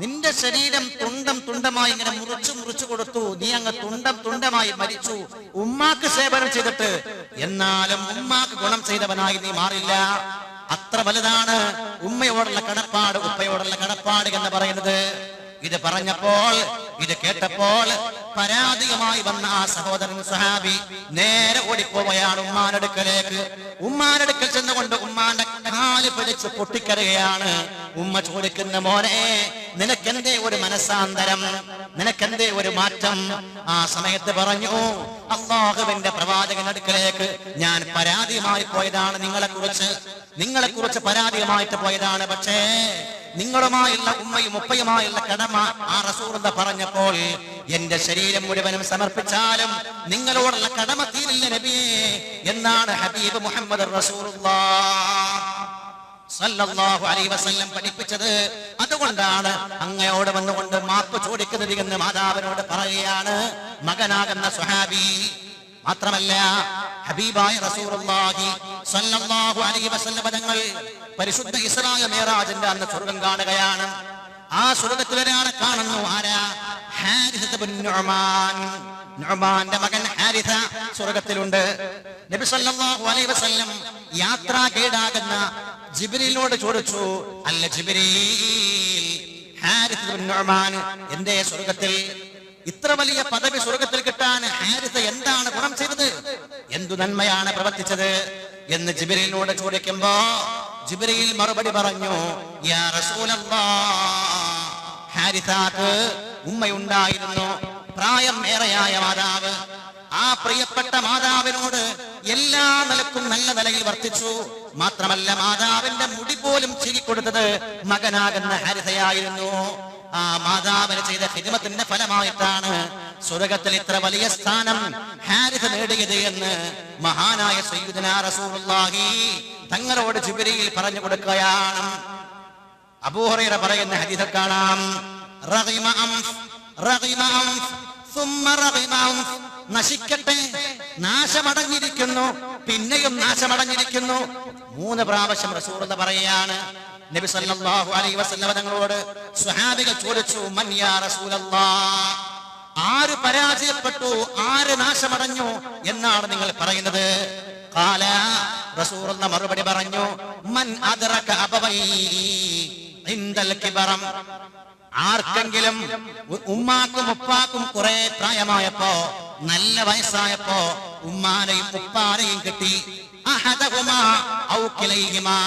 നിന്റെ ശരീരം തുണ്ടം തുണ്ടമായി ഇങ്ങനെ മുറിച്ചു കൊടുത്തു, നീ അങ്ങ് തുണ്ടം തുണ്ടമായി മരിച്ചു ഉമ്മാക്ക് സേവനം ചെയ്തിട്ട്. എന്നാലും ഉമ്മാക്ക് ഗുണം ചെയ്തവനായി നീ മാറില്ല. അത്ര വലുതാണ് ഉമ്മയോടുള്ള കടപ്പാട്, ഉപ്പയോടുള്ള കടപ്പാട് എന്ന് പറയുന്നത്. ഇത് പറഞ്ഞപ്പോൾ, ഇത് കേട്ടപ്പോൾ പരാതിയുമായി വന്ന ആ സഹോദരൻ സഹാബി നേരെ ഓടിപ്പോവുകയാണ് ഉമ്മാനടുക്കലേക്ക്. ഉമ്മാനടുക്കൽ ചെന്നുകൊണ്ട് ഉമ്മാന്റെ കാല് പിടിച്ച് പൊട്ടിക്കരയുകയാണ്. ഉമ്മ ചോദിക്കുന്ന, മോനെ നിനക്കെന്തേ ഒരു മനസ്സാന്തരം, നിനക്കെന്തേ ഒരു മാറ്റം? ആ സമയത്ത് പറഞ്ഞു, അല്ലാഹുവിന്റെ പ്രവാചകന്റെ അടുക്കലേക്ക് ഞാൻ പരാതിയുമായി പോയതാണ്, നിങ്ങളെ കുറിച്ച് പരാതിയുമായിട്ട് പോയതാണ്. പക്ഷേ നിങ്ങളുമായുള്ള ഉമ്മയും ഉപ്പയുമായുള്ള കടമ ആ റസൂലുള്ളാഹി പറഞ്ഞപ്പോൾ എന്റെ ശരീരം മുഴുവനും സമർപ്പിച്ചാലും നിങ്ങളോടുള്ള കടമ തീരില്ല നബിയേ എന്നാണ് ഹബീബ് മുഹമ്മദ് റസൂലുള്ളാഹി സല്ലല്ലാഹു അലൈഹി വസല്ലം പഠിപ്പിച്ചത്. അതുകൊണ്ടാണ് അങ്ങയോട് വന്നുകൊണ്ട് മാപ്പ് ചോദിക്കുന്നത് എന്ന് മാതാവിനോട് പറയുകയാണ് മകനാകുന്ന സ്വഹാബി. മാത്രമല്ല ഹബീബായ റസൂലുള്ളാഹി സ്വല്ലല്ലാഹു അലൈഹി വസല്ലം തങ്ങൾ പരിശുദ്ധ ഇസ്രാ മിഅ്റാജിന്റെ അന്ന് സ്വർഗ്ഗം കാണുകയാണ്. ആ സ്വർഗ്ഗത്തിൽ ഒരാളെ കാണുന്നു. ആരാ? ഹാരിസ ഇബ്നു നുഅ്മാൻ. നുഅ്മാന്റെ മകൻ ഹാരിസ സ്വർഗ്ഗത്തിലുണ്ട്. നബി സല്ലല്ലാഹു അലൈഹി വസല്ലം യാത്രാ ഗൈഡാകുന്ന ജിബ്രീലിനോട് ചോദിച്ചു, അല്ല ജിബ്രീൽ, ഹാരിസ ഇബ്നു നുഅ്മാൻ എന്തേ സ്വർഗ്ഗത്തിൽ? ഇത്ര വലിയ പദവി സ്വർഗ്ഗത്തിൽ കിട്ടാൻ ഹാരിസ എന്താണ് ഗുണം ചെയ്തത്, എന്തു നന്മയാണ് പ്രവർത്തിച്ചത് എന്ന് ജിബ്രീലിനോട് ചോദിക്കുമ്പോ ജിബ്രീൽ മറുപടി പറഞ്ഞു, യാ റസൂലല്ലാഹ്, ഹാരിസാക്ക് ഉമ്മയുണ്ടായിരുന്നു, പ്രായം ഏറെയായ മാതാവ്. ആ പ്രിയപ്പെട്ട മാതാവിനോട് എല്ലാ നിലക്കും നല്ല നിലയിൽ വർത്തിച്ചു. മാത്രമല്ല മാതാവിന്റെ മുടി പോലും ചീകിക്കൊടുത്തത് മകനാകുന്ന ഹാരിസയായിരുന്നു. ആ മാതാവിന് ചെയ്ത ഖിദ്മത്തിന്റെ ഫലമായിട്ടാണ് സ്വർഗ്ഗത്തിൽ ഇത്ര വലിയ സ്ഥാനം ഹാരിസ നേടിയത് എന്ന് മഹാനായ സയ്യിദുനാ റസൂലുള്ളാഹി തങ്ങളോട് ജിബ്രീൽ പറഞ്ഞു കൊടുക്കുകയാണ്. അബൂ ഹുറൈറ പറയുന്ന ഹദീസിൽ കാണാം, റഗിമ അംഫ് സുമ്മ റഗിമ അംഫ്, നശിക്കട്ടെ, നാശമടഞ്ഞിരിക്കുന്നു, പിന്നെയും നാശമടഞ്ഞിരിക്കുന്നു. 3 പ്രാവശ്യം റസൂലുള്ളാഹി പറയുകയാണ്. നബി സല്ലല്ലാഹു അലൈഹി വസല്ലം തങ്ങളോട് സ്വഹാബികൾ ചോദിച്ചു, മൻ യാ റസൂലല്ലാഹ്, ആര് പരാജയപ്പെട്ടു, ആര് നാശമടഞ്ഞു എന്നാണ് നിങ്ങൾ പറയുന്നത്? ഖാല, റസൂലുള്ളാഹി മറുപടി പറഞ്ഞു, മൻ അദ്റക അബവൈഹി ഇൻദൽ കിബറം, ആർക്കെങ്കിലും ഉമ്മാക്കും ഉപ്പാക്കും കുറെ പ്രായമായപ്പോ, നല്ല വയസ്സായപ്പോ ഉമ്മാനെയും ഉപ്പാനെയും കിട്ടി, അഹദഹുമാ ഔ കിലൈഹിമാ,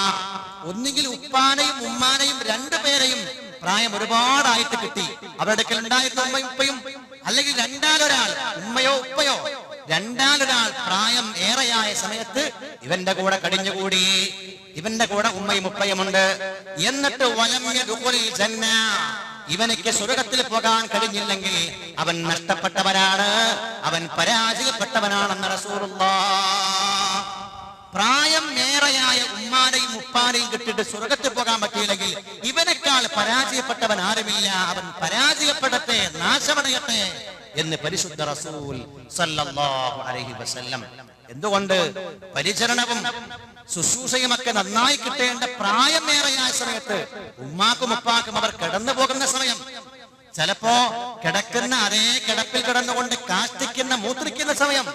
ഒന്നുകിൽ ഉപ്പാനെയും ഉമ്മാനെയും രണ്ടുപേരെയും പ്രായം ഒരുപാടായിട്ട് കിട്ടി, അവരുടെ അടുക്കൽ ഉണ്ടായിരുന്ന ഉമ്മയും ഉപ്പയും, അല്ലെങ്കിൽ രണ്ടാലൊരാൾ ഉമ്മയോ ഉപ്പയോ രണ്ടാലൊരാൾ പ്രായം ഏറെയായ സമയത്ത് ഇവന്റെ കൂടെ കടിഞ്ഞുകൂടി, ഇവന്റെ കൂടെ ഉമ്മയും ഉപ്പയുമുണ്ട്. എന്നിട്ട് വലം യദ്ഖുലിൽ ജന്ന, ഇവനിക്ക് സ്വർഗ്ഗത്തിൽ പോകാൻ കഴിഞ്ഞില്ലെങ്കിൽ അവൻ നഷ്ടപ്പെട്ടവനാണ്, അവൻ പരാജയപ്പെട്ടവനാണെന്ന് റസൂലുള്ളാഹി. പ്രായം ഏറെയായ ഉമ്മാനെയും ഉപ്പാനെയും കിട്ടിയിട്ട് സ്വർഗ്ഗത്തിൽ പോകാൻ പറ്റിയില്ലെങ്കിൽ ഇവനേക്കാൾ പരാജയപ്പെട്ടവൻ ആരുമില്ല, അവൻ പരാജയപ്പെടട്ടെ, നാശമടയട്ടെ എന്ന് പരിശുദ്ധ റസൂൽ സല്ലല്ലാഹു അലൈഹി വസല്ലം. എന്തുകൊണ്ട്? പരിചരണവും ശുശ്രൂഷയുമൊക്കെ നന്നായി കിട്ടേണ്ട പ്രായമേറെയായ സമയത്ത് ഉമ്മാക്കും ഉപ്പാക്കും അവർ കിടന്നു പോകുന്ന സമയം, ചിലപ്പോ കിടക്കുന്ന അതേ കിടപ്പിൽ കിടന്നുകൊണ്ട് കാഷ്ടിക്കുന്ന മൂത്രിക്കുന്ന സമയം,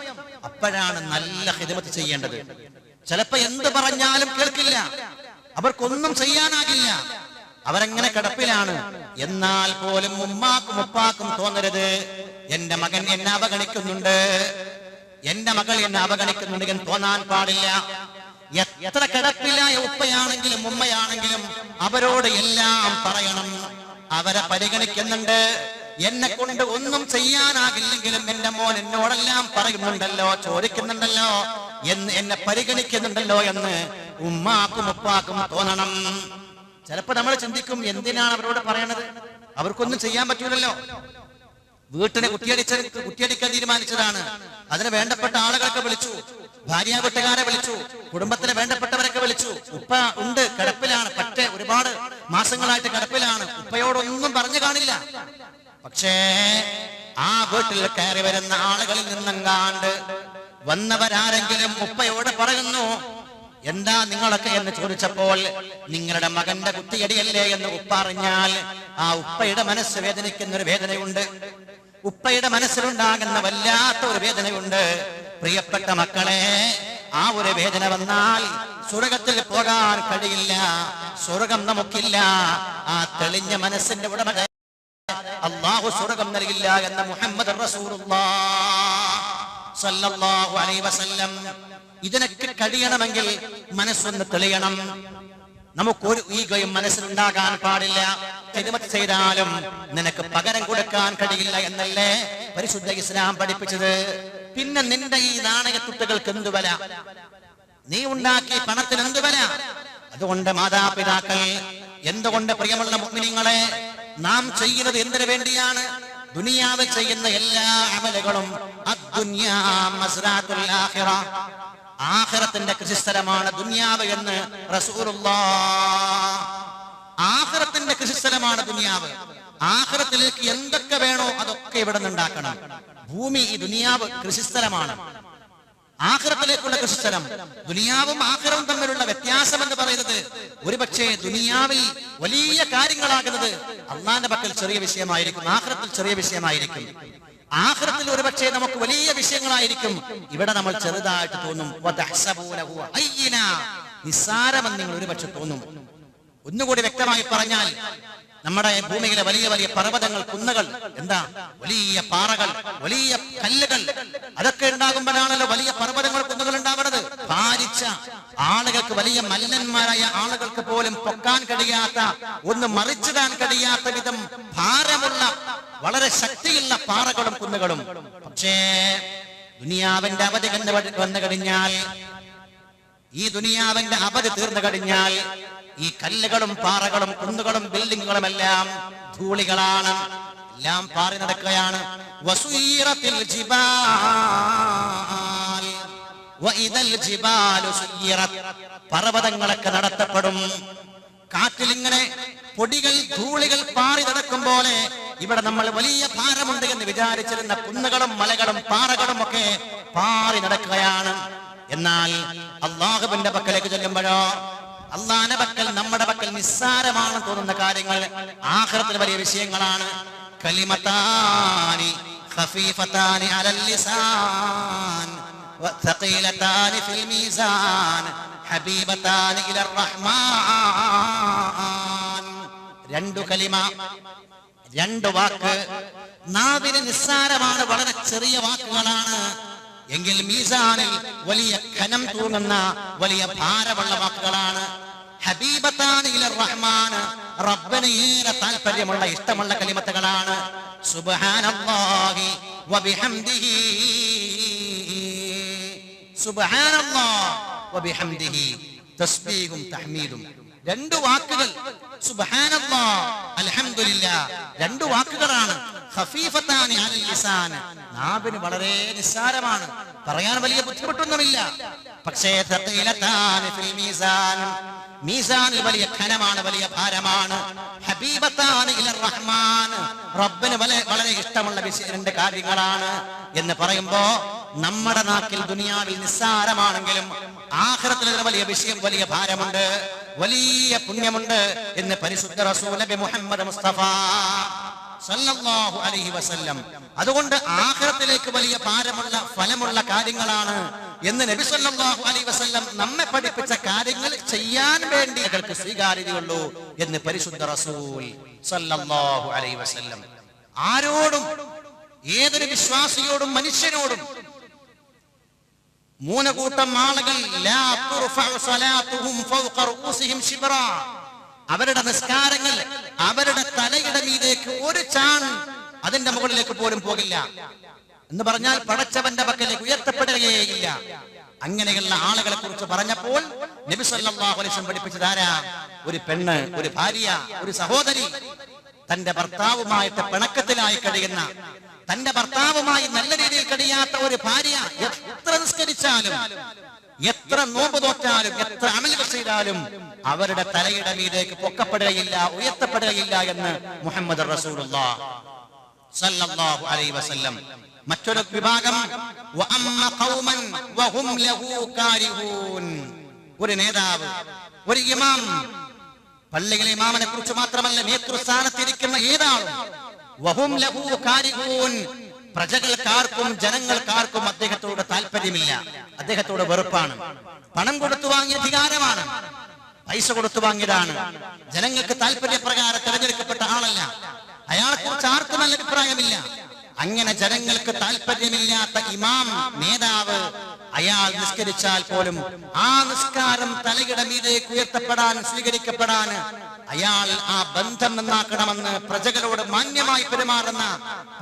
അപ്പോഴാണ് നല്ല ഖിദ്മത്ത് ചെയ്യേണ്ടത്. ചിലപ്പോ എന്ത് പറഞ്ഞാലും കേൾക്കില്ല, അവർക്കൊന്നും ചെയ്യാനാകില്ല, അവരെങ്ങനെ കിടപ്പിലാണ്. എന്നാൽ പോലും ഉമ്മാക്കും ഉപ്പാക്കും തോന്നരുത്, എന്റെ മകൻ എന്നെ അവഗണിക്കുന്നുണ്ട്, എന്റെ മകൾ എന്നെ അവഗണിക്കുന്നുണ്ട് എന്ന് തോന്നാൻ പാടില്ല. എത്ര കിടപ്പിലായ ഉപ്പയാണെങ്കിലും ഉമ്മയാണെങ്കിലും അവരോട് എല്ലാം പറയണം, അവരെ പരിഗണിക്കുന്നുണ്ട്, എന്നെ കൊണ്ട് ഒന്നും ചെയ്യാനാകില്ലെങ്കിലും എന്റെ മോൻ എന്നോടെല്ലാം പറയുന്നുണ്ടല്ലോ, ചോദിക്കുന്നുണ്ടല്ലോ, എന്നെ പരിഗണിക്കുന്നുണ്ടല്ലോ എന്ന് ഉമ്മാക്കും ഉപ്പാക്കും തോന്നണം. ചിലപ്പോ നമ്മൾ ചിന്തിക്കും, എന്തിനാണ് അവരോട് പറയണത്, അവർക്കൊന്നും ചെയ്യാൻ പറ്റൂലല്ലോ. വീട്ടിനെ കുറ്റിയടിക്കാൻ തീരുമാനിച്ചതാണ്, അതിന് വേണ്ടപ്പെട്ട ആളുകളൊക്കെ വിളിച്ചു, ഭാര്യ വീട്ടുകാരെ വിളിച്ചു, കുടുംബത്തിലെ വേണ്ടപ്പെട്ടവരൊക്കെ വിളിച്ചു. ഉപ്പ ഉണ്ട്, കിടപ്പിലാണ്, പക്ഷേ ഒരുപാട് മാസങ്ങളായിട്ട് കിടപ്പിലാണ്, ഉപ്പയോടൊന്നും പറഞ്ഞു കാണില്ല. പക്ഷേ ആ വീട്ടിൽ കയറി വരുന്ന ആളുകളിൽ നിന്നെങ്ങാണ്ട് വന്നവരാരെങ്കിലും ഉപ്പയോട് പറയുന്നു, എന്താ നിങ്ങളൊക്കെ എന്ന് ചോദിച്ചപ്പോൾ നിങ്ങളുടെ മകന്റെ കുത്തിയടിയല്ലേ എന്ന് ഉപ്പ അറിഞ്ഞാൽ ആ ഉപ്പയുടെ മനസ്സ് വേദനിക്കുന്ന ഒരു വേദനയുണ്ട്, ഉപ്പയുടെ മനസ്സിലുണ്ടാകുന്ന വല്ലാത്ത ഒരു വേദനയുണ്ട്. പ്രിയപ്പെട്ട മക്കളെ, ആ ഒരു വേദന വന്നാൽ സ്വർഗത്തിൽ പോകാൻ കഴിയില്ല, സ്വർഗം നമുക്കില്ല. ആ തെളിഞ്ഞ മനസ്സിന്റെ ഉടമ അല്ലാഹു സ്വർഗം നൽകില്ല എന്ന മുഹമ്മദ് റസൂലുള്ളാഹ് സ്വല്ലല്ലാഹു അലൈഹി വസല്ലം. ഇതിനൊക്കെ കഴിയണമെങ്കിൽ മനസ്സൊന്ന് തെളിയണം. നമുക്കൊരു ഈഗോയും മനസ്സിലുണ്ടാകാൻ പാടില്ല. ഖിദ്മത്ത് ചെയ്താലും നിനക്ക് പകരം കൊടുക്കാൻ കഴിയില്ല എന്നല്ലേ പരിശുദ്ധ ഇസ്ലാം പഠിപ്പിച്ചത്. പിന്നെ നിന്റെ ഈ നാണയത്തുട്ടുകൾക്ക് എന്തു വില? നീ ഉണ്ടാക്കിയ പണത്തിന് എന്തു വില? അതുകൊണ്ട് മാതാപിതാക്കൾ, എന്തുകൊണ്ട് പ്രിയമുള്ള മുഅ്മിനീങ്ങളെ, നാം ചെയ്യുന്നത് എന്തിനു വേണ്ടിയാണ്? ദുനിയാവിൽ ചെയ്യുന്ന എല്ലാ അമലുകളും അദ്ദുനിയാ മസ്റാത്തുൽ ആഖിറ, ആഖിറത്തിന്റെ കൃഷിസ്ഥലമാണ് ദുനിയാവ് എന്ന് റസൂലുള്ളാഹ്. ആഖിറത്തിന്റെ കൃഷിസ്ഥലമാണ് ദുനിയാവ്. ആഖിറത്തിലേക്ക് എന്തൊക്കെ വേണോ അതൊക്കെ ഇവിടെ നിന്നുണ്ടാക്കണം. ഭൂമി, ഈ ദുനിയാവ് കൃഷിസ്ഥലമാണ്, ആഖിറത്തിലേക്കുള്ള കൃഷിസ്ഥലം. ദുനിയാവും ആഖിറവും തമ്മിലുള്ള വ്യത്യാസം എന്ന് പറയുന്നത് ഒരുപക്ഷെ ദുനിയാവിൽ വലിയ കാര്യങ്ങളാകുന്നത് അള്ളാന്റെ പക്കൽ ചെറിയ വിഷയമായിരിക്കും, ആഖിറത്തിൽ ചെറിയ വിഷയമായിരിക്കും. ആഖിറത്തിൽ ഒരുപക്ഷെ നമുക്ക് വലിയ വിഷയങ്ങളായിരിക്കും, ഇവിടെ നമ്മൾ ചെറുതായിട്ട് തോന്നും. നിസ്സാരമെന്ന് നിങ്ങൾ ഒരുപക്ഷെ തോന്നും. ഒന്നുകൂടി വ്യക്തമായി പറഞ്ഞാൽ, നമ്മുടെ ഭൂമിയിലെ വലിയ വലിയ പർവ്വതങ്ങൾ, കുന്നുകൾ, എന്താ വലിയ പാറകൾ, വലിയ കല്ലുകൾ, അതൊക്കെ ഉണ്ടാകുമ്പോഴാണല്ലോ വലിയ പർവ്വതങ്ങൾ, കുന്നുകൾ ഉണ്ടാവുന്നത്. ഭാരിച്ച ആളുകൾക്ക്, വലിയ മല്ലന്മാരായ ആളുകൾക്ക് പോലും പൊക്കാൻ കഴിയാത്ത, ഒന്ന് മറിച്ചിടാൻ കഴിയാത്ത വിധം ഭാരമുള്ള, വളരെ ശക്തിയുള്ള പാറകളും കുന്നുകളും. പക്ഷേ ദുനിയാവിന്റെ അവധി വന്നു കഴിഞ്ഞാൽ, ഈ ദുനിയാവിന്റെ അവധി തീർന്നു കഴിഞ്ഞാൽ, ഈ കല്ലുകളും പാറകളും കുന്നുകളും ബിൽഡിങ്ങുകളും എല്ലാം ധൂളികളാണ്, എല്ലാം പാറി നടക്കുകയാണ്. വസുയ്യിറത്തിൽ ജിബാൽ വഇദൽ ജിബാലു സുയ്യിറത്, പർവ്വതങ്ങളൊക്കെ നടത്തപ്പെടും. കാറ്റിൽ ഇങ്ങനെ പൊടികൾ, ധൂളികൾ പാറി നടക്കും പോലെ ഇവിടെ നമ്മൾ വലിയ ഭാരമുണ്ട് എന്ന് വിചാരിച്ചിരുന്ന കുന്നുകളും മലകളും പാറകളും ഒക്കെ പാറി നടക്കുകയാണ്. എന്നാൽ അല്ലാഹുവിന്റെ പക്കലേക്ക് ചെല്ലുമ്പോഴോ, അള്ളാന്റെ പക്കൽ, നമ്മുടെ പക്കൽ നിസ്സാരമാണ് തോന്നുന്ന കാര്യങ്ങൾ ആഖിറത്തിൽ വലിയ വിഷയങ്ങളാണ്. കലിമതാനി ഖഫീഫതാനി അലൽ ലിസാൻ വതഖീലതാനി ഫിൽ മീസാൻ ഹബീബതാനി ഇലർ റഹ്മാൻ. രണ്ടു കലിമ, രണ്ട് വാക്ക് നാവിന് നിസ്സാരമാണ്, വളരെ ചെറിയ വാക്കുകളാണ്. എങ്കിൽ മീസാനിൽ വലിയ ഖനം തൂങ്ങുന്ന, വലിയ ഭാരമുള്ള വാക്കുകളാണ്. ഹബീബത്താൻ ഇലർ റഹ്മാൻ, റബ്ബിന് ഏറെ താല്പര്യമുള്ള, ഇഷ്ടമുള്ള കലിമത്തുകളാണ്. സുബ്ഹാനല്ലാഹി വബിഹംദിഹി, സുബ്ഹാനല്ലാഹ് വബിഹംദിഹി, തസ്ബീഹും തഹ്മീദും. രണ്ടു വാക്കുകൾ, സുബ്ഹാനല്ലാഹ്, അൽഹംദുലില്ലാഹ്, രണ്ടു വാക്കുകളാണ്. ഖഫീഫത്താനി അലൽ ലിസാൻ, നാവിന് വളരെ നിസ്സാരമാണ്, പറയാൻ വലിയ ബുദ്ധിമുട്ടൊന്നുമില്ല. പക്ഷേ തഖീലതാനി ഫിൽ മീസാൻ, മീസാനിൽ വലിയ ഖനമാണ്, വലിയ ഭാരമാണ്. ഹബീബത്താനി ഇലർ റഹ്മാൻ, റബ്ബിന് വളരെ ഇഷ്ടമുള്ള രണ്ട് കാര്യങ്ങളാണ് എന്ന് പറയുമ്പോ നമ്മുടെ നാക്കിൽ ദുനിയാവിൽ നിസ്സാരമാണെങ്കിലും ആഖിറത്തിൽ വലിയ വിഷയം, വലിയ ഭാരമുണ്ട്, വലിയ പുണ്യമുണ്ട് എന്ന് പരിശുദ്ധ റസൂൽ നബി മുഹമ്മദ് മുസ്തഫ സല്ലല്ലാഹു അലൈഹി വസല്ലം. അതുകൊണ്ട് ആഖിറത്തിലേക്ക് വലിയ ഭാരമുള്ള, ഫലമുള്ള കാര്യങ്ങളാണ് എന്ന് നബി സല്ലല്ലാഹു അലൈഹി വസല്ലം നമ്മെ പഠിപ്പിച്ച കാര്യങ്ങൾ ചെയ്യാൻ വേണ്ടി ഞങ്ങൾക്ക് സ്വീകാര്യതയുള്ളൂ എന്ന് പരിശുദ്ധ റസൂൽ സല്ലല്ലാഹു അലൈഹി വസല്ലം. ആരോടും, ഏതൊരു വിശ്വാസിയോടും മനുഷ്യനോടും, മൂന്ന് കൂട്ടം ആളുകൾ ലാ തുർഫഉ സ്വലാത്തുഹും ഫൗഖ റൂസിഹിം ശിബ്റാ, അവരുടെ നിസ്കാരങ്ങൾ അവരുടെ തലയുടെ മീതേക്ക് ഒരു ചാൺ അതിന്റെ മുകളിലേക്ക് പോലും പോകില്ല എന്ന് പറഞ്ഞാൽ പടച്ചവന്റെ പക്കലേക്ക് ഉയർത്തപ്പെടുകയേയില്ല. അങ്ങനെയുള്ള ആളുകളെ കുറിച്ച് പറഞ്ഞപ്പോൾ നബി സല്ലല്ലാഹു അലൈഹി വസല്ലം പഠിപ്പിച്ചത് ആരാ? ഒരു പെണ്ണ്, ഒരു ഭാര്യ, ഒരു സഹോദരി, തന്റെ ഭർത്താവുമായിട്ട് പിണക്കത്തിലായി കഴിയുന്ന, തന്റെ ഭർത്താവുമായി നല്ല രീതിയിൽ കഴിയാത്ത ഒരു ഭാര്യ എത്ര നിസ്കരിച്ചാലും, എത്ര നോമ്പ് നോറ്റാലും, എത്ര അമലുകൾ ചെയ്താലും അവരുടെ തലയുടെ മീതേക്ക് പൊക്കപ്പെടുകയില്ല, ഉയർത്തപ്പെടുകയില്ല എന്ന് മുഹമ്മദ് റസൂലുള്ളാഹി സല്ലല്ലാഹു അലൈഹി വസല്ലം. മറ്റൊരു വിഭാഗം വഅമ്മ ഖൗമൻ വഹും ലഹു കാരിഹൂൻ, ഒരു നേതാവ്, ഒരു ഇമാം, പള്ളിയിലെ ഇമാമിനെ കുറിച്ച് മാത്രമല്ല നേതൃസ്ഥാനത്തിരിക്കുന്ന ഏതാളും വഹും ലഹു കാരിഹൂൻ, പ്രജകൾക്കാർക്കും ജനങ്ങൾക്കാർക്കും അദ്ദേഹത്തോട് താല്പര്യമില്ല, അദ്ദേഹത്തോട് വെറുപ്പാണ്. പണം കൊടുത്തു വാങ്ങിയ അധികാരമാണ്, പൈസ കൊടുത്തു വാങ്ങിയതാണ്, ജനങ്ങൾക്ക് താല്പര്യപ്രകാരം തെരഞ്ഞെടുക്കപ്പെട്ട ആളല്ല, അയാളെ കുറിച്ച് ആർക്കും നല്ല അഭിപ്രായമില്ല. അങ്ങനെ ജനങ്ങൾക്ക് താല്പര്യമില്ലാത്ത ഇമാം, നേതാവ്, അയാൾ നിസ്കരിച്ചാൽ പോലും ആ നിസ്കാരം തലയുടെ മീതേക്ക് ഉയർത്തപ്പെടാൻ, സ്വീകരിക്കപ്പെടാൻ അയാൾ ആ ബന്ധം നന്നാക്കണമെന്ന്, പ്രജകളോട് മാന്യമായി പെരുമാറുന്ന,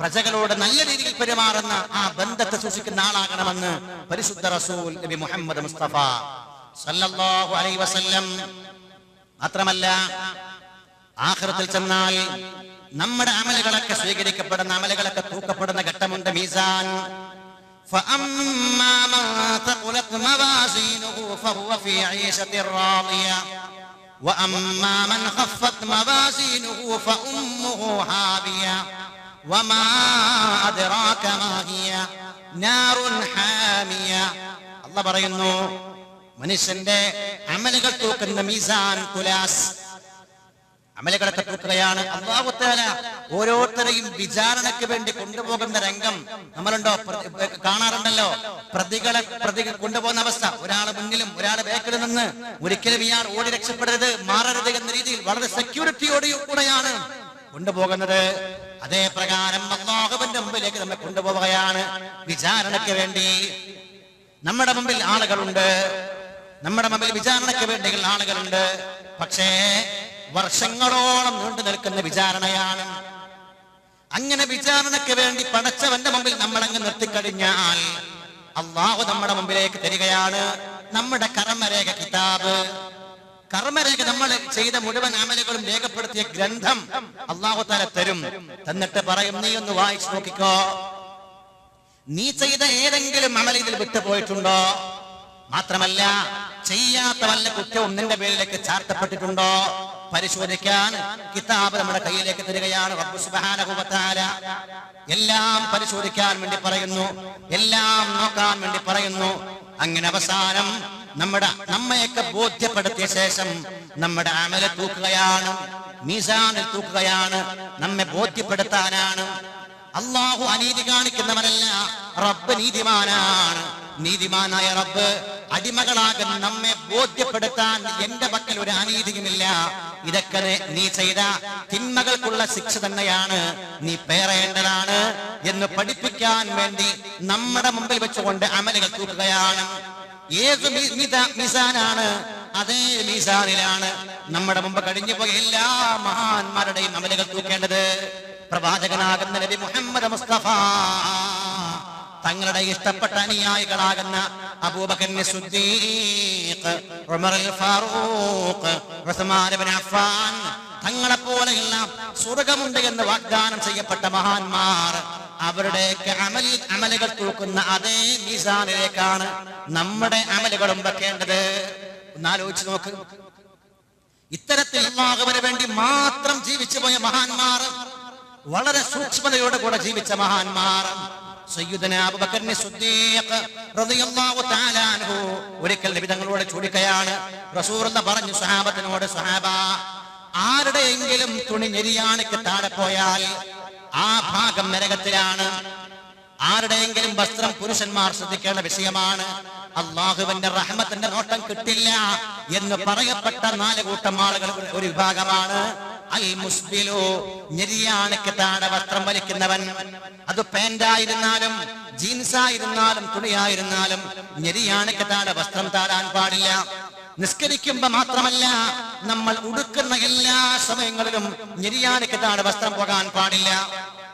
പ്രജകളോട് നല്ല രീതിയിൽ പെരുമാറുന്ന ആ ബന്ധത്തെ സൂക്ഷിക്കുന്ന ആളാകണമെന്ന് പരിശുദ്ധ റസൂൽ നബി മുഹമ്മദ് മുസ്തഫ സല്ലല്ലാഹു അലൈഹി വസല്ലം. മാത്രമല്ല ആഖിറത്തിൽ ചെന്നാൽ നമ്മുടെ അമലുകളൊക്കെ സ്വീകരിക്കപ്പെടുന്ന, അമലുകളൊക്കെ തൂക്കപ്പെടുന്ന ഘട്ടമുണ്ട്, മീസാൻ. فأما من ثقلت موازينه فهو في عيشة راضية وأما من خفت موازينه فأمه هاوية وما أدراك ما هي نار حامية. الله പറയുന്നു, മനുഷ്യന്റെ അമലുകൾ തൂക്കുന്ന മീസാൻ, തുലാസ്, അമലുകളൊക്കെ തൂക്കുകയാണ്. അല്ലാഹു തആല ഓരോരുത്തരെയും വിചാരണയ്ക്ക് വേണ്ടി കൊണ്ടുപോകുന്ന രംഗം നമ്മളുണ്ടോ, കാണാറുണ്ടല്ലോ. പ്രതികൾ കൊണ്ടുപോകുന്ന അവസ്ഥ, ഒരാള് മുന്നിലും ഒരാള് ബാക്കിൽ നിന്ന്, ഒരിക്കലും ഇയാൾ ഓടി രക്ഷപ്പെടരുത്, മാറരുത് എന്ന രീതിയിൽ വളരെ സെക്യൂരിറ്റിയോടുകൂടെയാണ് കൊണ്ടുപോകുന്നത്. അതേ പ്രകാരം അല്ലാഹുവിന്റെ മുമ്പിലേക്ക് നമ്മെ കൊണ്ടുപോവുകയാണ് വിചാരണയ്ക്ക് വേണ്ടി. നമ്മുടെ മുമ്പിൽ ആളുകളുണ്ട്, നമ്മുടെ മുമ്പിൽ വിചാരണയ്ക്ക് വേണ്ടിയുള്ള ആളുകളുണ്ട്. പക്ഷേ വർഷങ്ങളോളം നീണ്ടു നിൽക്കുന്ന വിചാരണയാണ്. അങ്ങനെ വിചാരണയ്ക്ക് വേണ്ടി പടച്ചവന്റെ മുമ്പിൽ നമ്മൾ അങ്ങ് നിർത്തിക്കഴിഞ്ഞാൽ അള്ളാഹു നമ്മുടെ മുമ്പിലേക്ക് തരികയാണ് നമ്മുടെ കർമ്മരേഖ കിതാബ്. കർമ്മരേഖ, നമ്മൾ ചെയ്ത മുഴുവൻ അമലുകളും രേഖപ്പെടുത്തിയ ഗ്രന്ഥം അള്ളാഹു തആല തരും. തന്നിട്ട് പറയും, നീ ഒന്ന് വായിച്ചു നോക്കിക്കോ, നീ ചെയ്ത ഏതെങ്കിലും അമൽ ഇതിൽ വിട്ടുപോയിട്ടുണ്ടോ? മാത്രമല്ല ചെയ്യാത്ത വല്ല കുറ്റവും നിന്റെ പേരിലേക്ക് ചാർത്തപ്പെട്ടിട്ടുണ്ടോ? പരിശോധിക്കാൻ കിതാബ് നമ്മുടെ കയ്യിലേക്ക് തരികയാണ് റബ്ബ് സുബ്ഹാനഹു വ തആല. എല്ലാം പരിശോധിക്കാൻ വേണ്ടി പറയുന്നു, എല്ലാം നോക്കാൻ വേണ്ടി പറയുന്നു. അങ്ങനെ അവസാനം നമ്മയൊക്കെ ബോധ്യപ്പെടുത്തിയ ശേഷം നമ്മുടെ അമല് തൂക്കുകയാണ്, മീസാനിൽ തൂക്കുകയാണ്, നമ്മെ ബോധ്യപ്പെടുത്താനാണ്. അല്ലാഹു അനീതി കാണിക്കുന്നവനല്ല, റബ്ബ് നീതിമാനാണ്. നീതിമാനായ റബ്ബ് അടിമകളാകുന്ന നമ്മെ ബോധ്യപ്പെടുത്താൻ എന്റെ പക്കൽ ഒരു അനീതിയുമില്ല, ഇതൊക്കെ നീ ചെയ്ത തിന്മകൾക്കുള്ള ശിക്ഷ തന്നെയാണ്, നീ പേറേണ്ടതാണ് എന്ന് പഠിപ്പിക്കാൻ വേണ്ടി നമ്മുടെ മുമ്പിൽ വെച്ചുകൊണ്ട് അമലുകൾ തൂക്കുകയാണ്. ഏത് മീസാനാണ്? അതേ മീസാനിലാണ് നമ്മുടെ മുമ്പ് കഴിഞ്ഞു പോയ എല്ലാ മഹാന്മാരുടെയും അമലുകൾ തൂക്കേണ്ടത്. പ്രവാചകനാകുന്ന നബി മുഹമ്മദ് മുസ്തഫ, തങ്ങളുടെ ഇഷ്ടപ്പെട്ട അനുയായികളാകുന്ന അബൂബക്കർ സിദ്ദീഖ്, ഉമർ ഫാറൂഖ്, ഉസ്മാൻ ഇബ്നു അഫ്ഫാൻ, തങ്ങളെ പോലെയുള്ള സ്വർഗ്ഗമുണ്ട് എന്ന് വാഗ്ദാനം ചെയ്യപ്പെട്ട മഹാന്മാർ, അവരുടെയൊക്കെ അമലുകൾ തൂക്കുന്ന അതേ മീസാനിലേക്കാണ് നമ്മുടെ അമലുകളും വെക്കേണ്ടത്. ഒന്നാലോചിച്ച് നോക്ക്, ഇത്തരത്തിൽ അല്ലാഹുവിന് വേണ്ടി മാത്രം ജീവിച്ചു പോയ മഹാന്മാർ, വളരെ സൂക്ഷ്മതയോടെ കൂടെ ജീവിച്ച മഹാന്മാർ, സയ്യിദുനാ അബൂബക്കർ സിദ്ദീഖ് റളിയല്ലാഹു തആല അൻഹു ഒരിക്കൽ നബി തങ്ങളോട് ചോദിക്കുകയാണ്. റസൂലുള്ളാഹി പറഞ്ഞു സ്വഹാബത്തിനോട്, സ്വഹാബ, ആരുടെയെങ്കിലും തുണി ഞെരിയാണിക്ക് താഴെ പോയാൽ ആ ഭാഗം നരകത്തിലാണ്. ആരുടെയെങ്കിലും വസ്ത്രം പുരുഷന്മാർ ശ്രദ്ധിക്കേണ്ട വിഷയമാണ്. അള്ളാഹുവിന്റെ റഹ്മത്തിന്റെ നോട്ടം കിട്ടില്ല എന്ന് പറയപ്പെട്ട 4 കൂട്ടം ആളുകൾ ഒരു വിഭാഗമാണ്. അൽ മുസ്ബിലു, ഞെരിയാണിക്ക് താഴെ വസ്ത്രം വലിക്കുന്നവൻ. അത് പാന്റായിരുന്നാലും ജീൻസായിരുന്നാലും തുണിയായിരുന്നാലും ഞെരിയാണിക്ക് താഴെ വസ്ത്രം താഴാൻ പാടില്ല. നിസ്കരിക്കുമ്പോ മാത്രമല്ല, നമ്മൾ ഉടുക്കുന്ന എല്ലാ സമയങ്ങളിലും ഞെരിയാണിക്ക് താഴെ വസ്ത്രം പോകാൻ പാടില്ല.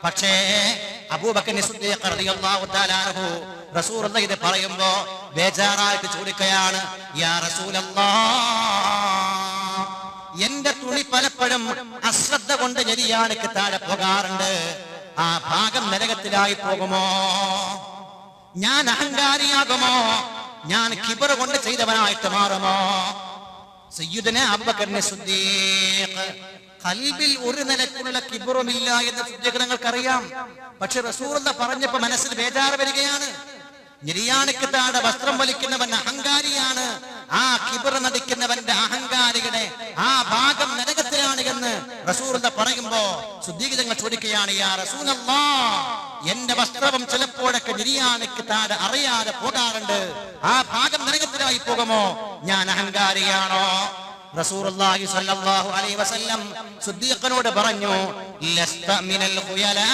പക്ഷേ അബൂബക്കർ സിദ്ദീഖ് റളിയല്ലാഹു തആല അൻഹു റസൂലുള്ളാഹി ഇത് പറയുമ്പോ ബേജാറായിട്ട് ചോദിക്കുകയാണ്, യാ റസൂലല്ലാഹ്, എന്റെ തുണി പലപ്പോഴും അശ്രദ്ധ കൊണ്ട് ഞെരിയാണിക്ക് താഴെ പോകാറുണ്ട്, ആ ഭാഗം നരകത്തിലായി പോകുമോ? ഞാൻ അഹങ്കാരിയാകുമോ? ഞാൻ കിബർ കൊണ്ട് ചെയ്തവനായിട്ട് മാറുമോ? സയ്യിദുനാ അബൂബക്കർ സിദ്ദീഖ് ഖൽബിൽ ഒരു നിലക്കുള്ള കിബറുമില്ല എന്ന് ഞങ്ങൾക്കറിയാം. പക്ഷെ റസൂലുള്ളാഹി പറഞ്ഞപ്പോ മനസ്സിൽ ബേജാറ് വരികയാണ്. ഞെരിയാണിക്ക് താഴെ വസ്ത്രം വലിക്കുന്നവൻ അഹങ്കാരിയാണ്, ആ കിബർ നടിക്കുന്നവന്റെ അഹങ്കാരിയുടെ ആ ഭാഗം നരകത്തിലാണ് എന്ന് റസൂൽ പറയുമ്പോ സിദ്ദീഖ് തങ്ങൾ ചോദിക്കുകയാണ്, യാ റസൂലല്ലാഹ്, എന്റെ വസ്ത്രവും ചിലപ്പോഴൊക്കെ നിര്യാണിക്ക് താഴെ അറിയാതെ പോകാറുണ്ട്, ആ ഭാഗം നരകത്തിലായി പോകുമോ? ഞാൻ അഹങ്കാരിയാണോ? റസൂലുള്ളാഹി സ്വല്ലല്ലാഹു അലൈഹി വസല്ലം സിദ്ദീഖിനോട് പറഞ്ഞു, ലസ്ത മിനൽ ഖുയലാ.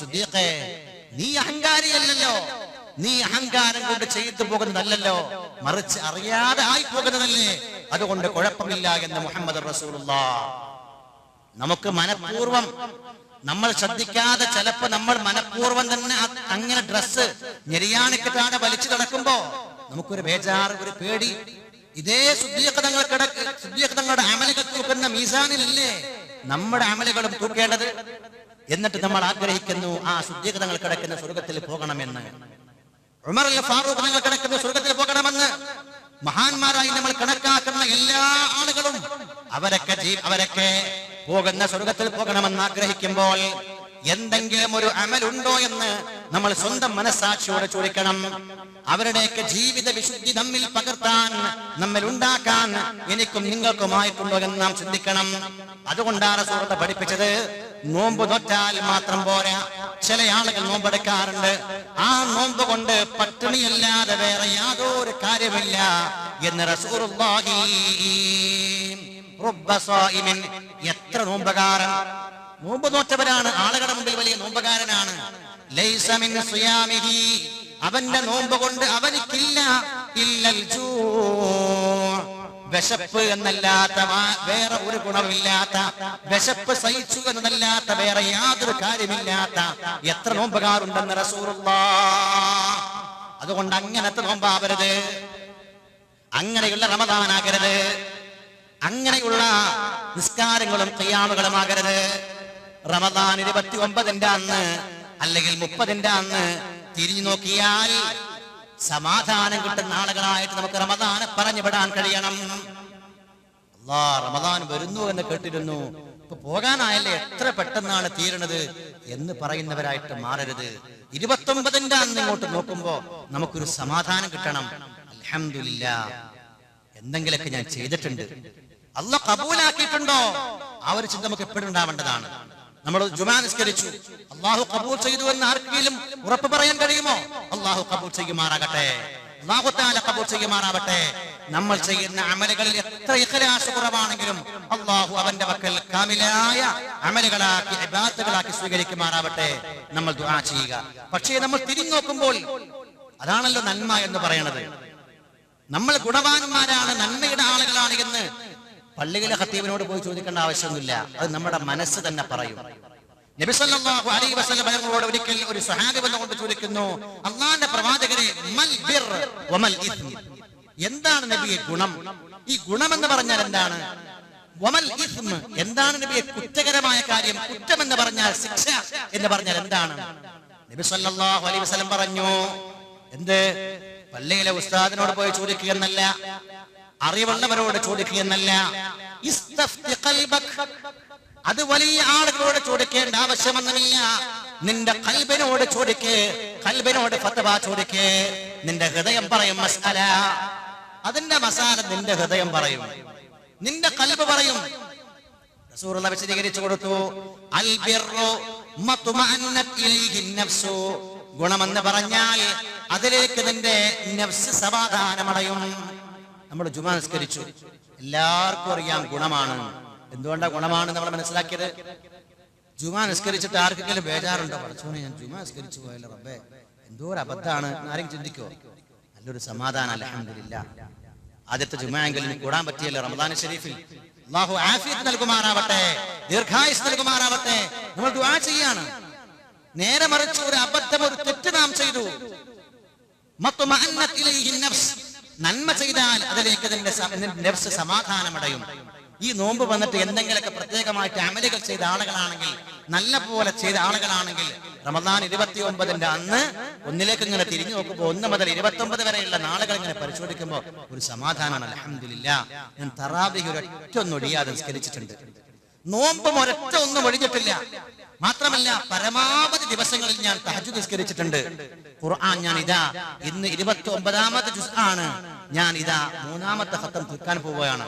സിദ്ദീഖേ, നീ അഹങ്കാരിയല്ലല്ലോ, നീ അഹങ്കാരം കൊണ്ട് ചെയ്തു പോകുന്നതല്ലോ, മറിച്ച് അറിയാതെ ആയി പോകുന്നതല്ലേ, അതുകൊണ്ട് കുഴപ്പമില്ല എന്ന് മുഹമ്മദ് റസൂലുള്ളാഹ്. നമുക്ക് മനഃപൂർവം നമ്മൾ ശ്രദ്ധിക്കാതെ ചിലപ്പോ നമ്മൾ മനഃപൂർവം തന്നെ അങ്ങനെ ഡ്രസ്സ് ഞെരിയാണിക്ക് താഴെ വലിച്ചു കിടക്കുമ്പോ നമുക്കൊരു ബേജാറ്, ഒരു പേടി. ഇതേ സിദ്ദീഖ് തങ്ങളുടെ അമലുകൾ തൂക്കുന്ന മീസാനിലല്ലേ നമ്മുടെ അമലുകളും തൂക്കേണ്ടത്? എന്നിട്ട് നമ്മൾ ആഗ്രഹിക്കുന്നു ആ സിദ്ദീഖ് തങ്ങൾ കിടക്കുന്ന സ്വർഗത്തിൽ പോകണമെന്ന്, ഉമർ അൽ ഫാറൂഖ് തങ്ങൾ കിടക്കുന്ന സ്വർഗത്തിൽ പോകണമെന്ന്. മഹാന്മാരായി നമ്മൾ കണക്കാക്കുന്ന എല്ലാ ആളുകളും അവരൊക്കെ പോകുന്ന സ്വർഗത്തിൽ പോകണമെന്ന് ആഗ്രഹിക്കുമ്പോൾ എന്തെങ്കിലും ഒരു അമലുണ്ടോ എന്ന് നമ്മൾ സ്വന്തം മനസ്സാക്ഷിയോട് ചോദിക്കണം. അവരുടെയൊക്കെ ജീവിത വിശുദ്ധി നമ്മിൽ പകർത്താൻ, നമ്മിൽ ഉണ്ടാക്കാൻ എനിക്കും നിങ്ങൾക്കുമായിട്ടുണ്ടോ എന്ന് നാം ചിന്തിക്കണം. അതുകൊണ്ടാണ് റസൂൽ പഠിപ്പിച്ചത്, നോമ്പ് നോറ്റാൽ മാത്രം പോരാ. ചില ആളുകൾ നോമ്പെടുക്കാറുണ്ട്, ആ നോമ്പ് കൊണ്ട് പട്ടിണിയല്ലാതെ വേറെ യാതൊരു കാര്യമില്ല എന്ന് റസൂലുള്ളാഹി. റബ്ബ സായിമിൻ, എത്ര നോമ്പുകാരൻ, നോമ്പ് നോറ്റവരാണ് ആളുകളുടെ മുമ്പിൽ വലിയ നോമ്പുകാരനാണ്. ലൈസ മിൻ സിയാമിഹി, അവന്റെ നോമ്പ് കൊണ്ട് അവനിക്കില്ല ഇല്ലൽ ജൂ, വിശപ്പ് എന്നല്ലാത്ത വേറെ ഒരു ഗുണമില്ലാത്ത, വിശപ്പ് സഹിച്ചു എന്നല്ലാത്ത വേറെ യാതൊരു കാര്യമില്ലാത്ത എത്ര നോമ്പുകാരുണ്ടെന്ന് റസൂലുള്ളാഹ്. അതുകൊണ്ട് അങ്ങനത്തെ നോമ്പാവരുത്, അങ്ങനെയുള്ള റമദാനാകരുത്, അങ്ങനെയുള്ള നിസ്കാരങ്ങളും ഖിയാമുകളും ആകരുത്. റമദാൻ 29 അന്ന് അല്ലെങ്കിൽ 30 അന്ന് തിരിഞ്ഞു നോക്കിയാൽ സമാധാനം കിട്ടുന്ന ആളുകളായിട്ട് നമുക്ക് റമദാനെ പറഞ്ഞു വിടാൻ കഴിയണം. റമദാൻ വരുന്നു എന്ന് കേട്ടിരുന്നു, ഇപ്പൊ പോകാനായല്ലേ, എത്ര പെട്ടെന്നാണ് തീരണത് എന്ന് പറയുന്നവരായിട്ട് മാറരുത്. 29 അന്ന് ഇങ്ങോട്ട് നോക്കുമ്പോ നമുക്കൊരു സമാധാനം കിട്ടണം. അൽഹംദുലില്ലാഹ്, എന്തെങ്കിലൊക്കെ ഞാൻ ചെയ്തിട്ടുണ്ട്, അല്ലാഹ് കബൂലാക്കിയിട്ടുണ്ടോ, ആ ഒരു ചിന്ത നമുക്ക് എപ്പോഴും ഉണ്ടാവേണ്ടതാണ്. നമ്മൾ ജുമാ നിസ്കരിച്ചു, അല്ലാഹു കബൂൽ ചെയ്തു എന്ന് ആർക്കെങ്കിലും ഉറപ്പ് പറയാൻ കഴിയുമോ? അല്ലാഹു കബൂൽ ചെയ്യുമാറാകട്ടെ, അല്ലാഹു തആല കബൂൽ ചെയ്യുമാറാവട്ടെ. നമ്മൾ ചെയ്യുന്ന അമലുകളിൽ എത്ര ഇഖ്ലാസ് കുറവാണെങ്കിലും അല്ലാഹു അവന്റെ പക്കൽ കാമിലായ അമലുകളാക്കി ഇബാദത്തുകളാക്കി സ്വീകരിക്കുമാറാവട്ടെ. നമ്മൾ ദുആ ചെയ്യുക. പക്ഷേ നമ്മൾ തിരിഞ്ഞു നോക്കുമ്പോൾ അതാണല്ലോ നന്മ എന്ന് പറയുന്നത്. നമ്മൾ ഗുണവാന്മാരാണ്, നന്മയുടെ ആളുകളാണ് എന്ന് പള്ളിയിലെ ഖത്തീബിനോട് പോയി ചോദിക്കേണ്ട ആവശ്യമൊന്നുമില്ല, അത് നമ്മുടെ മനസ്സ് തന്നെ പറയും. നബി സല്ലല്ലാഹു അലൈഹി വസല്ലം അവരോട് ഒരിക്കൽ ഒരു സ്വഹാബി വന്നുകൊണ്ട് ചോദിക്കുന്നു, അല്ലാഹുവിന്റെ പ്രവാചകരെ, മൽ ബിർ വമൽ ഇസ്മ, എന്താണ് നബിയെ ഗുണം? ഈ ഗുണം എന്ന് പറഞ്ഞാൽ എന്താണ്? വമൽ ഇസ്മ, എന്താണ് നബിയെ കുറ്റകരമായ കാര്യം? കുറ്റം എന്ന് പറഞ്ഞാൽ, ശിക്ഷ എന്ന് പറഞ്ഞാൽ എന്താണ്? നബി സല്ലല്ലാഹു അലൈഹി വസല്ലം പറഞ്ഞു, എന്ത്? പള്ളിയിലെ ഉസ്താദിനോട് പോയി ചോദിക്കുക എന്നല്ല, അറിവുള്ളവരോട് ചോദിക്കുക എന്നല്ല, അത് വലിയ ആളുകളോട് ചോദിക്കേണ്ട ആവശ്യമൊന്നുമില്ല. നിന്റെ ഖൽബിനോട് ചോദിക്ക്, ഖൽബിനോട് ഫത്വ ചോദിക്ക്. നിന്റെ ഹൃദയം പറയും മസ്അല, അതിന്റെ മസാല നിന്റെ ഹൃദയം പറയും, നിന്റെ ഖൽബ് പറയും. റസൂലുള്ളാഹി വിശദീകരിച്ചു കൊടുത്തു, അൽ ബിർറു മത്മഅന്നത് ഇലൈഹി നഫ്സു, ഗുണമെന്ന് പറഞ്ഞാൽ അതിലേക്ക് നിന്റെ നഫ്സ് സമാധാനമടയും. നമ്മൾ ജുമാ നിസ്കരിച്ചു, എല്ലാവർക്കും അറിയാം ഗുണമാണ്. എന്തുകൊണ്ടാ ഗുണമാണ് നമ്മൾ മനസ്സിലാക്കിയത്? ജുമാ നിസ്കരിച്ചിട്ട് ആർക്കെങ്കിലും ബേജാറുണ്ടോ? പഠിച്ചോനെ, ഞാൻ ജുമാ നിസ്കരിച്ചു പോയല്ലോ റബ്ബേ, എന്തോ ഒരു അബദ്ധാണ്, ആരെങ്കിലും ചിന്തിക്കോ? നല്ലൊരു സമാധാനം, അൽഹംദുലില്ലാഹ്. ആദ്യത്തെ ജുമാ എങ്കിലും കൂടാൻ പറ്റിയല്ലോ റമദാൻ ശരീഫിൽ. അല്ലാഹു ആഫിയത്ത് നൽകുമാറാവട്ടെ, ദീർഘായുസ് നൽകുമാറാവട്ടെ. നമ്മൾ ദുആ ചെയ്യാണ്. നേരെ മറിച്ച് ഒരു അബദ്ധം, ഒരു തെറ്റ് നാം ചെയ്തു, മത്മഅന്നത് ഇലൈഹി നഫ്സ്, നന്മ ചെയ്താൽ അതിലേക്ക് നഫ്സ് സമാധാനമടയും. ഈ നോമ്പ് വന്നിട്ട് എന്തെങ്കിലുമൊക്കെ പ്രത്യേകമായിട്ട് അമലുകൾ ചെയ്ത ആളുകളാണെങ്കിൽ, നല്ല പോലെ ചെയ്ത ആളുകളാണെങ്കിൽ, റമദാൻ 29 അന്ന് ഒന്നിലേക്ക് ഇങ്ങനെ തിരിഞ്ഞു നോക്കുമ്പോൾ 1 മുതൽ 29 വരെയുള്ള നാളുകൾ ഇങ്ങനെ പരിശോധിക്കുമ്പോൾ ഒരു സമാധാനമാണ്. അൽഹംദുലില്ലാഹ്, ഞാൻ തറാവീഹ് ഒരൊറ്റ ഒന്നൊടിയാതെ നിസ്കരിച്ചിട്ടുണ്ട്. നോമ്പും ഒരൊറ്റ ഒന്നും ഒഴിഞ്ഞിട്ടില്ല. മാത്രമല്ല പരമാവധി ദിവസങ്ങളിൽ ഞാൻ തഹജ്ജുദ് നിസ്കരിച്ചിട്ടുണ്ട്. ഖുർആൻ ഞാൻ ഇതാ ഇന്ന് 29ാമത്തെ ജുസ്ആണ്. ഞാൻ ഇതാ 3ാമത്തെ ഖത്തം തീർക്കാൻ പോവുകയാണ്.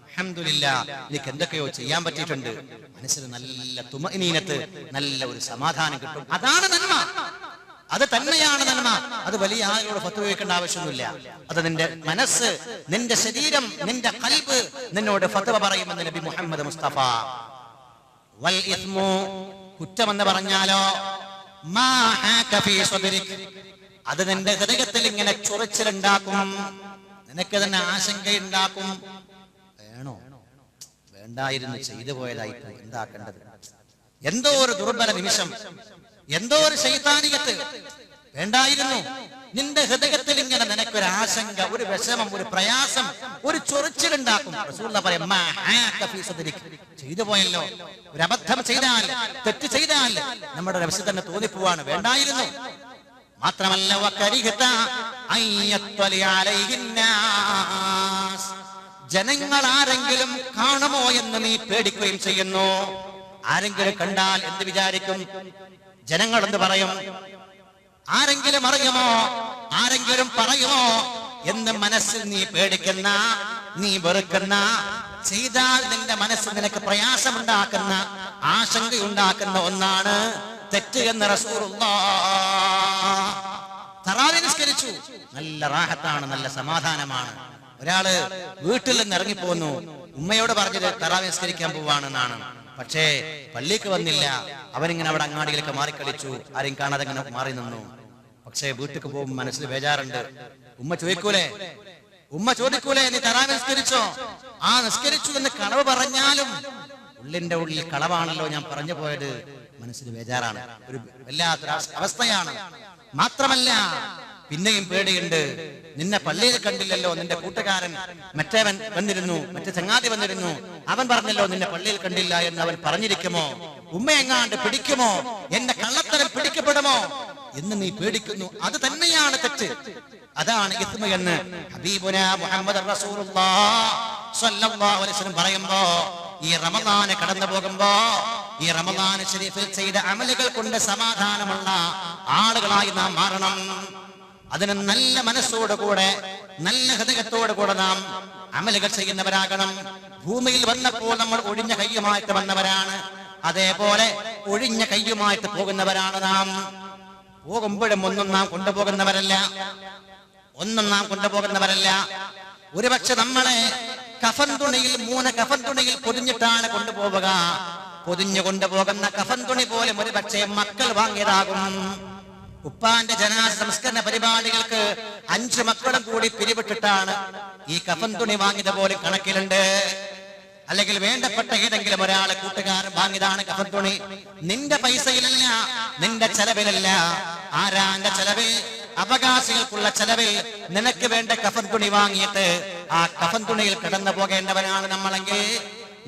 അൽഹംദുലില്ലാഹ്, എനിക്ക് എന്തൊക്കെയോ ചെയ്യാൻ പറ്റിയിട്ടുണ്ട്. മനസ്സിന് നല്ല തുമഇനീനത്ത്, നല്ല ഒരു സമാധാനം കിട്ടും. അതാണ് നന്മ, അത് തന്നെയാണ് നന്മ. അത് വലിയ ആളുകളോട് ഫത്വ ചോദിക്കേണ്ട ആവശ്യമൊന്നുമില്ല. അത് നിന്റെ മനസ്സ്, നിന്റെ ശരീരം, നിന്റെ ഖൽബ് നിന്നോട് ഫത്വ പറയുമെന്ന് നബി മുഹമ്മദ് മുസ്തഫ. വൽ ഇസ്മു, കുറ്റമെന്ന് പറഞ്ഞാലോ, മാ ഹാക ഫീ സദ്രിക്, അത് നിന്റെ ഹൃദയത്തിൽ ഇങ്ങനെ ചൊറിച്ചിലുണ്ടാക്കും, നിനക്ക് തന്നെ ആശങ്കയുണ്ടാക്കും. വേണോ വേണ്ടായിരുന്നു, ചെയ്തു പോയതായിപ്പോയി, എന്താക്കേണ്ടത്, എന്തോ ഒരു ദുർബല നിമിഷം, എന്തോ ഒരു ശൈത്താനികത്ത്, വേണ്ടായിരുന്നു. നിന്റെ ഹൃദയത്തിൽ ഇങ്ങനെ നിനക്കൊരു ആശങ്ക, ഒരു വിഷമം, ഒരു പ്രയാസം, ഒരു ചൊറിച്ചിലുണ്ടാക്കും. റസൂലുള്ളാഹി പറയും, മാ ഹാക ഫീ സദ്രിക്, ചെയ്തു പോയല്ലോ, ഒരു അബദ്ധം ചെയ്താൽ, തെറ്റ് ചെയ്താൽ നമ്മുടെ മനസ്സിൽ തന്നെ തോന്നിപ്പോവാണ്, വേണ്ടായിരുന്നു. മാത്രമല്ല വകരിഹത അയ്യത്വലി അലൈഹിന്നാസ്, ജനങ്ങൾ ആരെങ്കിലും കാണുമോ എന്ന് നീ പേടിക്കുകയും ചെയ്യുന്നു. ആരെങ്കിലും കണ്ടാൽ എന്ത് വിചാരിക്കും, ജനങ്ങൾ എന്ത് പറയും, ആരെങ്കിലും അറിയുമോ, ആരെങ്കിലും പറയുമോ എന്ന് മനസ്സിൽ നീ പേടിക്കുന്ന, നീ വെറുക്കുന്ന, ചെയ്താൽ നിന്റെ മനസ്സിൽ നിനക്ക് പ്രയാസമുണ്ടാക്കുന്ന, ആശങ്കയുണ്ടാക്കുന്ന ഒന്നാണ് തെറ്റ് എന്ന് റസൂലുള്ളാഹ്. തറാവീഹ് നിസ്കരിച്ചു, നല്ല റാഹത്താണ്, നല്ല സമാധാനമാണ്. ഒരാള് വീട്ടിൽ നിന്ന് ഇറങ്ങിപ്പോന്നു, ഉമ്മയോട് പറഞ്ഞത് തറാവീഹ് നിസ്കരിക്കാൻ പോവാണെന്നാണ്. പക്ഷേ പള്ളിക്ക് വന്നില്ല, അവനിങ്ങനെ അവിടെ അങ്ങാടിയിലൊക്കെ മാറിക്കളിച്ചു, ആരെയും കാണാതെ ഇങ്ങനെ മാറി നിന്നു. പക്ഷേ വീട്ടിലേക്ക് പോകുമ്പോൾ മനസ്സിൽ ബേജാറുണ്ട്. ഉമ്മ ചോദിക്കൂലേ നീ തറാവീഹ് നിസ്കരിച്ചോ? ആ നിസ്കരിച്ചു എന്ന് കളവ് പറഞ്ഞാലും ഉള്ളിന്റെ ഉള്ളിൽ കളവാണല്ലോ ഞാൻ പറഞ്ഞു പോയത്, മനസ്സിൽ ബേജാറാണ്, ഒരു വല്ലാത്തൊരു അവസ്ഥയാണ്. മാത്രമല്ല പിന്നെയും പേടിയുണ്ട്, നിന്നെ പള്ളിയിൽ കണ്ടില്ലല്ലോ, നിന്റെ കൂട്ടുകാരൻ മറ്റേവൻ വന്നിരുന്നു, മറ്റേ ചങ്ങാതി വന്നിരുന്നു, അവൻ പറഞ്ഞല്ലോ നിന്നെ പള്ളിയിൽ കണ്ടില്ല എന്ന് അവൻ പറഞ്ഞിരിക്കുമോ, ഉമ്മ എങ്ങാണ്ട് പിടിക്കുമോ, എന്റെ കള്ളത്തരം പിടിക്കപ്പെടുമോ എന്ന് നീ പേടിക്കുന്നു. അത് തന്നെയാണ് തെറ്റ്, അതാണ് ഇസ്മ എന്ന് ഹബീബുനാ മുഹമ്മദ് റസൂലുള്ളാഹി സ്വല്ലല്ലാഹു അലൈഹി വസല്ലം പറയുമ്പോ, ഈ റമദാന് കടന്നു പോകുമ്പോ ഈ റമദാൻ ശരീഫിൽ ചെയ്ത അമലുകൾ കൊണ്ട് സമാധാനമുള്ള ആളുകളായി നാം മാറണം. അതിന് നല്ല മനസ്സോടുകൂടെ, നല്ല ഹൃദയത്തോടുകൂടെ നാം അമലുകൾ ചെയ്യുന്നവരാകണം. ഭൂമിയിൽ വന്നപ്പോൾ നമ്മൾ ഒഴിഞ്ഞ കയ്യുമായിട്ട് വന്നവരാണ്, അതേപോലെ ഒഴിഞ്ഞ കയ്യുമായിട്ട് പോകുന്നവരാണ് നാം. പോകുമ്പോഴും ഒന്നും നാം കൊണ്ടുപോകുന്നവരല്ല. ഒരുപക്ഷെ നമ്മളെ കഫൻ തുണിയിൽ 3 കഫൻ തുണിയിൽ പൊതിഞ്ഞിട്ടാണ് കൊണ്ടുപോവുക. പൊതിഞ്ഞു കൊണ്ടുപോകുന്ന കഫൻ തുണി പോലും ഒരു പക്ഷേ മക്കൾ വാങ്ങിയതാകും. ഉപ്പാന്റെ ജനാസ സംസ്കരണ പരിപാടികൾക്ക് 5 മക്കളും കൂടി പിരിവിട്ടിട്ടാണ് ഈ കഫൻ തുണി വാങ്ങിയത് പോലും കണക്കിലുണ്ട്. അല്ലെങ്കിൽ വേണ്ടപ്പെട്ട ഏതെങ്കിലും ഒരാളെ കൂട്ടുകാരൻ വാങ്ങിയതാണ് കഫൻ തുണി. നിന്റെ പൈസയിലല്ല, നിന്റെ ചെലവിലല്ല, ആരാന്റെ ചെലവിൽ, അവകാശികൾക്കുള്ള ചെലവിൽ നിനക്ക് വേണ്ട കഫൻ തുണി വാങ്ങിയിട്ട് ആ കഫൻ തുണിയിൽ കിടന്നു പോകേണ്ടവരാണ് നമ്മളെങ്കിൽ,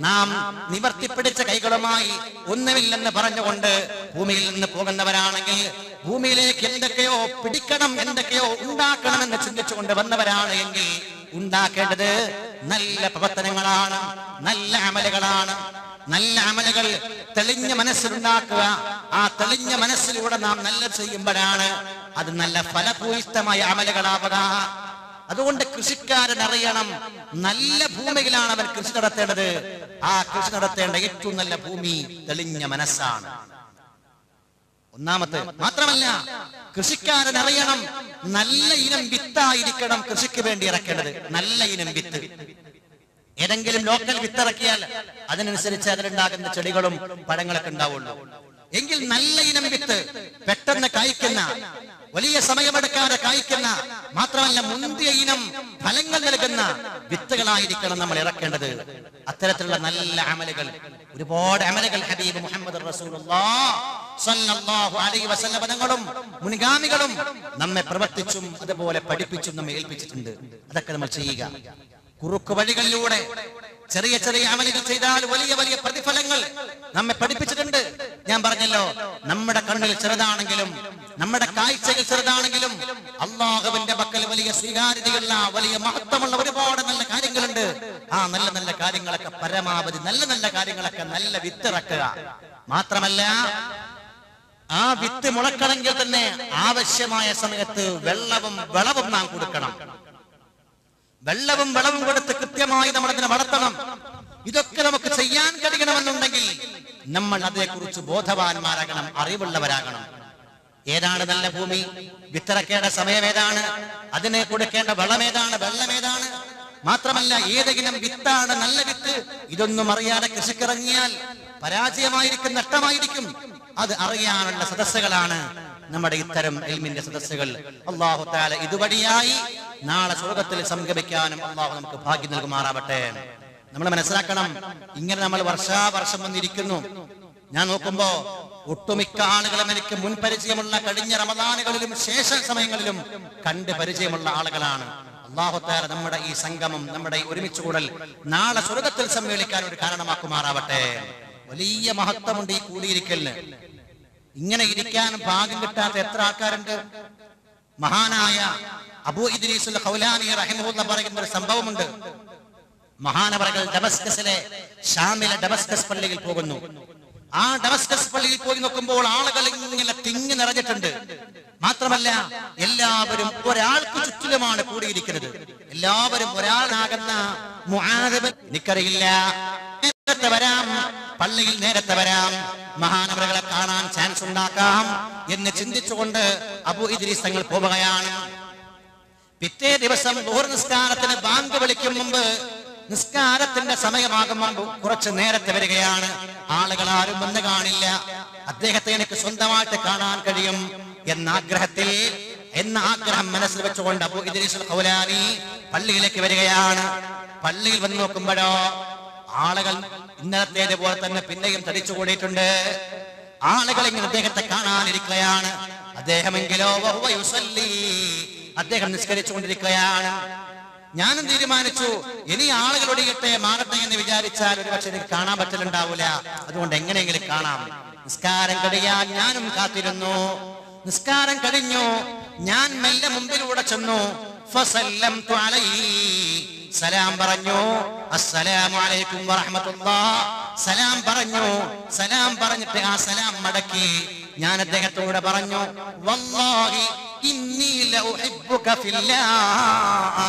നാം നിവർത്തിപ്പിടിച്ച കൈകളുമായി ഒന്നുമില്ലെന്ന് പറഞ്ഞുകൊണ്ട് ഭൂമിയിൽ നിന്ന് പോകുന്നവരാണെങ്കിൽ, ഭൂമിയിലേക്ക് എന്തൊക്കെയോ പിടിക്കണം, എന്തൊക്കെയോ ഉണ്ടാക്കണമെന്ന് ചിന്തിച്ചുകൊണ്ട് വന്നവരാണ് എങ്കിൽ, ഉണ്ടാക്കേണ്ടത് നല്ല പ്രവർത്തനങ്ങളാണ്, നല്ല അമലുകളാണ്. നല്ല അമലുകൾ തെളിഞ്ഞ മനസ്സിലുണ്ടാക്കുക. ആ തെളിഞ്ഞ മനസ്സിലൂടെ നാം നല്ല ചെയ്യുമ്പോഴാണ് അത് നല്ല ഫലഭൂയിഷ്ടമായ അമലുകളാവുക. അതുകൊണ്ട് കൃഷിക്കാരൻ അറിയണം, നല്ല ഭൂമിയിലാണ് അവൻ കൃഷി നടത്തേണ്ടത്. ആ കൃഷി നടത്തേണ്ട ഏറ്റവും നല്ല ഭൂമി തെളിഞ്ഞ മനസ്സാണ്, ഒന്നാമത്തെ. മാത്രമല്ല കൃഷിക്കാരൻ അറിയണം, നല്ല ഇനം വിത്തായിരിക്കണം കൃഷിക്ക് വേണ്ടി ഇറക്കേണ്ടത്. നല്ല ഇനം വിത്ത്, ഏതെങ്കിലും ലോക്കൽ വിത്തിറക്കിയാൽ അതിനനുസരിച്ച് അതിലുണ്ടാകുന്ന ചെടികളും പഴങ്ങളൊക്കെ ഉണ്ടാവുള്ളൂ. എങ്കിൽ നല്ല ഇനം വിത്ത്, പെട്ടെന്ന് കായ്ക്കുന്ന, വലിയ സമയമെടുക്കാതെ കായ്ക്കുന്ന, മാത്രമല്ല മുന്തിയ ഇനം ഫലങ്ങൾ നൽകുന്ന വിത്തുകളായിരിക്കണം നമ്മൾ ഇറക്കേണ്ടത്. അത്തരത്തിലുള്ള നല്ല അമലുകൾ, ഒരുപാട് അമലുകൾ ഹബീബ് മുഹമ്മദ് റസൂലുള്ളാഹി സ്വല്ലല്ലാഹു അലൈഹി വസല്ലം തങ്ങളും മുൻഗാമികളും നമ്മെ പ്രവർത്തിച്ചും അതുപോലെ പഠിപ്പിച്ചും നമ്മെ ഏൽപ്പിച്ചിട്ടുണ്ട്. അതൊക്കെ നമ്മൾ ചെയ്യുക. കുറുക്കു വഴികളിലൂടെ ചെറിയ ചെറിയ അമലുകൾ ചെയ്താൽ വലിയ വലിയ പ്രതിഫലങ്ങൾ നമ്മെ പഠിപ്പിച്ചിട്ടുണ്ട്. ഞാൻ പറഞ്ഞല്ലോ, നമ്മുടെ കണ്ണിൽ ചെറുതാണെങ്കിലും, നമ്മുടെ കാഴ്ചകൾ ചെറുതാണെങ്കിലും, അള്ളാഹുവിന്റെ പക്കൽ വലിയ സ്വീകാര്യതയുള്ള, വലിയ മഹത്വമുള്ള ഒരുപാട് നല്ല കാര്യങ്ങളുണ്ട്. ആ നല്ല നല്ല കാര്യങ്ങളൊക്കെ പരമാവധി നല്ല നല്ല കാര്യങ്ങളൊക്കെ നല്ല വിത്തിറക്കുക. മാത്രമല്ല ആ വിത്ത് മുളക്കണമെങ്കിൽ തന്നെ ആവശ്യമായ സമയത്ത് വെള്ളവും വിളവും നാം കൊടുക്കണം. വെള്ളവും വിളവും കൊടുത്ത് കൃത്യമായി നമ്മൾ അതിനെ വളർത്തണം. ഇതൊക്കെ നമുക്ക് ചെയ്യാൻ കഴിയണമെന്നുണ്ടെങ്കിൽ നമ്മൾ അതേക്കുറിച്ച് ബോധവാന്മാരാകണം, അറിവുള്ളവരാകണം. ഏതാണ് നല്ല ഭൂമി, വിത്തിറക്കേണ്ട സമയം ഏതാണ്, അതിനെ കൊടുക്കേണ്ട വെള്ളം ഏതാണ്, മാത്രമല്ല ഏതെങ്കിലും വിത്താണ് നല്ല വിത്ത്, ഇതൊന്നും അറിയാതെ കൃഷിക്കിറങ്ങിയാൽ പരാജയമായിരിക്കും, നഷ്ടമായിരിക്കും. അത് അറിയാനുള്ള സദസ്സുകളാണ് നമ്മുടെ ഇത്തരം ഇൽമിന്റെ സദസ്സുകൾ. അല്ലാഹു തആല ഇതുവഴിയായി നാളെ സ്വർഗ്ഗത്തിൽ സംഗമിക്കാനും അല്ലാഹു നമുക്ക് ഭാഗ്യം നൽകുമാറാവട്ടെ. നമ്മൾ മനസ്സിലാക്കണം, ഇങ്ങനെ നമ്മൾ വർഷാവർഷം വന്നിരിക്കുന്നു. ഞാൻ നോക്കുമ്പോ ഒട്ടുമിക്ക ആളുകളും എനിക്ക് മുൻ പരിചയമുള്ള കഴിഞ്ഞ റമദാനുകളിലും ശേഷ സമയങ്ങളിലും കണ്ട് പരിചയമുള്ള ആളുകളാണ്. അല്ലാഹു തആല നമ്മുടെ ഈ സംഗമം, നമ്മുടെ ഈ ഒരുമിച്ച് കൂടൽ നാളെ സ്വർഗ്ഗത്തിൽ സമ്മേളിക്കാൻ ഒരു കാരണമാക്കുമാറാവട്ടെ. വലിയ മഹത്വമുണ്ട് ഈ കൂടിയിരിക്കലിന്. ഇങ്ങനെ ഇരിക്കാൻ ഭാഗ്യം കിട്ടാത്ത എത്ര ആൾക്കാരുണ്ട്. മഹാനായ അബൂ ഇദ്രീസുൽ ഖൗലാനി റഹിമഹുല്ലാഹ് പറയുന്ന ഒരു സംഭവമുണ്ട്. മഹാനവറുകൾ ഡമസ്കസിലെ ഷാമിലെ ഡമസ്കസ് പള്ളിയിൽ പോകുന്നു. ആ ഡമസ്കസ് പള്ളിയിൽ പോയി നോക്കുമ്പോൾ ആളുകൾ ഇങ്ങനെ തിങ്ങി നിറഞ്ഞിട്ടുണ്ട്. മാത്രമല്ല എല്ലാവരും ഒരാൾക്ക് ചുറ്റിലുമാണ് കൂടിയിരിക്കുന്നത്. എല്ലാവരും ഒരാളാകുന്ന മുആദ് എനിക്കറിയില്ല, നേരത്തെ വരാം, പള്ളിയിൽ നേരത്തെ വരാം, മഹാനവറുകളെ കാണാൻ ചാൻസ് ഉണ്ടാക്കാം എന്ന് ചിന്തിച്ചുകൊണ്ട് അബൂ ഇദ്രീസ് തങ്ങൾ പോവുകയാണ്. പിറ്റേ ദിവസം ദുഹർ നിസ്കാരത്തിന് ബാങ്ക് വിളിക്കും മുമ്പ് നിസ്കാരത്തിന്റെ സമയമാകുമ്പോൾ കുറച്ച് നേരത്തെ വരികയാണ്. ആളുകൾ ആരും വന്ന് കാണില്ല. അദ്ദേഹത്തെ എനിക്ക് സ്വന്തമായിട്ട് കാണാൻ കഴിയും എന്ന ആഗ്രഹം മനസ്സിൽ വെച്ചുകൊണ്ട് അബൂ ഇദ്രീസുൽ ഖൗലാനി പള്ളിയിലേക്ക് വരികയാണ്. പള്ളിയിൽ വന്ന് നോക്കുമ്പോഴോ ആളുകൾ ഇന്നലത്തേതുപോലെ തന്നെ പിന്നെയും തടിച്ചു കൂടിയിട്ടുണ്ട്. ആളുകൾ ഇങ്ങനെ അദ്ദേഹത്തെ കാണാനിരിക്കുകയാണ്. അദ്ദേഹമെങ്കിലോ അദ്ദേഹം നിസ്കരിച്ചുകൊണ്ടിരിക്കുകയാണ്. ഞാനും തീരുമാനിച്ചു, ഇനി ആളുകൾ ഒടിയട്ടെ മാറട്ടെ എന്ന് വിചാരിച്ചാൽ ഒരു പക്ഷെ എനിക്ക് കാണാൻ പറ്റലുണ്ടാവൂല. അതുകൊണ്ട് എങ്ങനെയെങ്കിലും കാണാം. നിസ്കാരം കഴിയാൻ ഞാനും കാത്തിരുന്നു. നിസ്കാരം കഴിഞ്ഞു. ഞാൻ മെല്ലെ മുമ്പിലൂടെ ചെന്നു. ഫസല്ലംതു അലൈഹി, സലാം പറഞ്ഞു. അസ്സലാമു അലൈക്കും വറഹ്മത്തുള്ളാഹ്, സലാം പറഞ്ഞു. സലാം പറഞ്ഞിട്ട് ആ സലാം മടക്കി ഞാൻ അദ്ദേഹത്തോട് പറഞ്ഞു, വല്ലാഹി ഇന്നി ലഉഹിബ്ബുക ഫില്ലാഹ്.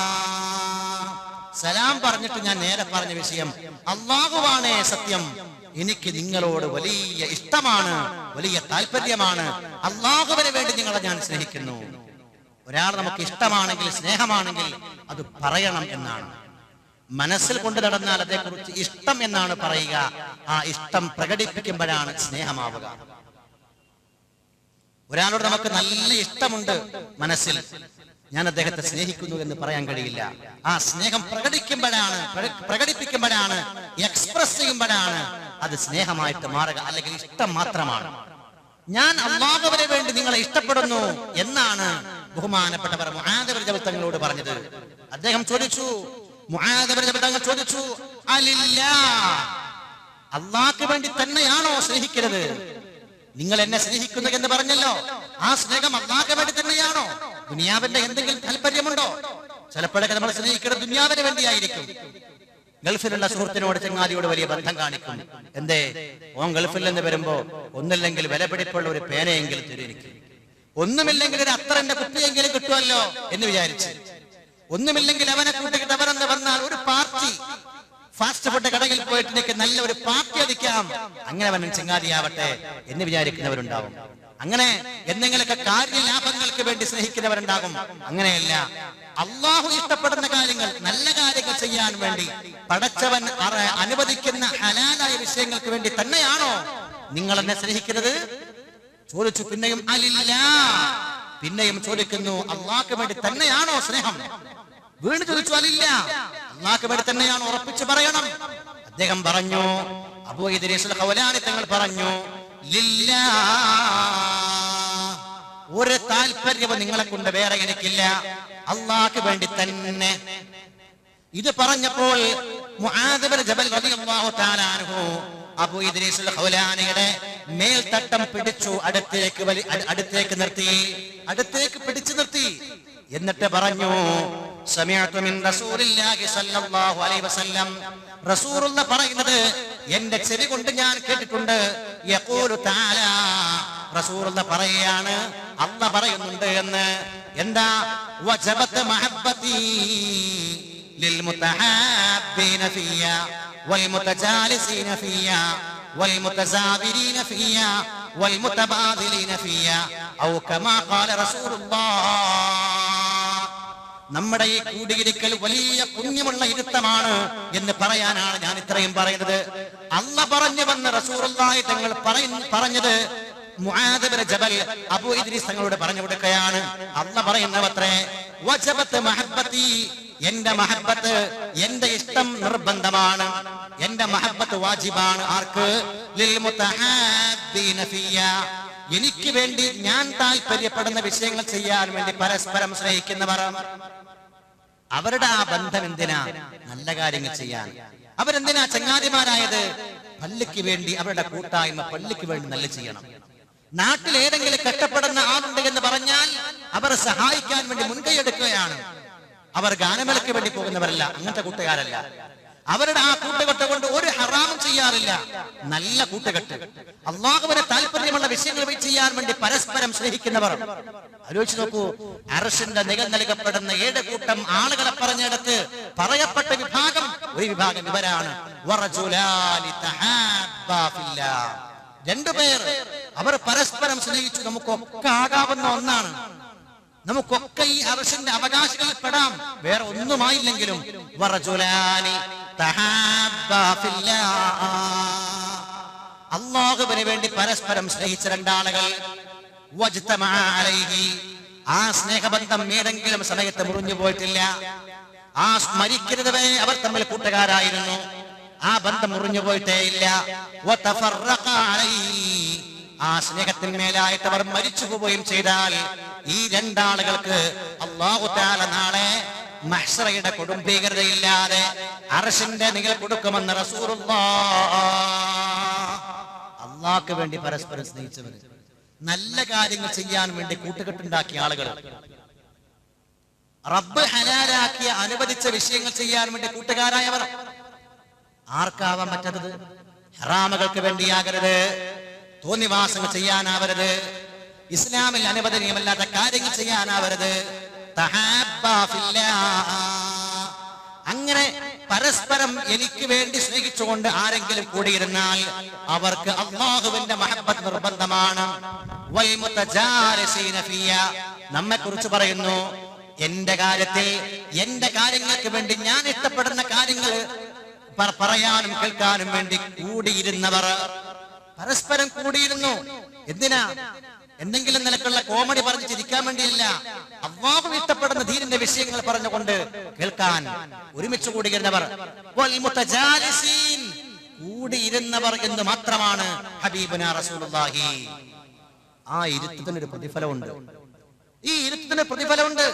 സലാം പറഞ്ഞിട്ട് ഞാൻ നേരെ പറഞ്ഞ വിഷയം, അല്ലാഹുവാണേ സത്യം, എനിക്ക് നിങ്ങളോട് വലിയ ഇഷ്ടമാണ്, വലിയ താല്പര്യമാണ്. അല്ലാഹുവിന് വേണ്ടി നിങ്ങളെ ഞാൻ സ്നേഹിക്കുന്നു. ഒരാൾ നമുക്ക് ഇഷ്ടമാണെങ്കിൽ, സ്നേഹമാണെങ്കിൽ അത് പറയണം എന്നാണ്. മനസ്സിൽ കൊണ്ട് നടന്നാൽ അതേക്കുറിച്ച് ഇഷ്ടം എന്നാണ് പറയുക. ആ ഇഷ്ടം പ്രകടിപ്പിക്കുമ്പോഴാണ് സ്നേഹമാവുക. ഒരാളോട് നമുക്ക് നല്ല ഇഷ്ടമുണ്ട് മനസ്സിൽ, ഞാൻ അദ്ദേഹത്തെ സ്നേഹിക്കുന്നു എന്ന് പറയാൻ കഴിയില്ല. ആ സ്നേഹം പ്രകടിപ്പിക്കുമ്പോഴാണ്, എക്സ്പ്രസ് ചെയ്യുമ്പോഴാണ് അത് സ്നേഹമായിട്ട് മാറുക. അല്ലെങ്കിൽ ഇഷ്ടം മാത്രമാണ്. ഞാൻ അല്ലാഹുവിനെ വേണ്ടി നിങ്ങളെ ഇഷ്ടപ്പെടുന്നു എന്നാണ് ബഹുമാനപ്പെട്ടവർ മുആദ് ബിൻ ജബൽ തങ്ങളോട് പറഞ്ഞത്. അദ്ദേഹം ചോദിച്ചു, മുആദ് ബിൻ ജബൽ തങ്ങൾ ചോദിച്ചു, അലില്ലാഹ്, അല്ലാഹുവിന് വേണ്ടി തന്നെയാണോ സ്നേഹിക്കുന്നത്? നിങ്ങൾ എന്നെ സ്നേഹിക്കുന്നു എന്ന് പറഞ്ഞല്ലോ, ആ സ്നേഹം അല്ലാഹുവിന് വേണ്ടി തന്നെയാണോ? ദുനിയാവിന്റെ എന്തെങ്കിലും താല്പര്യമുണ്ടോ? ചിലപ്പോഴൊക്കെ നമ്മൾ സ്നേഹിക്കുന്നത് ദുനിയാവിന് വേണ്ടിയായിരിക്കും. ഗൾഫിലുള്ള സുഹൃത്തിനോട്, ചങ്ങാതിയോട് വലിയ ബന്ധം കാണിക്കും. എന്തേ, ഓൻ ഗൾഫിൽ നിന്ന് വരുമ്പോ ഒന്നില്ലെങ്കിൽ വിലപിടിപ്പുള്ള ഒരു പേനയെങ്കിലും തരും എനിക്ക്, ഒന്നുമില്ലെങ്കിൽ ഒരു അത്തറിന്റെ കുട്ടിയെങ്കിലും കിട്ടുമല്ലോ എന്ന് വിചാരിച്ച്, ഒന്നുമില്ലെങ്കിൽ അവനെ കൂട്ടിക്കിട്ട് അവരെന്ന് വന്നാൽ ഒരു പാർട്ടി, ഫാസ്റ്റ് ഫുഡ് കടയിൽ പോയിട്ട് എനിക്ക് നല്ല ഒരു പാർട്ടി അടിക്കാം, അങ്ങനെ അവൻ ചങ്ങാതിയാവട്ടെ എന്ന് വിചാരിക്കുന്നവരുണ്ടാവും. അങ്ങനെ എന്തെങ്കിലുമൊക്കെ കാര്യലാഭങ്ങൾക്ക് വേണ്ടി സ്നേഹിക്കുന്നവരുണ്ടാകും. അങ്ങനെയല്ല, അള്ളാഹു ഇഷ്ടപ്പെടുന്ന കാര്യങ്ങൾ, നല്ല കാര്യങ്ങൾ ചെയ്യാൻ വേണ്ടി പടച്ചവൻ അനുവദിക്കുന്ന ഹലാലായ വിഷയങ്ങൾക്ക് വേണ്ടി തന്നെയാണോ നിങ്ങൾ എന്നെ സ്നേഹിക്കുന്നത്? ചോദിച്ചു. പിന്നെയും അലില്ലാ, പിന്നെയും ചോദിക്കുന്നു, അള്ളാഹ്ക്ക് വേണ്ടി തന്നെയാണോ സ്നേഹം? വീണ്ടും ചോദിച്ചു, അലില്ല, അള്ളാഹ്ക്ക് വേണ്ടി തന്നെയാണോ? ഉറപ്പിച്ചു പറയണം. അദ്ദേഹം പറഞ്ഞു, അബൂ ഇദ്രീസുൽ ഖൗലാനി തങ്ങൾ പറഞ്ഞു, ലില്ലാ, ഒരു താല്പര്യവും നിങ്ങളെ കൊണ്ട് വേറെ എനിക്കില്ല, അള്ളാഹ്ക്ക് വേണ്ടി തന്നെ. ഇത് പറഞ്ഞപ്പോൾ മുആദ് ബിൻ ജബൽ റളിയല്ലാഹു തആല അൻഹു അബൂ ഇദ്രീസുൽ ഖൗലാനിയുടെ മേൽത്തട്ടം പിടിച്ചു അടുത്തേക്ക് പിടിച്ചു നിർത്തി. എന്നിട്ട് പറഞ്ഞു, സമിഅതു മിൻ റസൂലില്ലാഹി സ്വല്ലല്ലാഹു അലൈഹി വസല്ലം, റസൂലുള്ള പറയുന്നത് എന്റെ ചെവി കൊണ്ട് ഞാൻ കേട്ടിട്ടുണ്ട്. യഖൂലു തആല, റസൂലുള്ള പറയുകയാണ്, അല്ലാഹ് പറയുന്നുണ്ട് എന്ന്. എന്താ? വജബത് മഹബ്ബതി ലിൽ മുതഹാബ്ബീന ഫിയാ വൽ മുതജാലിസീന ഫിയാ വൽ മുതസാബിരീന ഫിയാ വൽ മുതബാദിലീന ഫിയാ ഔ കമാ ഖാല റസൂലുള്ളാഹ്. നമ്മുടെ ഈ കൂടിയിരിക്കൽ വലിയ പുണ്യമുള്ള ഇരുത്തമാണ് എന്ന് പറയാനാണ് ഞാൻ ഇത്രയും പറയുന്നത്. അല്ലാഹ് പറഞ്ഞു വന്ന റസൂലുള്ളാഹി തങ്ങൾ പറഞ്ഞത് മുആദ് ഇബ്നു ജബൽ അബൂ ഇദ്രീസ് തങ്ങളോട് പറഞ്ഞു കൊടുക്കുകയാണ്. അല്ലാഹ് പറയുന്നവത്രേ, വജബത്ത് മഹബ്ബതി, എന്റെ മഹബ്ബത്ത്, എന്റെ ഇഷ്ടം നിർബന്ധമാണ്, എന്റെ മഹബ്ബത്ത് വാജിബാണ്. ആർക്ക്? ലിൽ മുതഹാബ്ബീന ഫിയാ, എനിക്ക് വേണ്ടി ഞാൻ താല്പര്യപ്പെടുന്ന വിഷയങ്ങൾ ചെയ്യാൻ വേണ്ടി പരസ്പരം സ്നേഹിക്കുന്നവർ. അവരുടെ ആ ബന്ധം എന്തിനാ? നല്ല കാര്യങ്ങൾ ചെയ്യാൻ. അവരെന്തിനാ ചങ്ങാതിമാരായത്? പള്ളിക്ക് വേണ്ടി. അവരുടെ കൂട്ടായ്മ പള്ളിക്ക് വേണ്ടി നല്ല ചെയ്യണം. നാട്ടിൽ ഏതെങ്കിലും കഷ്ടപ്പെടുന്ന ആളുണ്ട് എന്ന് പറഞ്ഞാൽ അവർ സഹായിക്കാൻ വേണ്ടി മുൻകൈ എടുക്കുകയാണ്. അവർ ഗാനമേളയ്ക്ക് വേണ്ടി പോകുന്നവരല്ല, അങ്ങനത്തെ കൂട്ടുകാരല്ല. അവരുടെ ആ കൂട്ടുകെട്ട് കൊണ്ട് ഒരു ഹറാമും ചെയ്യാറില്ല. നല്ല കൂട്ടുകെട്ട്, അല്ലാഹുവിന് താല്പര്യമുള്ള വിഷയങ്ങൾ ചെയ്യാൻ വേണ്ടി പരസ്പരം സ്നേഹിക്കുന്നവർ. ആലോചിച്ച് നോക്കൂ, അർശിന്റെ നിഴൽ നൽകപ്പെടുന്ന 7 കൂട്ടം ആളുകളെ പറഞ്ഞെടുത്ത് പറയപ്പെട്ട വിഭാഗം, ഒരു വിഭാഗം ഇവരാണ്. വറജുലാനി തഹാബ്ബാ ഫില്ലാഹ്, 2 പേർ അവർ പരസ്പരം സ്നേഹിച്ചു. നമുക്കൊക്കെ ആകാവുന്ന ഒന്നാണ്. നമുക്കൊക്കെ ഈ അർശിന്റെ അവകാശികളിൽ പെടാം, വേറെ ഒന്നുമായില്ലെങ്കിലും. വറജുലാനി തഹാബ്ബാ ഫില്ലാഹ്, അല്ലാഹുവിന് വേണ്ടി പരസ്പരം സ്നേഹിച്ച 2 ആളുകൾ. വജ്തമഅ അലൈഹി, ആ സ്നേഹബന്ധം ഏതെങ്കിലും സമയത്ത് മുറിഞ്ഞു പോയിട്ടില്ല. ആ മരിക്കുന്നത് വരെ അവർ തമ്മിൽ കൂട്ടുകാരായിരുന്നു. ആ ബന്ധം മുറിഞ്ഞു പോയിട്ടേ ഇല്ല. വതഫറഖ അലൈഹി, ആ സ്നേഹത്തിന്മേലായിട്ട് അവർ മരിച്ചു പോവുകയും ചെയ്താൽ ഈ 2 ആളുകൾക്ക് അല്ലാഹു തആല നാളെ മഹ്ശറയുടെ കൊടുംഭീകരതയില്ലാതെ അർശിന്റെ നിഴൽ കൊടുക്കുമെന്ന് റസൂലുള്ളാഹ്. അല്ലാഹുവിന് വേണ്ടി പരസ്പരം സ്നേഹിച്ചവർ, നല്ല കാര്യങ്ങൾ ചെയ്യാൻ വേണ്ടി കൂട്ടുകെട്ടുണ്ടാക്കിയ ആളുകൾ, റബ്ബ് ഹലാലാക്കിയ അനുവദിച്ച വിഷയങ്ങൾ ചെയ്യാൻ വേണ്ടി കൂട്ടുകാരായവർ. ആർക്കാവാൻ പറ്റുന്നത്? ഹറാമുകൾക്ക് വേണ്ടിയാകരുത്, തോന്നിവാസങ്ങൾ ചെയ്യാനാവരുത്, ഇസ്ലാമിൽ അനുവദനീയമല്ലാത്ത കാര്യങ്ങൾ ചെയ്യാനാവരുത്. തഹാബ്ബാ ഫില്ലാഹ്, അങ്ങനെ പരസ്പരം എനിക്ക് വേണ്ടി സ്നേഹിച്ചുകൊണ്ട് ആരെങ്കിലും കൂടിയിരുന്നാൽ അവർക്ക് അല്ലാഹുവിന്റെ മഹബ്ബത്ത് നിർബന്ധമാണ്. വൽ മുതജാലിസീന ഫിയാ, നമ്മെ കുറിച്ച് പറയുന്നു, എന്റെ കാര്യത്തിൽ, എന്റെ കാര്യങ്ങൾക്ക് വേണ്ടി, ഞാൻ ഇഷ്ടപ്പെടുന്ന കാര്യങ്ങൾ പറയാനും കേൾക്കാനും വേണ്ടി കൂടിയിരുന്നവർ. പരസ്പരം കൂടിയിരുന്നു. എന്തിനാ? എന്തെങ്കിലും നിലക്കുള്ള കോമഡി പറഞ്ഞ് ചിരിക്കാൻ വേണ്ടിയല്ല, അല്ലാഹു ഇഷ്ടപ്പെടുന്ന ദീനിന്റെ വിഷയങ്ങൾ പറഞ്ഞുകൊണ്ട് കേൾക്കാൻ ഒരുമിച്ച് കൂടിയിരുന്നവർ. വൽ മുതജാലിസീൻ, കൂടിയിരുന്നവർ എന്ന് മാത്രമാണ് ഹബീബുനാ റസൂലുള്ളാഹി. ആ ഇരുത്തത്തിനൊരു പ്രതിഫലമുണ്ട്. ഈ ഇരുത്തത്തിന് പ്രതിഫലമുണ്ട്.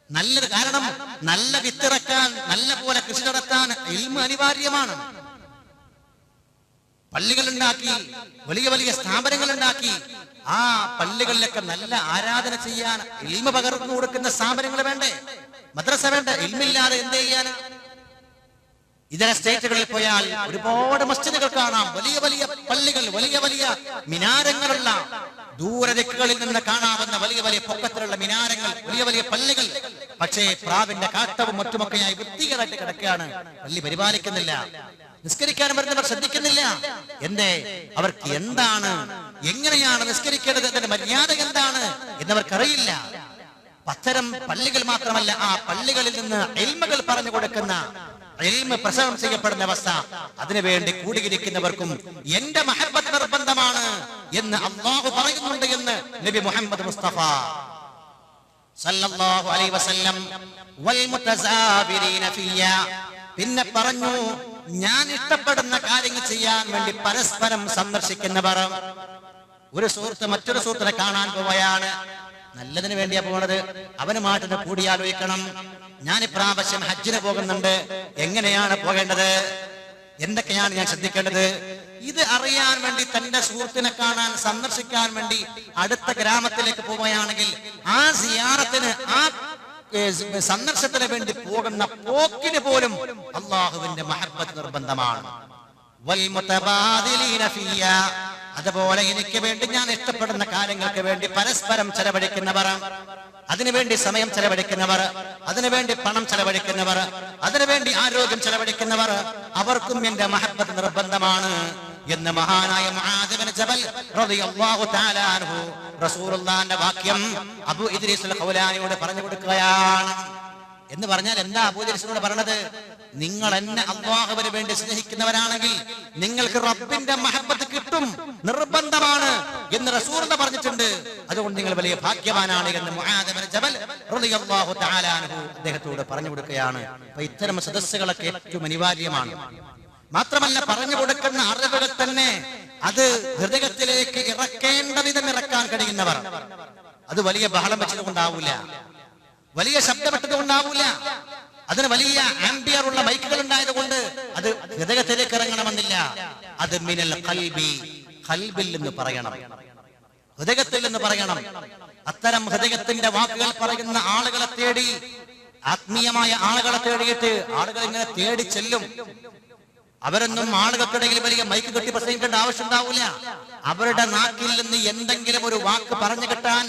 നല്ലത്. കാരണം നല്ല വിത്തിറക്കാൻ, നല്ല പോലെ കൃഷി നടത്താൻ ഇൽമ് അനിവാര്യമാണ്. പള്ളികൾ ഉണ്ടാക്കി, വലിയ വലിയ സ്ഥാപനങ്ങൾ ഉണ്ടാക്കി, ആ പള്ളികളിലൊക്കെ നല്ല ആരാധന ചെയ്യാൻ ഇൽമ് പകർന്നു കൊടുക്കുന്ന സ്ഥാപനങ്ങൾ വേണ്ടേ? മദ്രസ വേണ്ടേ? ഇൽമില്ലാതെ എന്ത് ചെയ്യാന്? ഇതര സ്റ്റേറ്റുകളിൽ പോയാൽ ഒരുപാട് മസ്ജിദുകൾ കാണാം, വലിയ വലിയ പള്ളികൾ, വലിയ വലിയ മിനാരങ്ങളുള്ള, ദൂരദിക്കുകളിൽ നിന്ന് കാണാവുന്ന വലിയ വലിയ പൊക്കത്തിലുള്ള മിനാരങ്ങൾ, വലിയ വലിയ പള്ളികൾ. പക്ഷേ പ്രാവിന്റെ കാട്ടവും മറ്റുമൊക്കെയായി വൃത്തികേടായിട്ട് കിടക്കുകയാണ്. പള്ളി പരിപാലിക്കുന്നില്ല, നിസ്കരിക്കാൻ വരുന്നവർ ശ്രദ്ധിക്കുന്നില്ല. എന്തേ? അവർക്ക് എന്താണ്, എങ്ങനെയാണ് നിസ്കരിക്കേണ്ടത്, അതിന്റെ മര്യാദ എന്താണ് എന്നവർക്കറിയില്ല. അത്തരം പള്ളികൾ മാത്രമല്ല, ആ പള്ളികളിൽ നിന്ന് ഇൽമുകൾ പറഞ്ഞു കൊടുക്കുന്ന, ഇൽമ് പ്രസവം ചെയ്യപ്പെടുന്ന അവസ്ഥ, അതിനുവേണ്ടി കൂടിയിരിക്കുന്നവർക്കും എന്റെ മഹബ്ബത്ത് നിർബന്ധമാണ് എന്ന് അല്ലാഹു പറയുന്നുണ്ട് എന്ന് നബി മുഹമ്മദ് മുസ്തഫ സല്ലല്ലാഹു അലൈഹി വസല്ലം. വൽ മുതസാബിരീന ഫിയാ, പിന്നെ പറഞ്ഞു, ഞാൻ ഇഷ്ടപ്പെടുന്ന കാര്യങ്ങൾ ചെയ്യാൻ വേണ്ടി പരസ്പരം സന്ദർശിക്കുന്നവർ. ഒരു സുഹൃത്ത് മറ്റൊരു സുഹൃത്തിനെ കാണാൻ പോവുകയാണ്, നല്ലതിന് വേണ്ടിയാ പോണത്, അവനുമായിട്ട് കൂടിയാലോചിക്കണം. ഞാൻ ഇപ്രാവശ്യം ഹജ്ജിന് പോകുന്നുണ്ട്, എങ്ങനെയാണ് പോകേണ്ടത്, എന്തൊക്കെയാണ് ഞാൻ ശ്രദ്ധിക്കേണ്ടത്, ഇത് അറിയാൻ വേണ്ടി തന്റെ സുഹൃത്തിനെ കാണാൻ, സന്ദർശിക്കാൻ വേണ്ടി അടുത്ത ഗ്രാമത്തിലേക്ക് പോവുകയാണെങ്കിൽ ആ സിയാറത്തിന്, ആ സന്ദർശനത്തിന് വേണ്ടി പോകുന്ന പോക്കിന് പോലും അള്ളാഹുവിന്റെ മഹബ്ബത്ത് നിർബന്ധമാണ്. അതുപോലെ എനിക്ക് വേണ്ടി ഞാൻ ഇഷ്ടപ്പെടുന്ന കാര്യങ്ങൾക്ക് വേണ്ടി പരസ്പരം ചെലവഴിക്കുന്നവർ, അതിനുവേണ്ടി സമയം ചെലവഴിക്കുന്നവർ, അതിനുവേണ്ടി പണം ചെലവഴിക്കുന്നവർ, അതിനുവേണ്ടി ആരോഗ്യം ചെലവഴിക്കുന്നവർ, അവർക്കും എന്റെ മഹബ്ബത്ത് നിർബന്ധമാണ് എന്ന് മഹാനായ മുആദ് ഇബ്നു ജബൽ റളിയല്ലാഹു തആല അൻഹു റസൂലുള്ളാഹിന്റെ വാക്യം അബൂ ഇദ്രീസ് അൽ ഖൗലാനിയോട് പറഞ്ഞു കൊടുക്കുകയാണ്. എന്ന് പറഞ്ഞാൽ എന്താ അബൂ ഇദ്രീസിനോട് പറഞ്ഞത്? നിങ്ങൾ എന്നെ അല്ലാഹുവിന് വേണ്ടി സ്നേഹിക്കുന്നവരാണെങ്കിൽ നിങ്ങൾക്ക് റബ്ബിന്റെ മഹബ്ബത്ത് കിട്ടും, നിർബന്ധമാണ് എന്ന് റസൂലുള്ളാഹി പറഞ്ഞിട്ടുണ്ട്. അതുകൊണ്ട് നിങ്ങൾ വലിയ ഭാഗ്യവാനാണ് എന്ന് മുആദ് ഇബ്നു ജബൽ റളിയല്ലാഹു തആല അൻഹു അദ്ദേഹത്തോട് പറഞ്ഞു കൊടുക്കുകയാണ്. അപ്പോൾ ഇത്തരം സദസ്സുകളൊക്കെ ഏറ്റവും അനിവാര്യമാണ്. മാത്രമല്ല, പറഞ്ഞു കൊടുക്കുന്ന അറിവുകൾ തന്നെ അത് ഹൃദയത്തിലേക്ക് ഇറക്കേണ്ട വിധം ഇറക്കാൻ കഴിയുന്നവർ, അത് വലിയ ബഹളം വെച്ചതുകൊണ്ടാവൂല, വലിയ ശബ്ദപ്പെട്ടതുകൊണ്ടാവൂല, അതിന് വലിയ ആംബിയർ ഉള്ള മൈക്കുകൾ ഉണ്ടായതുകൊണ്ട് അത് ഹൃദയത്തിലേക്ക് ഇറങ്ങണമെന്നില്ല. അത് മിനൽ ഖൽബി, ഖൽബിൽ നിന്ന് പറയണം, ഹൃദയത്തിൽ നിന്ന് പറയണം. അത്തരം ഹൃദയത്തിന്റെ വാക്കുകൾ പറയുന്ന ആളുകളെ തേടി, ആത്മീയമായ ആളുകളെ തേടിയിട്ട് ആളുകൾ ഇങ്ങനെ തേടി ചെല്ലും. അവരൊന്നും ആളുകൾക്കിടയിൽ വലിയ മൈക്ക് കെട്ടി പ്രസംഗിക്കേണ്ട ആവശ്യം ഉണ്ടാവില്ല. അവരുടെ നാക്കിൽ നിന്ന് എന്തെങ്കിലും ഒരു വാക്ക് പറഞ്ഞു കിട്ടാൻ,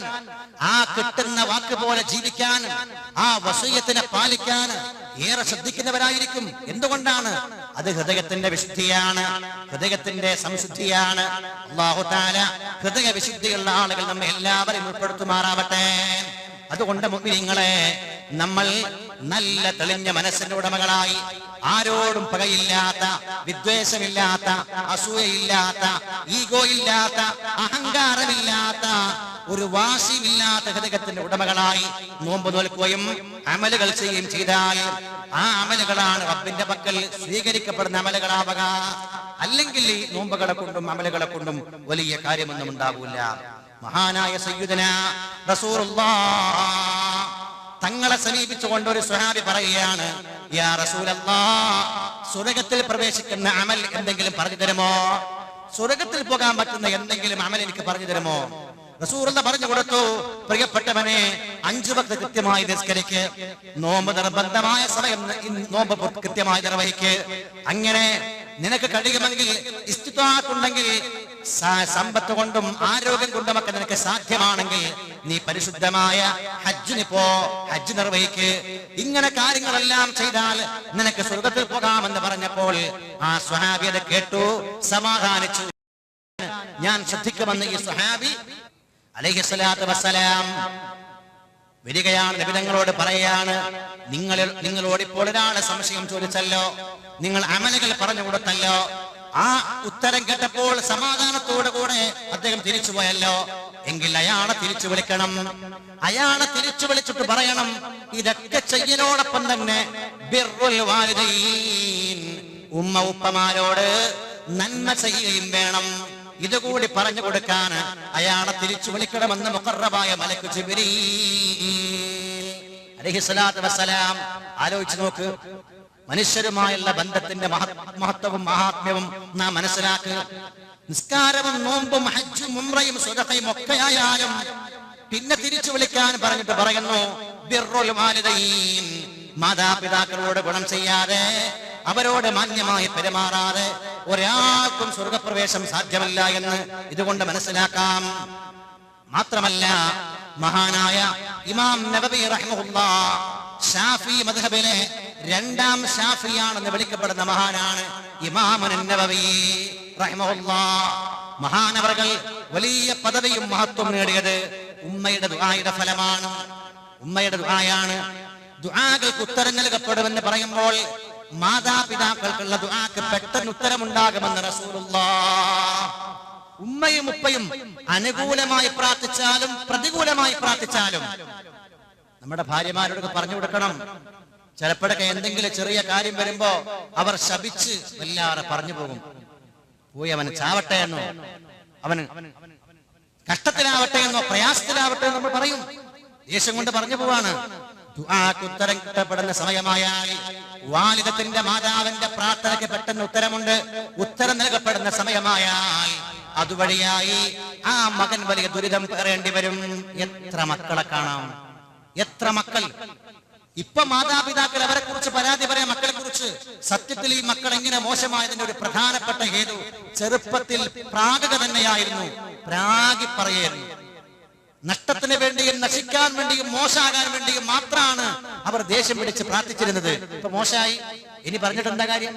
ആ കിട്ടുന്ന വാക്ക് പോലെ ജീവിക്കാൻ, ആ വസീയത്തിനെ പാലിക്കാൻ ഏറെ ശ്രദ്ധിക്കുന്നവരായിരിക്കും. എന്തുകൊണ്ടാണ്? അത് ഹൃദയത്തിന്റെ വിശുദ്ധിയാണ്, ഹൃദയത്തിന്റെ സംശുദ്ധിയാണ്. അല്ലാഹു തആല ഹൃദയ വിശുദ്ധിയുള്ള ആളുകൾ നമ്മെ എല്ലാവരെയും ഉൾപ്പെടുത്തുമാറാവട്ടെ. അതുകൊണ്ട് മുഅ്മിനീങ്ങളെ, നമ്മൾ നല്ല തെളിഞ്ഞ മനസ്സിന്റെ ഉടമകളായി, ആരോടും പകയില്ലാത്ത, വിദ്വേഷമില്ലാത്ത, അസൂയയില്ലാത്ത, ഈഗോ ഇല്ലാത്ത, അഹങ്കാരമില്ലാത്ത, ഒരു വാശിയില്ലാത്ത ഹൃദയത്തിന്റെ ഉടമകളായി നോമ്പ് നോൽക്കുകയും അമലുകൾ ചെയ്യുകയും ചെയ്താൽ ആ അമലുകളാണ് റബ്ബിന്റെ പക്കൽ സ്വീകരിക്കപ്പെടുന്ന അമലുകളാവുക. അല്ലെങ്കിൽ ഈ നോമ്പുകളെ കൊണ്ടും അമലുകളെ കൊണ്ടും വലിയ കാര്യമൊന്നും ഉണ്ടാവില്ല. മഹാനായ സയ്യിദുനാ റസൂലുള്ളാഹ് തങ്ങളെ സമീപിച്ചുകൊണ്ട് ഒരു സ്വഹാബി പറയുകയാണ്, യാ റസൂലല്ലാഹ്, സ്വർഗ്ഗത്തിൽ പ്രവേശിക്കുന്ന അമൽ എന്തെങ്കിലും പറഞ്ഞു തരുമോ? സ്വർഗ്ഗത്തിൽ പോകാൻ പറ്റുന്ന എന്തെങ്കിലും അമൽ എനിക്ക് പറഞ്ഞു തരുമോ? റസൂലുള്ളാഹി പറഞ്ഞു കൊടുത്തു, പ്രിയപ്പെട്ടവനെ, 5 വക്ത് കൃത്യമായി നിസ്കരിക്ക്, നോമ്പ് നിർബന്ധമായ സമയം നോമ്പ് കൃത്യമായി നിർവഹിക്ക്. അങ്ങനെ നിനക്ക് കഴിയുമെങ്കിൽ, ഇസ്തിത്വാഅത്തുണ്ടെങ്കിൽ, സമ്പത്ത് കൊണ്ടും ആരോഗ്യം കൊണ്ടുമൊക്കെ നിനക്ക് സാധ്യമാണെങ്കിൽ നീ പരിശുദ്ധമായ ഹജ്ജിന് പോ, ഹജ്ജ് നിർവഹിക്ക്. ഇങ്ങനെ കാര്യങ്ങളെല്ലാം ചെയ്താൽ നിനക്ക് സ്വർഗ്ഗത്തിൽ പോകാമെന്ന് പറഞ്ഞപ്പോൾ ആ സ്വഹാബി അത് കേട്ടു, സമാധാനിച്ചു. ഞാൻ ശ്രദ്ധിക്കുമെന്ന് ഈ സ്വഹാബി അലൈഹിസ്സലാത്തു വസ്സലാം വരികയാണ്, നബി തങ്ങളോട് പറയാണ്, നിങ്ങളോട് ഇപ്പോൾ ഒരാളെ സംശയം ചോദിച്ചല്ലോ, നിങ്ങൾ അമലുകൾ പറഞ്ഞു കൊടുത്തല്ലോ, ആ ഉത്തരം കേട്ടപ്പോൾ സമാധാനത്തോടു കൂടെ അദ്ദേഹം തിരിച്ചുപോയല്ലോ, എങ്കിൽ അയാളെ തിരിച്ചു വിളിക്കണം. അയാളെ തിരിച്ചു വിളിച്ചിട്ട് പറയണം, ഇതൊക്കെ ചെയ്യലോടൊപ്പം തന്നെ ബിർറുൽ വാലിദൈൻ, ഉമ്മ ഉപ്പമാരോട് നന്മ ചെയ്യുകയും വേണം. ഇതുകൂടി പറഞ്ഞു കൊടുക്കാൻ അയാളെ തിരിച്ചു വിളിക്കണമെന്ന് മുഖറബായ മലക്ക് ജിബ്രീൽ അലൈഹിസ്സലാത്തു വസ്സലാം. ആലോചിച്ച് നോക്ക്, മനുഷ്യരുമായുള്ള ബന്ധത്തിന്റെ മഹത്വവും മഹാത്മ്യവും നാം മനസ്സിലാക്കുക. നിസ്കാരവും നോമ്പും ഹജ്ജും ഉംറയും സ്വതഹയും ഒക്കെ ആയാലും പിന്നെ തിരിച്ചു വിളിക്കാൻ പറഞ്ഞിട്ട് പറയുന്നു ബിർറുൽ വാലിദൈൻ, മാതാപിതാക്കളോട് ഗുണം ചെയ്യാതെ, അവരോട് മാന്യമായി പെരുമാറാതെ ഒരാൾക്കും സ്വർഗപ്രവേശം സാധ്യമല്ല എന്ന് ഇതുകൊണ്ട് മനസ്സിലാക്കാം. മാത്രമല്ല, മഹാനായ ഇമാം നബവി റഹിമഹുല്ലാഹ് ഷാഫി മദ്ഹബിലെ 2ാം ഷാഫിയാണെന്ന് വിളിക്കപ്പെടുന്ന മഹാനാണ് ഇമാമുൻ നബവി റഹിമഹുല്ലാഹ്. മഹാനവറുകൾ വലിയ പദവിയും മഹത്വം നേടിയത് ഉമ്മയുടെ ദുആയുടെ ഫലമാണ്, ഉമ്മയുടെ ദുആയാണ്. ദുആകൾക്ക് ഉത്തരം നൽകപ്പെടുമെന്ന് പറയുമ്പോൾ മാതാപിതാക്കൾക്കുള്ള ദുആക്ക് പെട്ടെന്ന് ഉത്തരമുണ്ടാകുമെന്ന് റസൂലുള്ളാഹ്. ഉമ്മയും ഉപ്പയും അനുകൂലമായി പ്രാർത്ഥിച്ചാലും പ്രതികൂലമായി പ്രാർത്ഥിച്ചാലും നമ്മുടെ ഭാര്യമാരോട് പറഞ്ഞു കൊടുക്കണം. ചിലപ്പോഴൊക്കെ എന്തെങ്കിലും ചെറിയ കാര്യം വരുമ്പോ അവർ ശപിച്ച് വല്ലാതെ പറഞ്ഞു പോകും, പോയി അവന് ചാവട്ടെ എന്നോ, അവന് കഷ്ടത്തിലാവട്ടെ എന്നോ, പ്രയാസത്തിലാവട്ടെ എന്ന് നമ്മൾ പറയും. ദേഷ്യം കൊണ്ട് പറഞ്ഞു പോവാണ്. ദുആക്ക് ഉത്തരം കിട്ടപ്പെടുന്ന സമയമായാൽ, വാലിദത്തിന്റെ മാതാവിന്റെ പ്രാർത്ഥനയ്ക്ക് പെട്ടെന്ന് ഉത്തരമുണ്ട്, ഉത്തരം നൽകപ്പെടുന്ന സമയമായാൽ അതുവഴിയായി ആ മകൻ വലിയ ദുരിതം പേറേണ്ടി വരും. എത്ര മക്കളെ കാണാം, എത്ര മക്കൾ ഇപ്പൊ മാതാപിതാക്കൾ അവരെ കുറിച്ച് പരാതി പറയാം, മക്കളെ കുറിച്ച്. സത്യത്തിൽ ഈ മക്കൾ എങ്ങനെ മോശമായതിന്റെ ഒരു പ്രധാനപ്പെട്ട ഹേതു ചെറുപ്പത്തിൽ പ്രാഗത തന്നെയായിരുന്നു. പ്രാഗി പറയായിരുന്നു. നഷ്ടത്തിന് വേണ്ടിയും നശിക്കാൻ വേണ്ടിയും മോശമാകാൻ വേണ്ടിയും മാത്രമാണ് അവർ ദേഷ്യം പിടിച്ച് പ്രാർത്ഥിച്ചിരുന്നത്. ഇപ്പൊ മോശമായി, ഇനി പറഞ്ഞിട്ട് എന്താ കാര്യം?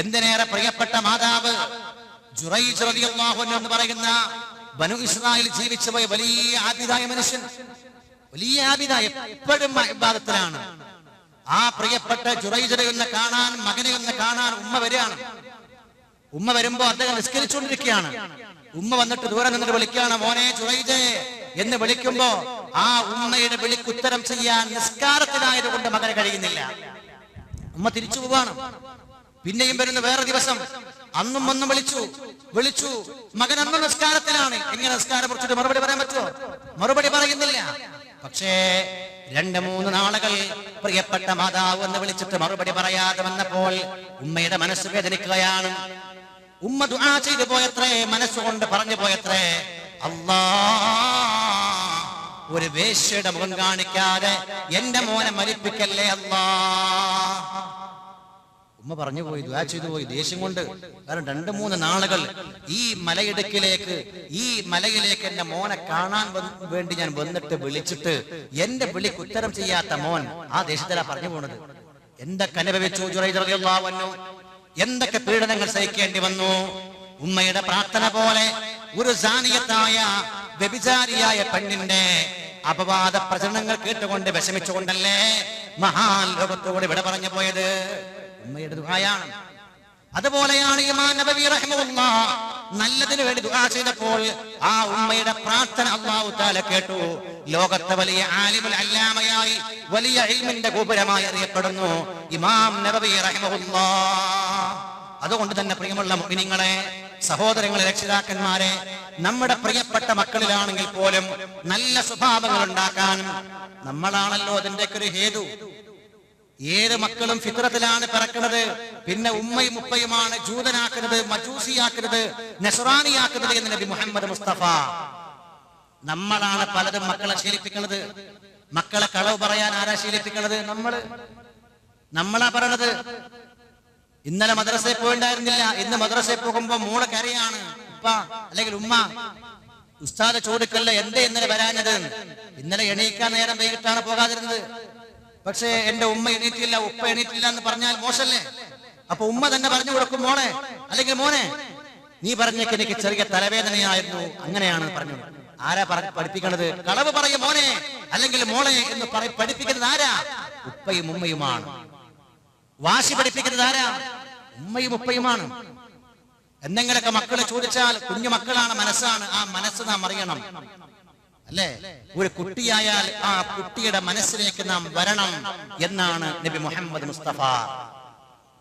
എന്തിനേറെ പ്രിയപ്പെട്ട മാതാവ് ജുറൈജ് റളിയല്ലാഹു അൻഹു എന്ന് പറയുന്ന ബനു ഇസ്രായേൽ ജീവിച്ചു പോയ വലിയ ആബിദായ മനുഷ്യൻ, വലിയ ആബിദായ, എപ്പോഴും ഇബാദത്തിലാണ്. ആ പ്രിയപ്പെട്ട ജുറൈജിനെ ഒന്ന് കാണാൻ, മകനെ ഒന്ന് കാണാൻ ഉമ്മ വരികയാണ്. ഉമ്മ വരുമ്പോ അദ്ദേഹം നിസ്കരിച്ചുകൊണ്ടിരിക്കുകയാണ്. ഉമ്മ വന്നിട്ട് ദൂരെ നിന്നിട്ട് വിളിക്കുകയാണ്, മോനെ ജുറൈജേ എന്ന് വിളിക്കുമ്പോ ആ ഉമ്മയുടെ വിളിക്ക് ഉത്തരം ചെയ്യാൻ നിസ്കാരത്തിലായത് കൊണ്ട് മകനെ കഴിയുന്നില്ല. ഉമ്മ തിരിച്ചു പോവാണ്. പിന്നെയും വരുന്ന വേറെ ദിവസം, അന്നും ഒന്നും വിളിച്ചു മകൻ അന്നും നിസ്കാരത്തിലാണ്. എങ്ങനെ നിസ്കാരം കുറിച്ചിട്ട് മറുപടി പറയാൻ പറ്റുമോ? മറുപടി പറയുന്നില്ല. പക്ഷേ 2-3 നാളുകൾ പ്രിയപ്പെട്ട മാതാവ് എന്ന് വിളിച്ചിട്ട് മറുപടി പറയാതെ വന്നപ്പോൾ ഉമ്മയുടെ മനസ്സ് വേദനിക്കുകയാണ്. ഉമ്മ ദുആ ചെയ്തു പോയത്രേ, മനസ്സുകൊണ്ട് പറഞ്ഞു പോയത്രേ, അല്ലാ, ഒരു വേശ്യയുടെ മുഖം കാണിക്കാതെ എന്റെ മോനെ മരിപ്പിക്കല്ലേ അല്ലാ. ഉമ്മ പറഞ്ഞു പോയി, ദുആ ചെയ്തു പോയി, ദേഷ്യം കൊണ്ട്. കാരണം 2-3 നാളുകൾ ഈ മലയിലേക്ക് എന്റെ മോനെ കാണാൻ വേണ്ടി ഞാൻ വന്നിട്ട് വിളിച്ചിട്ട് എന്റെ വിളിക്ക് ഉത്തരം ചെയ്യാത്ത മോൻ ആ ദേശത്തിലാ പറഞ്ഞു പോണത്. എന്തൊക്കെ അനുഭവിച്ചു ജുറൈജ് റളിയല്ലാഹു അൻഹു, എന്തൊക്കെ പീഡനങ്ങൾ സഹിക്കേണ്ടി വന്നു. ഉമ്മയുടെ പ്രാർത്ഥന പോലെ ഒരു സാനിയത്തായ വ്യഭിചാരിയായ പെണ്ണിന്റെ അപവാദ പ്രചരണങ്ങൾ കേട്ടുകൊണ്ട് വിഷമിച്ചുകൊണ്ടല്ലേ മഹാൻ ലോകത്തോട് ഇവിടെ പറഞ്ഞു പോയത്. ഉമ്മയുടെ ദുആയാണ്. അതുപോലെയാണ് ഇമാം നബവി റഹിമഹുല്ലാഹ് നല്ലതിനു വേണ്ടി ദുആ ചെയ്തപ്പോൾ ആ ഉമ്മയുടെ പ്രാർത്ഥന അല്ലാഹു തആല കേട്ടു. ലോകത്തെ വലിയ ആലിമുൽ അല്ലാമയായി വലിയ ഇൽമിന്റെ ഗോപുരമായി അറിയപ്പെടുന്നു ഇമാം നബവി റഹിമഹുല്ലാഹ്. അതുകൊണ്ട് തന്നെ പ്രിയമുള്ള മുഅ്മിനീങ്ങളെ, സഹോദരങ്ങളെ, രക്ഷിതാക്കന്മാരെ, നമ്മുടെ പ്രിയപ്പെട്ട മക്കളിലാണെങ്കിൽ പോലും നല്ല സ്വഭാവങ്ങൾ ഉണ്ടാക്കാൻ നമ്മളാണല്ലോ അതിന്റെയൊക്കെ ഒരു ഹേതു. ഏത് മക്കളും ഫിത്രത്തിലാണ് പിറക്കുന്നത്. പിന്നെ ഉമ്മയും ഉപ്പയുമാണ് ജൂതനാക്കുന്നത്, മജൂസിയാക്കുന്നത്, നസ്റാനിയാക്കുന്നത് എന്ന് നബി മുഹമ്മദ് മുസ്തഫ. നമ്മളാണ് പലതും മക്കളെ ശീലിപ്പിക്കുന്നത്. മക്കളെ കളവ് പറയാൻ ആരാ ശീലിപ്പിക്കുന്നത്? നമ്മളാ പറയണത്. ഇന്നലെ മദ്രസയിൽ പോയിണ്ടായിരുന്നില്ല, ഇന്ന് മദ്രസയിൽ പോകുമ്പോ മോള് കരയാണ്, ഉപ്പ അല്ലെങ്കിൽ ഉമ്മ ഉസ്താദ് ചോദിക്കല്ല എന്തേ ഇന്നലെ വരാഞ്ഞത്. ഇന്നലെ എണീക്കാൻ നേരം വൈകിട്ടാണ് പോകാതിരുന്നത്. പക്ഷേ എന്റെ ഉമ്മ എണീറ്റില്ല, ഉപ്പ എണീറ്റില്ല എന്ന് പറഞ്ഞാൽ മോശല്ലേ? അപ്പൊ ഉമ്മ തന്നെ പറഞ്ഞു കൊടുക്കും, മോളെ അല്ലെങ്കിൽ മോനെ, നീ പറഞ്ഞേക്ക് എനിക്ക് ചെറിയ തലവേദനയായിരുന്നു, അങ്ങനെയാണ് പറഞ്ഞു. ആരാ പഠിപ്പിക്കണത്? കളവ് പറയും മോനെ അല്ലെങ്കിൽ മോളെ എന്ന് പഠിപ്പിക്കുന്നത് ആരാ? ഉപ്പയും ഉമ്മയുമാണ്. വാശി പഠിപ്പിക്കുന്നത് ആരാ? ഉമ്മയും ഉപ്പയുമാണ്. എന്തെങ്കിലൊക്കെ മക്കളെ ചോദിച്ചാൽ, കുഞ്ഞു മക്കളാണ്, മനസ്സാണ്, ആ മനസ്സ് നാം അറിയണം, അല്ലേ? ഒരു കുട്ടിയായാൽ ആ കുട്ടിയുടെ മനസ്സിലേക്ക് നാം വരണം എന്നാണ് നബി മുഹമ്മദ് മുസ്തഫ.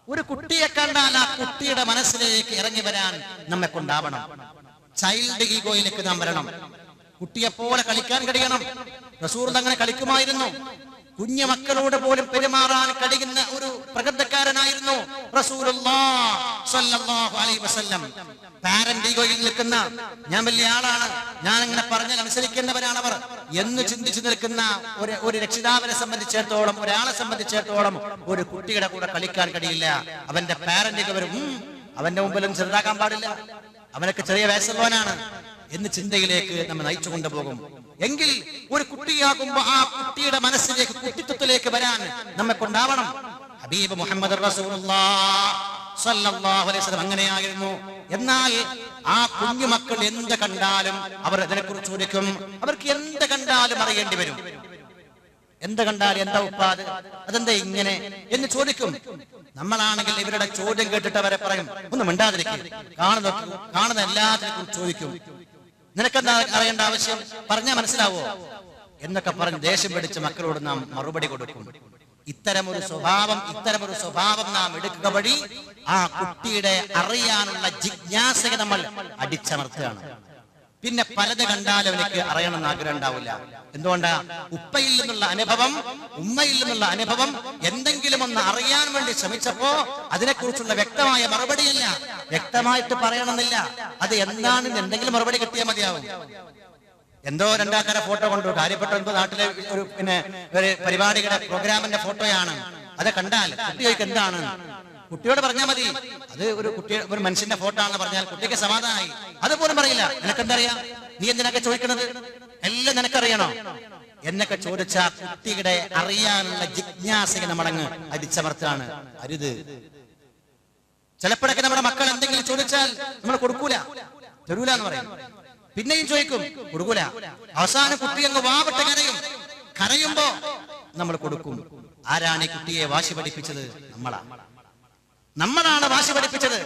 ഒരു കുട്ടിയെ കണ്ടാൽ ആ കുട്ടിയുടെ മനസ്സിലേക്ക് ഇറങ്ങി വരാൻ നമ്മെ കൊണ്ടാവണം. ചൈൽഡ് ഈഗോയിലേക്ക് നാം വരണം. കുട്ടിയെ പോലെ കളിക്കാൻ കഴിയണം. റസൂൽ അങ്ങനെ കളിക്കുമായിരുന്നു. കുഞ്ഞു മക്കളോട് പോലും പെരുമാറാൻ കഴിയുന്ന ഒരു പ്രഗത്ഭക്കാരനായിരുന്നു റസൂലുള്ളാഹി സ്വല്ലല്ലാഹു അലൈഹി വസല്ലം. പാരന്റ് ഈഗോയിൽ നിൽക്കുന്ന, ഞാൻ വലിയ ആളാണ്, ഞാൻ അങ്ങനെ പറഞ്ഞാൽ അനുസരിക്കുന്നവരാണവർ എന്ന് ചിന്തിച്ചു നിൽക്കുന്ന ഒരു രക്ഷിതാവിനെ സംബന്ധിച്ചിടത്തോളം, ഒരാളെ സംബന്ധിച്ചിടത്തോളം ഒരു കുട്ടിയുടെ കൂടെ കളിക്കാൻ കഴിയില്ല. അവന്റെ പാരന്റ് ഈഗോ വരും, അവന്റെ മുമ്പിലും ചെറുതാക്കാൻ പാടില്ല, അവനൊക്കെ ചെറിയ വയസ്സുള്ളവനാണ് എന്ന് ചിന്തയിലേക്ക് നമ്മെ നയിച്ചു കൊണ്ടുപോകും. എങ്കിൽ ഒരു കുട്ടിയാകുമ്പോ ആ കുട്ടിയുടെ മനസ്സിലേക്ക്, കുട്ടിത്വത്തിലേക്ക് വരാൻ നമ്മെ കൊണ്ടാവണം. ഹബീബ് മുഹമ്മദ് റസൂലുള്ളാഹി സ്വല്ലല്ലാഹു അലൈഹി വസല്ലം അങ്ങനെയായിരുന്നു. എന്നാൽ ആ കുഞ്ഞു മക്കൾ എന്ത് കണ്ടാലും അവർ അതിനെക്കുറിച്ച് ചോദിക്കും. അവർക്ക് എന്ത് കണ്ടാലും അറിയേണ്ടി വരും. എന്ത് കണ്ടാലും എന്താ ഉപ്പാത്, അതെന്താ ഇങ്ങനെ എന്ന് ചോദിക്കും. നമ്മളാണെങ്കിൽ ഇവരുടെ ചോദ്യം കേട്ടിട്ട് അവരെ പറയും, ഒന്നും മിണ്ടാതിരിക്കും, കാണുന്ന എല്ലാത്തിനെ കുറിച്ച് ചോദിക്കും. നിനക്കെന്താ അറിയേണ്ട ആവശ്യം, പറഞ്ഞാൽ മനസ്സിലാവോ എന്നൊക്കെ പറഞ്ഞ് ദേഷ്യം പിടിച്ച് മക്കളോട് നാം മറുപടി കൊടുക്കും. ഇത്തരമൊരു സ്വഭാവം നാം എടുക്കുക വഴി ആ കുട്ടിയുടെ അറിയാനുള്ള ജിജ്ഞാസയെ നമ്മൾ അടിച്ചമർത്തുകയാണ്. പിന്നെ പലത് കണ്ടാലും എനിക്ക് അറിയണമെന്ന് ആഗ്രഹം ഉണ്ടാവില്ല. എന്തുകൊണ്ടാ? ഉപ്പയിൽ നിന്നുള്ള അനുഭവം, ഉമ്മയിൽ നിന്നുള്ള അനുഭവം എന്തെങ്കിലും ഒന്ന് അറിയാൻ വേണ്ടി ശ്രമിച്ചപ്പോ അതിനെക്കുറിച്ചുള്ള വ്യക്തമായ മറുപടിയല്ല, വ്യക്തമായിട്ട് പറയണമെന്നില്ല, അത് എന്താണെന്ന് എന്തെങ്കിലും മറുപടി കിട്ടിയാൽ മതിയാവും. എന്തോ രണ്ടാക്കാരെ ഫോട്ടോ കൊണ്ടു, കാര്യപ്പെട്ട എന്തോ നാട്ടിലെ ഒരു ഒരു പരിപാടിയുടെ പ്രോഗ്രാമിന്റെ ഫോട്ടോയാണ്. അത് കണ്ടാൽ കുട്ടി ചോദിക്കും എന്താണ്, കുട്ടിയോട് പറഞ്ഞാൽ മതി അത് ഒരു മനുഷ്യന്റെ ഫോട്ടോ ആണെന്ന് പറഞ്ഞാൽ കുട്ടിക്ക് സമാധാനമായി. അതുപോലും പറയില്ല. നിനക്കെന്താ അറിയാം, നീ എന്തിനൊക്കെ ചോദിക്കണത്, എല്ലാം നിനക്കറിയണോ എന്നൊക്കെ ചോദിച്ച കുട്ടിയുടെ അറിയാനുള്ള ജിജ്ഞാസയെ നമ്മളങ്ങ് അടിച്ചമർത്താണ്. അരുത്. ചിലപ്പോഴൊക്കെ നമ്മുടെ മക്കൾ എന്തെങ്കിലും ചോദിച്ചാൽ നമ്മൾ തരൂല എന്ന് പറയും. പിന്നെയും ചോദിക്കും, കൊടുക്കൂല. അവസാനം കുട്ടി അങ്ങ് വാവിട്ട് കരയുമ്പോ നമ്മൾ കൊടുക്കും. ആരാണ് ഈ കുട്ടിയെ വാശി പഠിപ്പിച്ചത്? നമ്മളാണ് വാശി പഠിപ്പിച്ചത്.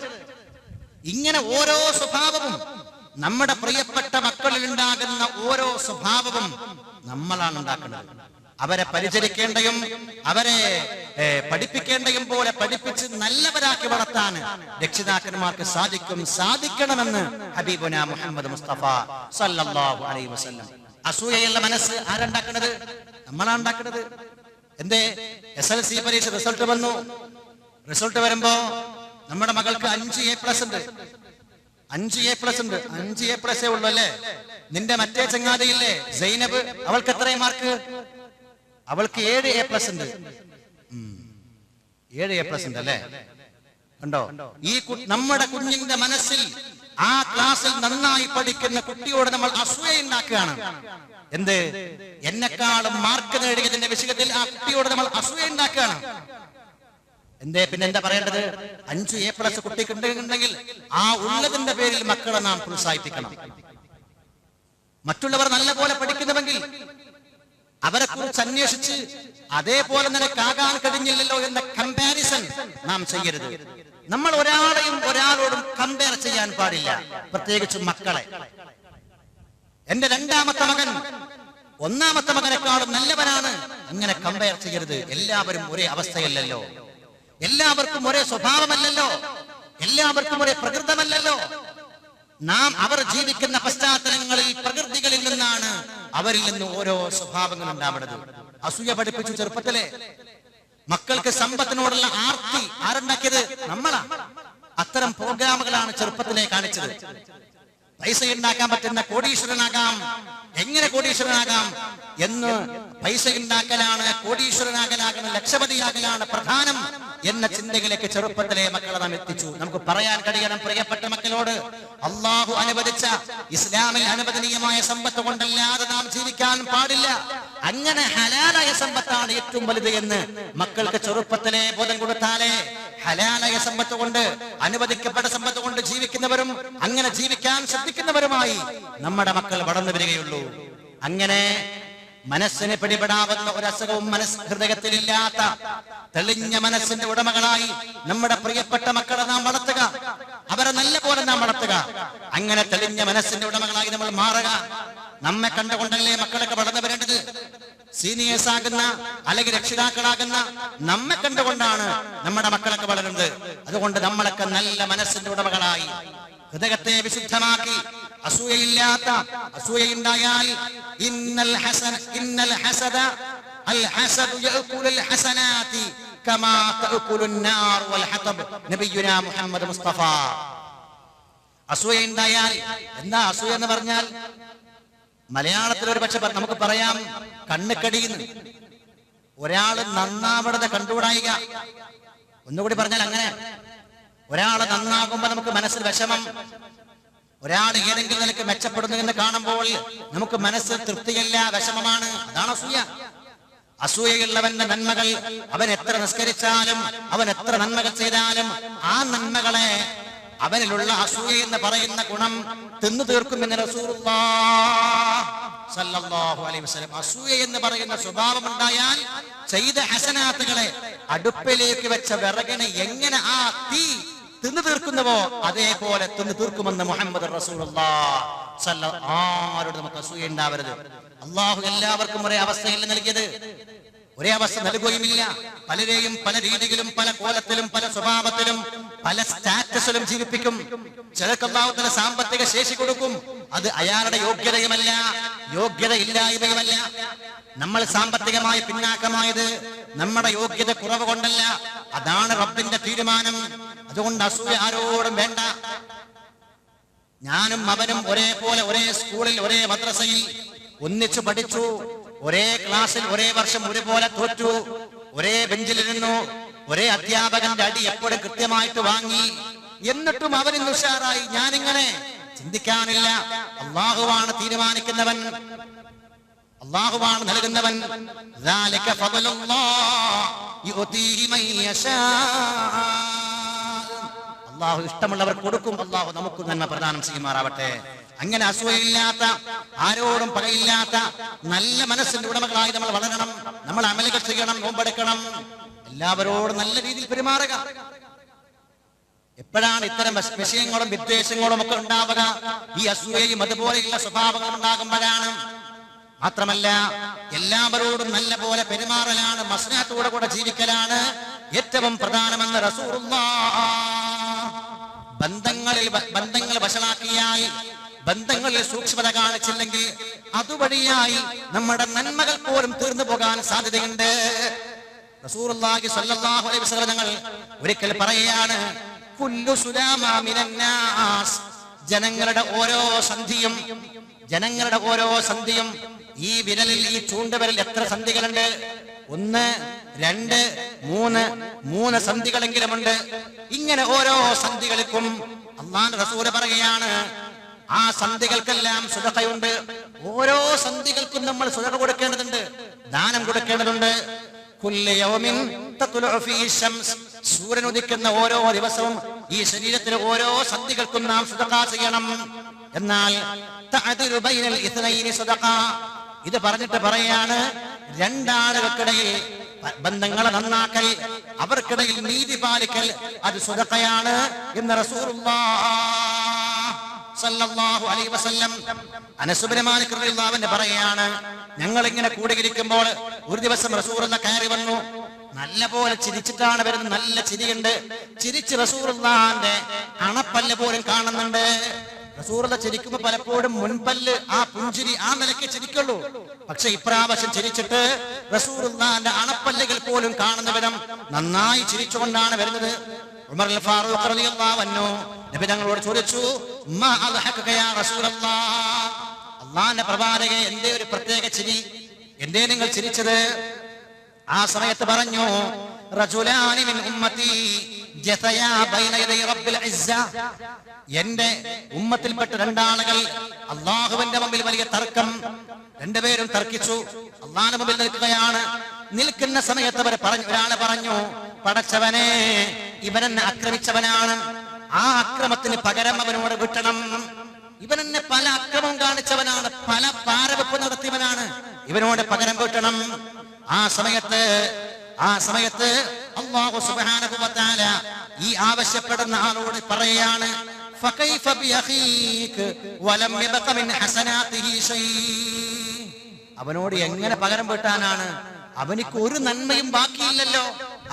ഇങ്ങനെ ഓരോ സ്വഭാവവും, നമ്മുടെ പ്രിയപ്പെട്ട മക്കളിൽ ഉണ്ടാകുന്ന ഓരോ സ്വഭാവവും നമ്മളാണ് ഉണ്ടാക്കുന്നത്. അവരെ പരിചരിക്കേണ്ടയും അവരെ പഠിപ്പിക്കേണ്ടയും പോലെ പഠിപ്പിച്ച് നല്ലവരാക്കി വളർത്താൻ രക്ഷിതാക്കന്മാർക്ക് സാധിക്കണമെന്ന് ഹബീബുനാ മുഹമ്മദ് മുസ്തഫ സല്ലല്ലാഹു അലൈഹി വസല്ലം. അസൂയയുള്ള മനസ്സ് ആരുണ്ടാക്കുന്നത്? നമ്മളാണ് ഉണ്ടാക്കുന്നത്. എന്തേ? SLC പരീക്ഷ റിസൾട്ട് വന്നു. റിസൾട്ട് വരുമ്പോ നമ്മുടെ മകൾക്ക് 5 A+ ഉണ്ട്. 5 A+ ഉള്ളൂ അല്ലേ? നിന്റെ മറ്റേ ചങ്ങാതിയില്ലേ സൈനബ്, അവൾക്ക് എത്ര മാർക്ക്? അവൾക്ക് 7 A+ ഉണ്ട്. 7 A+ ഉണ്ട് അല്ലേ? കണ്ടോ? ഈ നമ്മുടെ കുഞ്ഞിന്റെ മനസ്സിൽ, ആ ക്ലാസ്സിൽ നന്നായി പഠിക്കുന്ന കുട്ടിയോട് നമ്മൾ അസൂയ ഉണ്ടാക്കുകയാണ്. എന്ത്? എന്നെക്കാളും മാർക്ക് നേടിയതിന്റെ വിഷയത്തിൽ ആ കുട്ടിയോട് നമ്മൾ അസൂയ ഉണ്ടാക്കുകയാണ്. എന്തേ? പിന്നെ എന്താ പറയേണ്ടത്? 5 A+ കുട്ടിക്ക് ഉണ്ടെങ്കിൽ ആ ഉള്ളതിന്റെ പേരിൽ മക്കളെ നാം പ്രോത്സാഹിപ്പിക്കണം. മറ്റുള്ളവർ നല്ല പോലെ പഠിക്കുന്നുവെങ്കിൽ അവരെ കുറിച്ച് അന്വേഷിച്ച് അതേപോലെ നിനക്കാകാൻ കഴിഞ്ഞില്ലല്ലോ എന്ന കമ്പാരിസൺ നാം ചെയ്യരുത്. നമ്മൾ ഒരാളോടും കമ്പയർ ചെയ്യാൻ പാടില്ല, പ്രത്യേകിച്ചും മക്കളെ. എന്റെ 2ാമത്തെ മകൻ 1ാമത്തെ മകനെക്കാളും നല്ലവനാണ്, അങ്ങനെ കമ്പയർ ചെയ്യരുത്. എല്ലാവരും ഒരേ അവസ്ഥയല്ലല്ലോ, എല്ലാവർക്കും ഒരേ സ്വഭാവമല്ലല്ലോ, എല്ലാവർക്കും ഒരേ പ്രകൃതമല്ലല്ലോ. നാം അവർ ജീവിക്കുന്ന പശ്ചാത്തലങ്ങളിൽ, പ്രകൃതികളിൽ നിന്നാണ് അവരിൽ നിന്ന് ഓരോ സ്വഭാവങ്ങൾ ഉണ്ടാവുന്നത്. അസൂയ പഠിപ്പിച്ചു ചെറുപ്പത്തിലെ. മക്കൾക്ക് സമ്പത്തിനോടുള്ള ആർത്തി ആരുണ്ടാക്കിയത്? നമ്മളാ. അത്തരം പ്രോഗ്രാമുകളാണ് ചെറുപ്പത്തിലെ കാണിച്ചത്. പൈസ ഉണ്ടാക്കാൻ പറ്റുന്ന കോടീശ്വരനാകാം, എങ്ങനെ കോടീശ്വരനാകാം എന്ന്, പൈസ ഉണ്ടാക്കലാണ്, കോടീശ്വരനാകലാണ്, ലക്ഷപതിയാകലാണ് പ്രധാനം എന്ന ചിന്തയിലേക്ക് ചെറുപ്പത്തിലെ മക്കളെ നാം എത്തിച്ചു. നമുക്ക് പറയാൻ കഴിയണം, പ്രിയപ്പെട്ട മക്കളോട്, അള്ളാഹു അനുവദിച്ച, ഇസ്ലാമിൽ അനുവദനീയമായ സമ്പത്ത് കൊണ്ടല്ലാതെ നാം ജീവിക്കാൻ പാടില്ല. അങ്ങനെ ഹലാലായ സമ്പത്താണ് ഏറ്റവും വലുത് എന്ന് മക്കൾക്ക് ചെറുപ്പത്തിലെ ബോധം കൊടുത്താലേ ഹലാലായ സമ്പത്ത് കൊണ്ട്, അനുവദിക്കപ്പെട്ട സമ്പത്ത് കൊണ്ട് ജീവിക്കുന്നവരും അങ്ങനെ ജീവിക്കാൻ ശ്രദ്ധിക്കുന്നവരുമായി നമ്മുടെ മക്കൾ വളർന്നു വരികയുള്ളൂ. അങ്ങനെ മനസ്സിന് പിടിപെടാവുന്ന ഒരു അസുഖവും ഹൃദയത്തിലില്ലാത്ത തെളിഞ്ഞ മനസ്സിന്റെ ഉടമകളായി നമ്മുടെ പ്രിയപ്പെട്ട മക്കളെ നാം വളർത്തുക, അവരെ നല്ല പോലെ നാം വളർത്തുക. അങ്ങനെ തെളിഞ്ഞ മനസ്സിന്റെ ഉടമകളായി നമ്മൾ മാറുക. നമ്മെ കണ്ടുകൊണ്ടല്ലേ മക്കളൊക്കെ വളർന്നു വരേണ്ടത്. സീനിയേഴ്സ് ആകുന്ന അല്ലെങ്കിൽ രക്ഷിതാക്കളാകുന്ന നമ്മെ കണ്ടുകൊണ്ടാണ് നമ്മുടെ മക്കളൊക്കെ വളരുന്നത്. അതുകൊണ്ട് നമ്മളൊക്കെ നല്ല മനസ്സിന്റെ ഉടമകളായി ഹൃദയത്തെ വിശുദ്ധമാക്കി, അസൂയയില്ലാത്ത, അസൂയയുണ്ടായാൽ ഇന്നൽ ഹസദ അൽ ഹസദു യഅകുലുൽ ഹസനാതി കമാ തഅകുലുൻ നാർ വൽ ഹതബ്. നബിയുനാ മുഹമ്മദ് മുസ്തഫ. അസൂയയുണ്ടായാൽ എന്താ അസൂയ എന്ന് പറഞ്ഞാൽ? മലയാളത്തിൽ ഒരു പക്ഷെ നമുക്ക് പറയാം കണ്ണുകടിയെന്ന്. ഒരാള് നന്നാവണത് കണ്ടുകൂടായിക. ഒന്നുകൂടി പറഞ്ഞാൽ അങ്ങനെ, ഒരാള് നന്നാകുമ്പോ നമുക്ക് മനസ്സിൽ വിഷമം, ഒരാൾ ഏതെങ്കിലും നിലയ്ക്ക് മെച്ചപ്പെടുന്നു എന്ന് കാണുമ്പോൾ നമുക്ക് മനസ്സിൽ തൃപ്തിയില്ല, വിഷമമാണ്. അതാണ് അസൂയ. അസൂയയുള്ളവന്റെ നന്മകൾ, അവൻ എത്ര നിസ്കരിച്ചാലും, അവൻ എത്ര നന്മകൾ ചെയ്താലും ആ നന്മകളെ, അവനിലുള്ള അസൂയ എന്ന് പറയുന്ന ഗുണം തിന്നു തീർക്കുമെന്ന് റസൂലുള്ളാഹി സ്വല്ലല്ലാഹു അലൈഹി വസല്ലം. അസൂയ എന്ന് പറയുന്ന സ്വഭാവം ഉണ്ടായാൽ ചെയ്ത ഹസനാത്തുകളെ, അടുപ്പിലേക്ക് വെച്ച വിറകിനെ എങ്ങനെ ആ തീ തിന്നു തീർക്കുന്നുവോ അതേപോലെ തിന്നു തീർക്കുമെന്ന് മുഹമ്മദ് റസൂലുള്ളാഹി സ്വല്ലല്ലാഹു. ആരോട് നമുക്ക് അസൂയ ഉണ്ടാവരുത്. അള്ളാഹു എല്ലാവർക്കും ഒരേ അവസ്ഥയല്ല നൽകിയത്, ഒരേ അവസ്ഥ നൽകുകയുമില്ല. പലരെയും പല രീതിയിലും, പല കോലത്തിലും, പല സ്വഭാവത്തിലും, പല സ്റ്റാറ്റസിലും ജീവിപ്പിക്കും. ചിലർക്ക് അല്ലാഹു തആല സാമ്പത്തിക ശേഷി കൊടുക്കും. അത് അയാളുടെ യോഗ്യതയുമല്ല, യോഗ്യത ഇല്ലായ്മയുമല്ല. നമ്മൾ സാമ്പത്തികമായി പിന്നാക്കമായത് നമ്മുടെ യോഗ്യത കുറവ് കൊണ്ടല്ല, അതാണ് റബ്ബിന്റെ തീരുമാനം. അതുകൊണ്ട് അസൂയ ആരോടും വേണ്ട. ഞാനും അവനും ഒരേപോലെ, ഒരേ സ്കൂളിൽ, ഒരേ മദ്രസയിൽ ഒന്നിച്ചു പഠിച്ചു, ഒരേ ക്ലാസ്സിൽ ഒരേ വർഷം ഒരുപോലെ തോറ്റു, ഒരേ ബെഞ്ചിലിരുന്നു, ഒരേ അധ്യാപകന്റെ അടി എപ്പോഴും കൃത്യമായിട്ട് വാങ്ങി. എന്നിട്ടും അവരിന്ന് ഉഷാറായി. ഞാനിങ്ങനെ ചിന്തിക്കാനില്ല. അള്ളാഹുവാണ് തീരുമാനിക്കുന്നവൻ, അള്ളാഹുവാണ് നൽകുന്നവൻ. ذَلِكَ فَضْلُ اللَّهِ يُؤْتِيهِ مَن يَشَاءُ. അള്ളാഹു ഇഷ്ടമുള്ളവർ കൊടുക്കും. അള്ളാഹു നമുക്ക് നന്മ പ്രദാനം ചെയ്യുമാറാവട്ടെ. അങ്ങനെ അസൂയയില്ലാത്ത, ആരോടും പകയില്ലാത്ത നല്ല മനസ്സിന്റെ ഉടമകളായി നമ്മൾ വളരണം. നമ്മൾ അമലുകൾ ചെയ്യണം, നോമ്പെടുക്കണം, എല്ലാവരോടും നല്ല രീതിയിൽ പെരുമാറുക. എപ്പോഴാണ് ഇത്തരം വിഷയങ്ങളും വിദ്വേഷങ്ങളും ഒക്കെ ഉണ്ടാവുക? ഈ അസൂയയും അതുപോലെയുള്ള സ്വഭാവങ്ങൾ ഉണ്ടാകുമ്പോഴാണ്. മാത്രമല്ല, എല്ലാവരോടും നല്ല പോലെ പെരുമാറലാണ്, മസ്നഹത്തോടെ കൂടെ ജീവിക്കലാണ് ഏറ്റവും പ്രധാനമെന്ന് റസൂലുള്ളാഹ്. ബന്ധങ്ങൾ വഷളാക്കിയാൽ, ബന്ധങ്ങളിൽ സൂക്ഷ്മത കാണിച്ചില്ലെങ്കിൽ അതുവഴിയായി നമ്മുടെ നന്മകൾ പോലും തീർന്നു പോകാൻ സാധ്യതയുണ്ട്. റസൂലുള്ളാഹി സ്വല്ലല്ലാഹു അലൈഹി വസല്ലം തങ്ങൾ ഒരിക്കൽ പറയുകയാണ്, കുല്ലു സുലാമാ മിനന്നാസ്. ജനങ്ങളുടെ ഓരോ സന്ധിയും ഈ വിരലിൽ, ഈ ചൂണ്ടുവിരൽ എത്ര സന്ധികളുണ്ട്? 1, 2, 3 സന്ധികളെങ്കിലുമുണ്ട്. ഇങ്ങനെ ഓരോ സന്ധികൾക്കും അല്ലാഹുവിന്റെ റസൂൽ പറയുകയാണ്, ആ സന്ധികൾക്കെല്ലാം സദഖയുണ്ട്. ഓരോ സന്ധികൾക്കും നമ്മൾ സദഖ കൊടുക്കേണ്ടതുണ്ട്, ദാനം കൊടുക്കേണ്ടതുണ്ട്. കുല്ലു യൗമിൻ തത്ലുഉ ഫീഹി ശംസ്. സൂര്യൻ ഉദിക്കുന്ന ഓരോ ദിവസവും ഈ ശരീരത്തിലെ ഓരോ സന്ധികൾക്കും നാം സദഖ ചെയ്യണം. എന്നാൽ തഅദിലു ബൈനൽ ഇത്നൈനി സദഖ. ഇത് പറഞ്ഞിട്ട് പറയാണ്, രണ്ടാളുകൾക്കിടയിൽ ബന്ധങ്ങളെ നന്നാക്കൽ, അവർക്കിടയിൽ നീതി പാലിക്കൽ, അത് സദഖയാണ് എന്ന് റസൂലുള്ളാഹി സല്ലല്ലാഹു അലൈഹി വസല്ലം. അനസ് ഇബ്നു മാലിക് റളിയല്ലാഹു അൻഹു പറയാണ്, ഞങ്ങൾ ഇങ്ങനെ കൂടിയിരിക്കുമ്പോൾ ഒരു ദിവസം റസൂലുള്ളാഹി കയറി വന്നു. നല്ല പോലെ ചിരിച്ചിട്ടാണ് വരുന്നത്, നല്ല ചിരിയുണ്ട്. ചിരിച്ച് റസൂലുള്ളാഹിന്റെ അണപ്പല്ല് പോലും കാണുന്നുണ്ട്. റസൂലുള്ളാഹി ചിരിക്കുമ്പോ പലപ്പോഴും മുൻപല്ല്, ആ പുഞ്ചിരി ആ നിലയ്ക്ക് ചിരിക്കുള്ളൂ. പക്ഷെ ഇപ്രാവശ്യം ചിരിച്ചിട്ട് റസൂലുള്ളാഹിന്റെ അണപ്പല്ലുകൾ പോലും കാണുന്ന വിധം നന്നായി ചിരിച്ചുകൊണ്ടാണ് വരുന്നത്. ഉമർ ഫാറൂഖ് റളിയല്ലാഹു അൻഹു നബി തങ്ങളോട് ചോദിച്ചു, മാ അദ്ഹക യാ റസൂലല്ലാഹ്. അല്ലാഹുവിന്റെ പ്രവാചകരെ, എന്തേ ഒരു പ്രത്യേക ചിരി, എന്തേ നിങ്ങൾ ചിരിച്ചത്? ആ സമയത്ത് പറഞ്ഞു, റജുലാനി മിൻ ഉമ്മത്തി ജതയാ ബൈന യദൈ റബ്ബിൽ ഇസ്സ. എന്റെ ഉമ്മത്തിൽപ്പെട്ട രണ്ടാളുകൾ അല്ലാഹുവിന്റെ മുമ്പിൽ വലിയ തർക്കം, രണ്ടുപേരും തർക്കിച്ചു, അല്ലാഹുവിന്റെ മുമ്പിൽ നിൽക്കുകയാണ്. നിൽക്കുന്ന സമയത്ത് ഒരാള് പറഞ്ഞു, പടച്ചവനെ, ഇവനെന്നെ ആക്രമിച്ചവനാണ്, ആ അക്രമത്തിന് പകരം അവനോട് വിട്ടണം. ഇവനെന്നെ പല അക്രമം കാണിച്ചവനാണ്, പല പാരവെപ്പ് നടത്തിയവനാണ്, ഇവനോട് പകരം വീട്ടണം. ആ സമയത്ത് അല്ലാഹു സുബ്ഹാനഹു വ തആല ഈ ആവശ്യപ്പെടുന്ന ആളോട് പറയാണ്, ഫകൈഫ ബിഅഖീക വലം യബഖ മിൻ ഹസനാതിഹി ഷൈ. അവനോട് എങ്ങനെ പകരം വീട്ടാനാണ്? അവനിക്ക് ഒരു നന്മയും ബാക്കിയില്ലല്ലോ,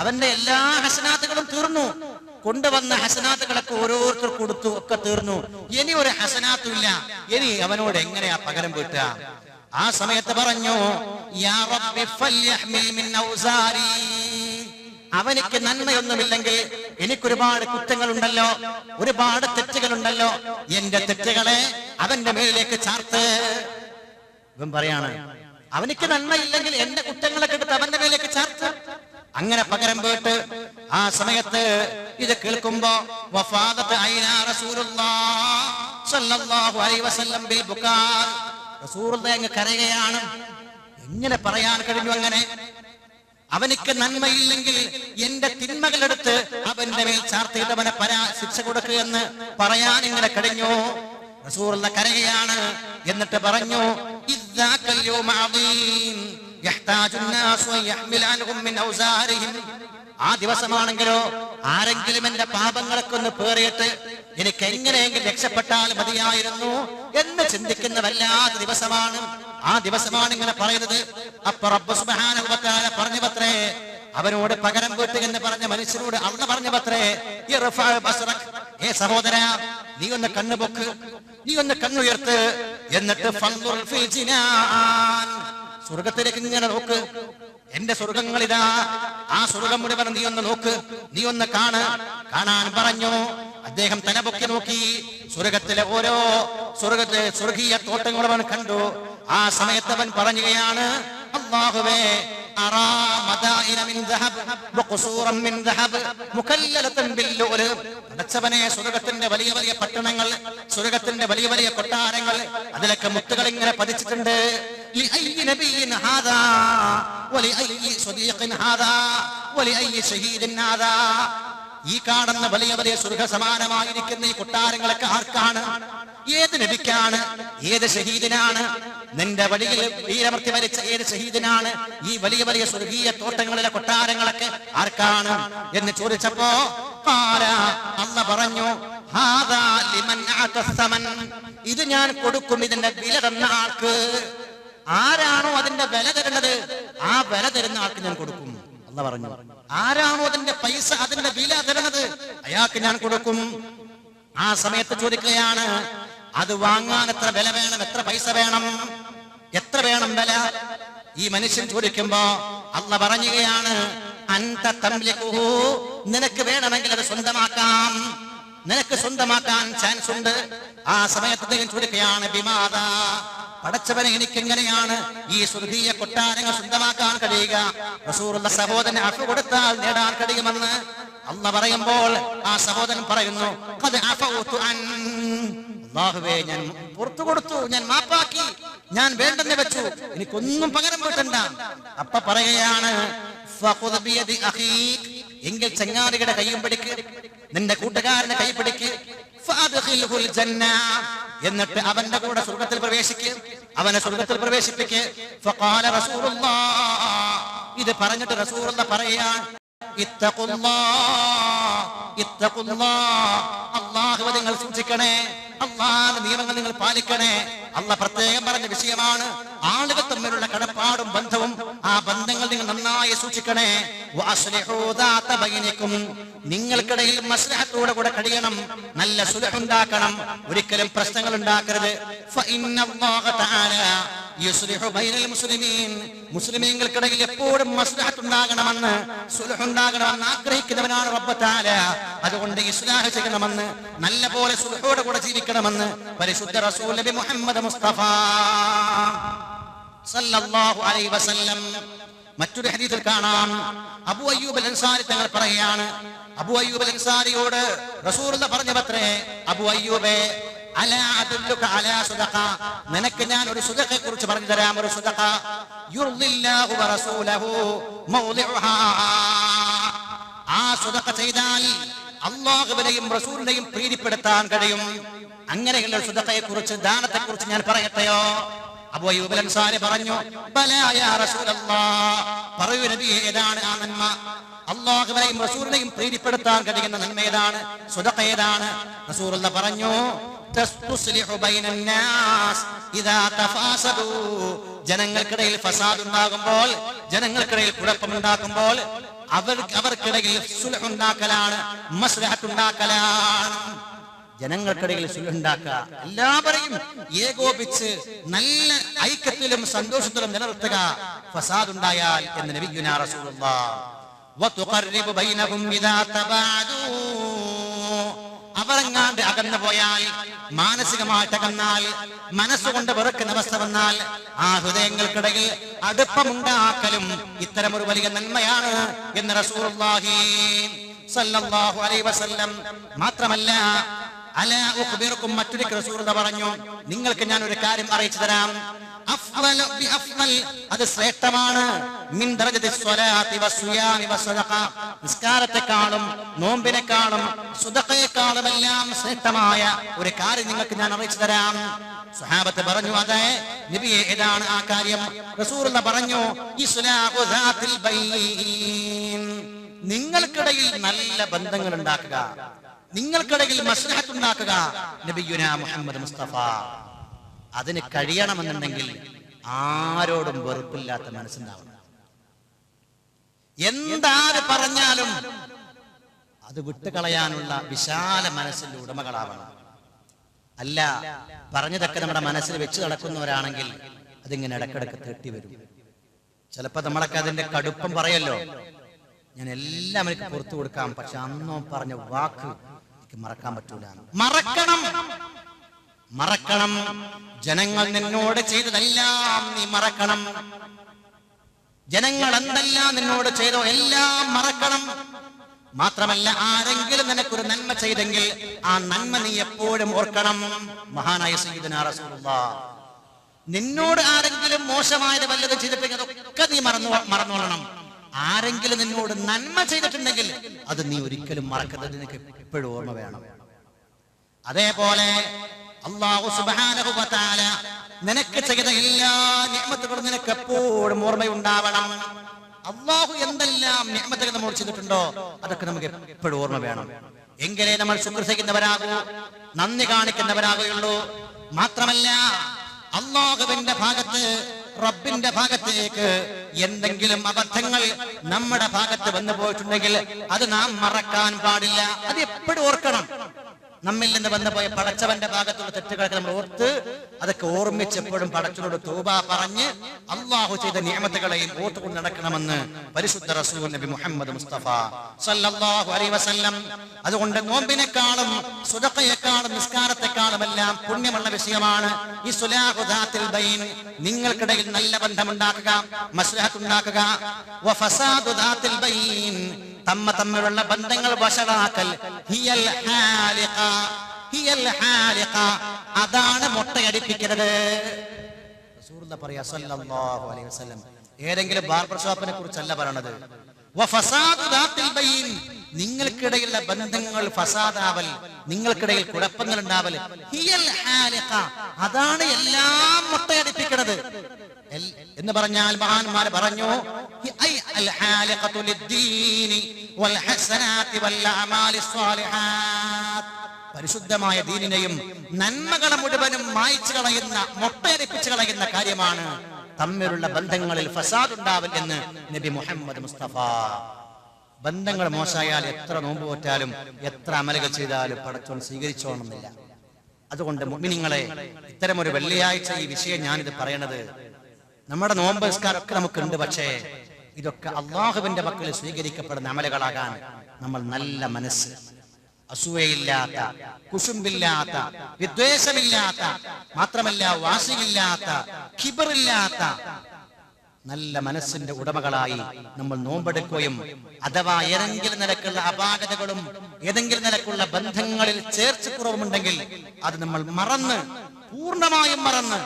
അവന്റെ എല്ലാ ഹസനാത്തുകളും തീർന്നു. കൊണ്ടുവന്ന ഹസനാത്തുകളൊക്കെ ഓരോരുത്തർ കൊടുത്തു, ഒക്കെ തീർന്നു. ഇനി ഒരു ഹസനാത്തും ഇല്ല. ഇനി അവനോട് എങ്ങനെയാ പകരം വീട്ടുക? ആ സമയത്ത് പറഞ്ഞു, യാ റബ്ബി ഫൽയഹ്മിൽ മിൻ ഔസാരി. അവനിക്ക് നന്മയൊന്നുമില്ലെങ്കിൽ എനിക്കൊരുപാട് കുറ്റങ്ങളുണ്ടല്ലോ, ഒരുപാട് തെറ്റുകളുണ്ടല്ലോ, എന്റെ തെറ്റുകളെ അവന്റെ മേലിലേക്ക് ചാർത്ത്. ഇവൻ പറയാണ്, അവനിക്ക് നന്മയില്ലെങ്കിൽ എന്റെ കുറ്റങ്ങളൊക്കെ എടുത്ത് അവന്റെ മേലേക്ക് ചാർത്ത്. അങ്ങനെ പകരം പോയിട്ട് ആ സമയത്ത് ഇത് കേൾക്കുമ്പോ വഫാദത്ത് ഐനാ റസൂലുള്ളാഹി സ്വല്ലല്ലാഹു അലൈഹി വസല്ലം ബിൽ ബുകാ. റസൂലുള്ളാഹി അങ്ങ് കരയുകയാണ്. എങ്ങനെ പറയാൻ കഴിഞ്ഞു അങ്ങനെ? അവനിക്ക് നന്മയില്ലെങ്കിൽ എന്റെ തിന്മകളെടുത്ത് അവന്റെ മേൽ ചാർത്തിയിട്ട് അവനെ ശിക്ഷ കൊടുക്കുക എന്ന് പറയാൻ ഇങ്ങനെ കഴിഞ്ഞു. റസൂലുള്ളാഹി കരയുകയാണ്. എന്നിട്ട് പറഞ്ഞു, ഇദ്ദാകൽ യൗമ അദീം യഹ്താജു അന്നാസു അൻ യഹ്മില അൻഹും മിൻ ഔസാരിഹിം. ആ ദിവസമാണെങ്കിലോ ആരെങ്കിലും എന്റെ പാപങ്ങളൊക്കെ ഒന്ന് പേറിയിട്ട് എനിക്ക് എങ്ങനെയെങ്കിലും രക്ഷപ്പെട്ടാൽ മതിയായിരുന്നു എന്ന് ചിന്തിക്കുന്ന വല്ലാത്ത ദിവസമാണ്. ആ ദിവസമാണ് ഇങ്ങനെ പറയുന്നത്. അപ്പൊ റബ്ബ് സുബ്ഹാനഹു വ തആല പറഞ്ഞു പത്രേ, അവനോട് പകരം വീട്ടുക എന്ന് പറഞ്ഞ മനുഷ്യനോട് അള്ളാഹ് പറഞ്ഞു പത്രേ, ഇർഫഅ ബസ്റക്, ഏ സഹോദരാ, നീ ഒന്ന് കണ്ണുപൊക്ക്, നീ ഒന്ന് കണ്ണുയർത്ത്, എന്നിട്ട് ഫൻദുർ ഫിൽ ജിനാൻ, സ്വർഗത്തിലേക്ക് ഇങ്ങനെ നോക്ക്. എന്റെ സ്വർഗങ്ങളിതാ, ആ സ്വർഗം മുഴുവൻ നീ ഒന്ന് നോക്ക്, നീ ഒന്ന് കാണാൻ പറഞ്ഞു. അദ്ദേഹം തലപൊക്കി നോക്കി. സ്വർഗത്തിലെ ഓരോ സ്വർഗീയ തോട്ടങ്ങളും അവൻ കണ്ടു. ആ സമയത്ത് അവൻ പറയുകയാണ്, അല്ലാഹുവേ അറാ മദായിന മിൻ ദഹബ് വഖുസൂറൻ മിൻ ദഹബ് മുകല്ലലതൻ ബില്ലുഅ്ലു. പടച്ചവനെ, സ്വർഗ്ഗത്തിന്റെ വലിയ വലിയ പട്ടണങ്ങൾ, സ്വർഗ്ഗത്തിന്റെ വലിയ വലിയ കൊട്ടാരങ്ങൾ, അതിലൊക്കെ മുത്തുകൾ ഇങ്ങനെ പതിച്ചിട്ടുണ്ട്. ലിഅയ്യി നബിയിൻ ഹാദാ വലിഅയ്യി സ്വദീഖിൻ ഹാദാ വലിഅയ്യി ഷഹീദിൻ ഹാദാ. ഈ കാണുന്ന വലിയ വലിയ സ്വർഗ്ഗ സമാനമായിരിക്കുന്ന ഈ കൊട്ടാരങ്ങളൊക്കെ ആർക്കാണ്? ഏത് നബിക്കാണ്? ഏത് ഷഹീദിനാണ്? നിന്റെ വഴിയിൽ വീരമർത്തി മരിച്ച ഏത് ഷഹീദിനാണ് ഈ വലിയ വലിയ സ്വർഗീയ തോട്ടങ്ങളിലെ കൊട്ടാരങ്ങളൊക്കെ ആർക്കാണ് എന്ന് ചോദിച്ചപ്പോ അല്ലാഹു പറഞ്ഞു, ഹാദാ ലിമൻ അഅത സമൻ. ഇത് ഞാൻ കൊടുക്കും ഇതിന്റെ വില തന്ന ആൾക്ക്. ആരാണോ അതിന്റെ വില തരുന്നത്, ആ വില തരുന്ന ആൾക്ക് ഞാൻ കൊടുക്കും. അല്ലാഹു പറഞ്ഞു, ആരാണോ അതിന്റെ പൈസ, അതിന്റെ വില തരുന്നത്, അയാൾക്ക് ഞാൻ കൊടുക്കും. ആ സമയത്ത് ചോദിക്കുകയാണ്, അത് വാങ്ങാൻ എത്ര വില വേണം, എത്ര പൈസ വേണം, എത്ര വേണം വില? ഈ മനുഷ്യൻ ചോദിക്കുമ്പോ അല്ലാഹു പറയുകയാണ്, അൻത തംലികുഹു, നിനക്ക് വേണമെങ്കിൽ അത് സ്വന്തമാക്കാം, നിനക്ക് സ്വന്തമാക്കാൻ ചാൻസ് ഉണ്ട്. ആ സമയത്ത് ചോദിക്കുകയാണ്, ബിമാദാ, പടച്ചവനെ എനിക്ക് എങ്ങനെയാണ് ഈ സ്വർഗീയ കൊട്ടാരങ്ങൾ സ്വന്തമാക്കാൻ കഴിയുക? റസൂലുള്ള സഹോദരന് അഫു കൊടുത്താൽ നേടാൻ കഴിയുമെന്ന് അല്ലാഹു പറയുമ്പോൾ ആ സഹോദരൻ പറയുന്നു, ഖദ് അഫൗതു അൻ, അല്ലാഹുവേ ഞാൻ പുറത്തു കൊടുത്തു, ഞാൻ മാപ്പാക്കി, ഞാൻ വേണ്ടെന്ന് വെച്ചു, എനിക്കൊന്നും പകരം വീട്ടണ്ട. അപ്പ പറയുകയാണ്, ഫഖുദ് ബിയദി അഖീക്, എങ്കിൽ ചങ്ങാതിയുടെ കൈയും പിടിക്ക്, നിന്റെ കൂട്ടുകാരന്റെ കൈ പിടിക്ക്, ഫഅദ്ഖിൽഹുൽ ജന്ന, എന്നിട്ട് അവന്റെ കൂടെ സ്വർഗ്ഗത്തിൽ പ്രവേശിക്ക്, അവനെ സ്വർഗ്ഗത്തിൽ പ്രവേശിപ്പിക്ക്. ഫഖാല റസൂലുള്ളാഹ്, ഇത് പറഞ്ഞിട്ട് റസൂലുള്ളാഹ് പറയാൻ, അല്ലാഹുവെ നിങ്ങൾ സൂക്ഷിക്കണേ, അല്ലാഹുവിന്റെ നിയമങ്ങൾ നിങ്ങൾ പാലിക്കണേ. അല്ലാഹ് പ്രത്യേകം പറഞ്ഞ വിഷയമാണ് ആളുകൾ തമ്മിലുള്ള കടപ്പാടും ബന്ധവും. ആ ബന്ധങ്ങൾ നിങ്ങൾ നന്നായി സൂക്ഷിക്കണേ. വഅസ്ലിഹൂ ദാത ബൈനിക്കും, നിങ്ങൾക്കിടയിൽ മസ്ലഹത്തോടെ കൂടെ കഴിയണം, നല്ല സുലഹ് ഉണ്ടാക്കണം, ഒരിക്കലും പ്രശ്നങ്ങൾ ഉണ്ടാക്കരുത്. ഫഇന്നല്ലാഹ തആല യുസ്ലിഹു ബൈനൽ മുസ്ലിമീൻ, മുസ്ലിമീങ്ങൾക്കിടയിൽ എപ്പോഴും മസ്ലഹത്ത് ഉണ്ടാകണമെന്ന്, സുലഹ് ഉണ്ടാകണമെന്ന് ആഗ്രഹിക്കുന്നവനാണ് റബ്ബ് തആല. അതുകൊണ്ട് ഇസ്ലാഹ് ചെയ്യണമെന്ന്, നല്ല പോലെ സുലഹോടെ കൂടെ ജീവിക്കണമെന്ന് പരിശുദ്ധ റസൂൽ നബി മുഹമ്മദ് മുസ്തഫ സല്ലല്ലാഹു അലൈഹി വസല്ലം മറ്റൊരു ഹദീസിൽ കാണാം, അബൂ അയ്യൂബ് അൽ അൻസാരി തങ്ങൾ പറയുകയാണ്, അബൂ അയ്യൂബ് അൽ അൻസാരിയോട് റസൂലുള്ളാഹി പറഞ്ഞത്രേ, അബൂ അയ്യൂബേ അലാ അദുല്ലുക അലാ സദഖ, നിനക്ക് ഞാൻ ഒരു സദഖയെ കുറിച്ച് പറഞ്ഞു തരാം. ഒരു സദഖ യുർദില്ലാഹു വറസൂലഹു മൗളിഉഹാ, ആ സദഖ ചെയ്താൽ അല്ലാഹുവിനെയും റസൂലിനെയും പ്രീതിപ്പെടുത്താൻ കഴിയും. അങ്ങനെയുള്ള ഒരു സദഖയെ കുറിച്ച്, ദാനത്തെ കുറിച്ച് ഞാൻ പറയട്ടെയോ? അബൂ അയ്യൂബ് അൽ അൻസാരി പറഞ്ഞു, ബലാ യാ റസൂലല്ലാഹ്, പറയൂ നബിയേ, ഏതാണ് ആ നന്മ? അല്ലാഹുവിനെയും റസൂലിനെയും പ്രീതിപ്പെടുത്താൻ കഴിയുന്ന നന്മ ഏതാണ്, സദഖ ഏതാണ്? റസൂലുള്ളാഹി പറഞ്ഞു, തസ്തുസ്ലിഹു ബൈനൻ നാസ് ഇദാ തഫാസദു, ജനങ്ങൾക്കിടയിൽ ഫസാദ് ഉണ്ടാകുമ്പോൾ, ജനങ്ങൾക്കിടയിൽ കുഴപ്പമുണ്ടാക്കുമ്പോൾ അവർക്കിടയിൽ സുൽഹ് ഉണ്ടാക്കലാണ്, മസ്ലഹത്ത് ഉണ്ടാക്കലാണ്. ജനങ്ങൾക്കിടയിൽ സുൽഹ് ഉണ്ടാക്കുക, എല്ലാവരെയും ഏകോപിച്ച് നല്ല ഐക്യത്തിലും സന്തോഷത്തിലും നിലനിർത്തുക. ഫസാദ് ഉണ്ടായാൽ എന്ന് നബിയുനാ റസൂലുള്ളാഹ്, വതുഖർരിബു ബൈനഹും ഇദാ തബഅദു, അവരെങ്ങാണ്ട് അകന്നു പോയാൽ, മാനസികമായിട്ട് അകന്നാൽ, മനസ്സുകൊണ്ട് വെറുക്കുന്ന അവസ്ഥ വന്നാൽ, ആ ഹൃദയങ്ങൾക്കിടയിൽ അടുപ്പമുണ്ടാക്കലും ഇത്തരമൊരു വലിയ നന്മയാണ് എന്ന് റസൂലുള്ളാഹി സല്ലല്ലാഹു അലൈഹി വസല്ലം. മാത്രമല്ല, അലാ ഉഖ്ബിറുക്കും, മറ്റൊരു റസൂലുള്ളാഹി പറഞ്ഞു, നിങ്ങൾക്ക് ഞാൻ ഒരു കാര്യം അറിയിച്ചു തരാം, അഫ്ളൽ ബി അഫ്ളൽ, അത് ശ്രേഷ്ഠമാണ്, മിൻ ദറജതി സ്വലാത്തി വസ്സിയാമി വസ്സദഖ, നിസ്കാരത്തെക്കാളും നോമ്പിനെക്കാളും സദഖയെക്കാളും എല്ലാം ശ്രേഷ്ഠമായ ഒരു കാര്യം നിങ്ങൾക്ക് ഞാൻ അറിയിച്ചു തരാം. സ്വഹാബത്ത് പറഞ്ഞു, അതെ നബിയേ, ഏതാണ് ആ കാര്യം? റസൂലുള്ളാഹി പറഞ്ഞു, ഇസ്ലാഹു ദാത്തിൽ ബൈൻ, നിങ്ങൾക്കിടയിൽ നല്ല ബന്ധങ്ങൾ ഉണ്ടാക്കുക, നിങ്ങൾക്കിടയിൽ മസ്ലഹത്ത് ഉണ്ടാക്കുക. നബിയുനാ മുഹമ്മദ് മുസ്തഫ, അതിന് കഴിയണമെന്നുണ്ടെങ്കിൽ ആരോടും വെറുപ്പില്ലാത്ത മനസ്സുണ്ടാവണം. എന്താര് പറഞ്ഞാലും അത് വിട്ടുകളയാനുള്ള വിശാല മനസ്സിന്റെ ഉടമകളാവണം. അല്ല, പറഞ്ഞതൊക്കെ നമ്മുടെ മനസ്സിൽ വെച്ച് നടക്കുന്നവരാണെങ്കിൽ അതിങ്ങനെ ഇടക്കിടക്ക് തേട്ടി വരും. ചിലപ്പോ നമ്മളൊക്കെ അതിന്റെ കടുപ്പം പറയല്ലോ, ഞാൻ എല്ലാം എനിക്ക് പുറത്തു കൊടുക്കാം, പക്ഷെ അന്നോ പറഞ്ഞ വാക്ക് എനിക്ക് മറക്കാൻ പറ്റൂല. മറക്കണം. മറക്കണം. ജനങ്ങൾ നിന്നോട് ചെയ്തതെല്ലാം നീ മറക്കണം. ജനങ്ങൾ എന്തെല്ലാം നിന്നോട് ചെയ്തോ എല്ലാം മറക്കണം. മാത്രമല്ല, ആരെങ്കിലും നിനക്കൊരു നന്മ ചെയ്തെങ്കിൽ ആ നന്മ നീ എപ്പോഴും ഓർക്കണം. മഹാനായ സയ്യിദുനാ റസൂലുള്ളാഹ്, നിന്നോട് ആരെങ്കിലും മോശമായത് വല്ലതും ചെയ്തിട്ടുണ്ടെങ്കിൽ അതൊക്കെ നീ മറന്നോളണം. ആരെങ്കിലും നിന്നോട് നന്മ ചെയ്തിട്ടുണ്ടെങ്കിൽ അത് നീ ഒരിക്കലും മറക്കരുത്. നിനക്ക് എപ്പോഴും ഓർമ്മ വേണം. അതേപോലെ അല്ലാഹു സുബ്ഹാനഹു വ തആല നിനക്ക് ചെയ്ത എല്ലാ നിഅമത്തുകളും നിനക്ക് എപ്പോഴും ഓർമ്മയുണ്ടാവണം. അല്ലാഹു എന്തെല്ലാം നിഅമത്തുകൾ നമ്മോട് ചെയ്തിട്ടുണ്ടോ അതൊക്കെ നമുക്ക് എപ്പോഴും ഓർമ്മ വേണം. എങ്കിലേ നമ്മൾ ശുക്ർ ചെയ്യുന്നവരാകൂ, നന്ദി കാണിക്കുന്നവരാകുകയുള്ളൂ. മാത്രമല്ല, അല്ലാഹുവിന്റെ ഭാഗത്ത്, റബ്ബിന്റെ ഭാഗത്തേക്ക് എന്തെങ്കിലും അബദ്ധങ്ങൾ നമ്മുടെ ഭാഗത്ത് വന്നു പോയിട്ടുണ്ടെങ്കിൽ അത് നാം മറക്കാൻ പാടില്ല. അത് എപ്പോഴും ഓർക്കണം. നമ്മിൽ നിന്ന് വന്നുപോയ പടച്ചവന്റെ ഭാഗത്തുള്ള തെറ്റുകളൊക്കെ നമ്മൾ ഓർത്ത് അതൊക്കെ ഓർമ്മിച്ചെപ്പോഴും പടച്ചവനോട് തൗബ പറഞ്ഞ് അല്ലാഹു ചെയ്ത നിഅമത്തുകളെയും ഓർത്തുകൊണ്ട് നടക്കണമെന്ന് പരിശുദ്ധ റസൂൽ നബി മുഹമ്മദ് മുസ്തഫ സല്ലല്ലാഹു അലൈഹി വസല്ലം. അതുകൊണ്ട് നോമ്പിനെക്കാളും സദഖയെക്കാളും നിസ്കാരത്തെക്കാളും എല്ലാം പുണ്യമുള്ള വിഷയമാണ് ഈ സുലാഹു ദാത്തിൽ ബൈൻ. നിങ്ങൾക്കിടയിൽ നല്ല ബന്ധമുണ്ടാക്കുക, മസ്ലഹത്ത് ഉണ്ടാക്കുക. വഫസാദു ദാത്തിൽ ബൈൻ, തമ്മിലുള്ള ബന്ധങ്ങൾ വഷളാക്കൽ. ഹിയൽ ഹാലിഖ, ഹിയൽ ഹാലിഖ, അതാണ് മുട്ടയടിപ്പിക്കുന്നത്. റസൂലുള്ളാഹി പറയാ സല്ലല്ലാഹു അലൈഹി വസല്ലം. ഏതെങ്കിലും ബാർബർ ഷോപ്പിനെ കുറിച്ചല്ല പറയണത്. വഫസാദു ദാത്തിൽ ബൈൻ, നിങ്ങൾക്കിടയിലുള്ള ബന്ധങ്ങൾ ഫസാദാവൽ, നിങ്ങൾക്കിടയിൽ കുഴപ്പങ്ങൾ ഉണ്ടാവൽ. ഹിയൽ ഹാലിഖ, അതാണ് എല്ലാം മുട്ടയടിപ്പിക്കുന്നത് എന്ന് പറഞ്ഞാൽ മഹാന്മാർ പറഞ്ഞു, പരിശുദ്ധമായ ദീനിനെയും നന്മകളെ മുഴുവനും മായ്ച്ചു കളയുന്ന, മുട്ടയടിപ്പിച്ചു കളയുന്ന കാര്യമാണ് തമ്മിലുള്ള ബന്ധങ്ങളിൽ ഫസാദ് ഉണ്ടാവൽ എന്ന് നബി മുഹമ്മദ് മുസ്തഫ. ബന്ധങ്ങൾ മോശമായാൽ എത്ര നോമ്പ് പോറ്റാലും എത്ര അമലുകൾ ചെയ്താലും പടച്ചോൻ സ്വീകരിച്ചോണമെന്നില്ല. അതുകൊണ്ട് മുഅ്മിനീങ്ങളെ, ഇത്തരമൊരു വെള്ളിയാഴ്ച ഈ വിഷയം ഞാനിത് പറയണത്, നമ്മുടെ നോമ്പ് നിസ്കാരമൊക്കെ നമുക്കുണ്ട്, പക്ഷേ ഇതൊക്കെ അള്ളാഹുവിന്റെ മക്കളിൽ സ്വീകരിക്കപ്പെടുന്ന അമലുകളാകാൻ നമ്മൾ നല്ല മനസ്സ്, അസൂയയില്ലാത്ത, കുശുമ്പില്ലാത്ത, വിദ്വേഷമില്ലാത്ത, മാത്രമല്ല വാശിയില്ലാത്ത, കിബറില്ലാത്ത നല്ല മനസ്സിന്റെ ഉടമകളായി നമ്മൾ നോമ്പെടുക്കുകയും അഥവാ ഏതെങ്കിലും നിലക്കുള്ള അപാകതകളും ഏതെങ്കിലും നിലക്കുള്ള ബന്ധങ്ങളിൽ ചേർച്ചക്കുറവുമുണ്ടെങ്കിൽ അത് നമ്മൾ മറന്ന്, പൂർണ്ണമായും മറന്ന്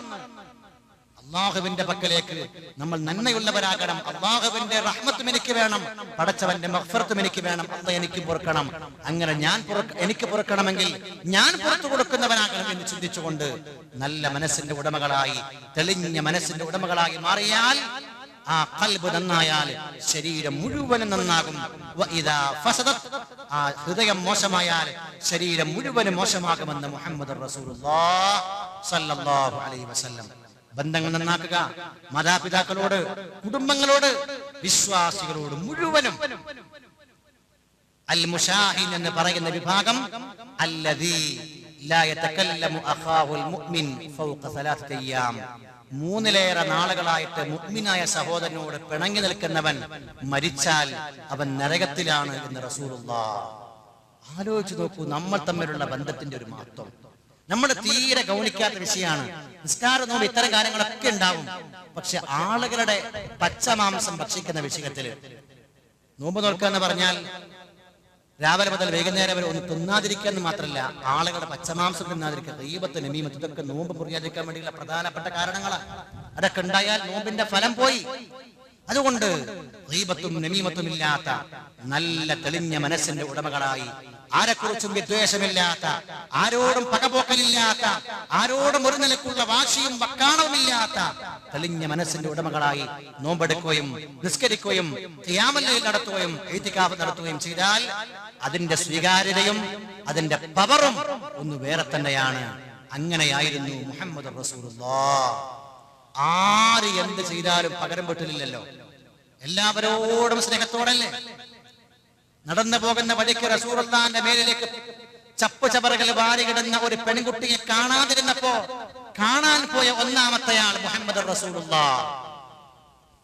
അള്ളാഹുവിന്റെ പക്കലേക്ക് നമ്മൾ നന്മയുള്ളവരാകണം. അള്ളാഹുവിന്റെ റഹ്മത്തും എനിക്ക് വേണം, പടച്ചവന്റെ മഗ്ഫിറത്തും എനിക്ക് വേണം. അള്ളാഹ് എനിക്ക് പൊറുക്കണം. അങ്ങനെ എനിക്ക് പൊറുക്കണമെങ്കിൽ ഞാൻ പുറത്തു കൊടുക്കുന്നവനാകണം എന്ന് ചിന്തിച്ചുകൊണ്ട് നല്ല മനസ്സിന്റെ ഉടമകളായി, തെളിഞ്ഞ മനസ്സിന്റെ ഉടമകളായി മാറിയാൽ, ആ ഖൽബ് നന്നായാൽ ശരീരം മുഴുവനും നന്നാകും. വഇദാ ഫസദത്, ആ ഹൃദയം മോശമായാൽ ശരീരം മുഴുവനും മോശമാകുമെന്ന് മുഹമ്മദ് റസൂലുള്ളാഹി സ്വല്ലല്ലാഹു അലൈഹി വസല്ലം. ബന്ധങ്ങൾ നന്നാക്കുക, മാതാപിതാക്കളോട്, കുടുംബങ്ങളോട്, വിശ്വാസികളോട് മുഴുവനും. അൽ മുശാഹിൻ എന്ന് പറയുന്ന വിഭാഗം അല്ലദീ ലാ യതകല്ലമു അഖാഹുൽ മുഅ്മിൻ ഫൗക സലാസത്തി അയ്യാം, 3 നാളുകളായിട്ട് മുഅ്മിനായ സഹോദരനോട് പിണങ്ങി നിൽക്കുന്നവൻ മരിച്ചാൽ അവൻ നരകത്തിലാണ് എന്ന് റസൂലുള്ളാഹ്. ആലോചിച്ച് നോക്കൂ, നമ്മൾ തമ്മിലുള്ള ബന്ധത്തിന്റെ ഒരു മഹത്വം നമ്മൾ തീരെ ഗൗനിക്കാത്ത വിഷയമാണ്. നിസ്കാരം, നോമ്പ്, ഇത്തരം കാര്യങ്ങളൊക്കെ ഉണ്ടാവും. പക്ഷെ ആളുകളുടെ പച്ചമാംസം ഭക്ഷിക്കുന്ന വിഷയത്തില്, നോമ്പ് നോക്കുക എന്ന് പറഞ്ഞാൽ രാവിലെ മുതൽ വൈകുന്നേരം വരെ ഒന്ന് തിന്നാതിരിക്കുക എന്ന് മാത്രമല്ല, ആളുകളുടെ പച്ചമാംസം തിന്നാതിരിക്കുക, ഗീബത്ത്, നമീമത്ത്, ഇതൊക്കെ നോമ്പ് മുറിയാതിരിക്കാൻ വേണ്ടിയുള്ള പ്രധാനപ്പെട്ട കാരണങ്ങളാണ്. അതൊക്കെ ഉണ്ടായാൽ നോമ്പിന്റെ ഫലം പോയി. അതുകൊണ്ട് ഗീബത്തും നമീമത്തും ഇല്ലാത്ത നല്ല തെളിഞ്ഞ മനസ്സിന്റെ ഉടമകളായി, ആരെക്കുറിച്ചും വിദ്വേഷമില്ലാത്ത, ആരോടും പകപോക്കലില്ലാത്ത, ആരോടും ഒരു നിലക്കുള്ള വാശിയും വക്കാണവുമില്ലാത്ത തെളിഞ്ഞ മനസ്സിന്റെ ഉടമകളായി നോമ്പെടുക്കുകയും നിസ്കരിക്കുകയും ഖിയാമുൽ ലൈൽ നടത്തുകയും ഇഅ്തികാഫ് നടത്തുകയും ചെയ്താൽ അതിന്റെ സ്വീകാര്യതയും അതിന്റെ പവറും ഒന്ന് വേറെ തന്നെയാണ്. അങ്ങനെയായിരുന്നു മുഹമ്മദ് റസൂലുള്ളാഹി. ആര് എന്ത് ചെയ്താലും പകരം വീട്ടിലില്ലല്ലോ, എല്ലാവരോടും സ്നേഹത്തോടല്ലേ. നടന്നു പോകുന്ന വഴിക്ക് റസൂലുള്ളാഹിന്റെ മേലിലേക്ക് ചപ്പ് ചവറുകൾ വാരികിടുന്ന ഒരു പെൺകുട്ടിയെ കാണാതിരുന്നപ്പോ കാണാൻ പോയ ഒന്നാമത്തെയാൾ മുഹമ്മദ് റസൂലുള്ളാഹി.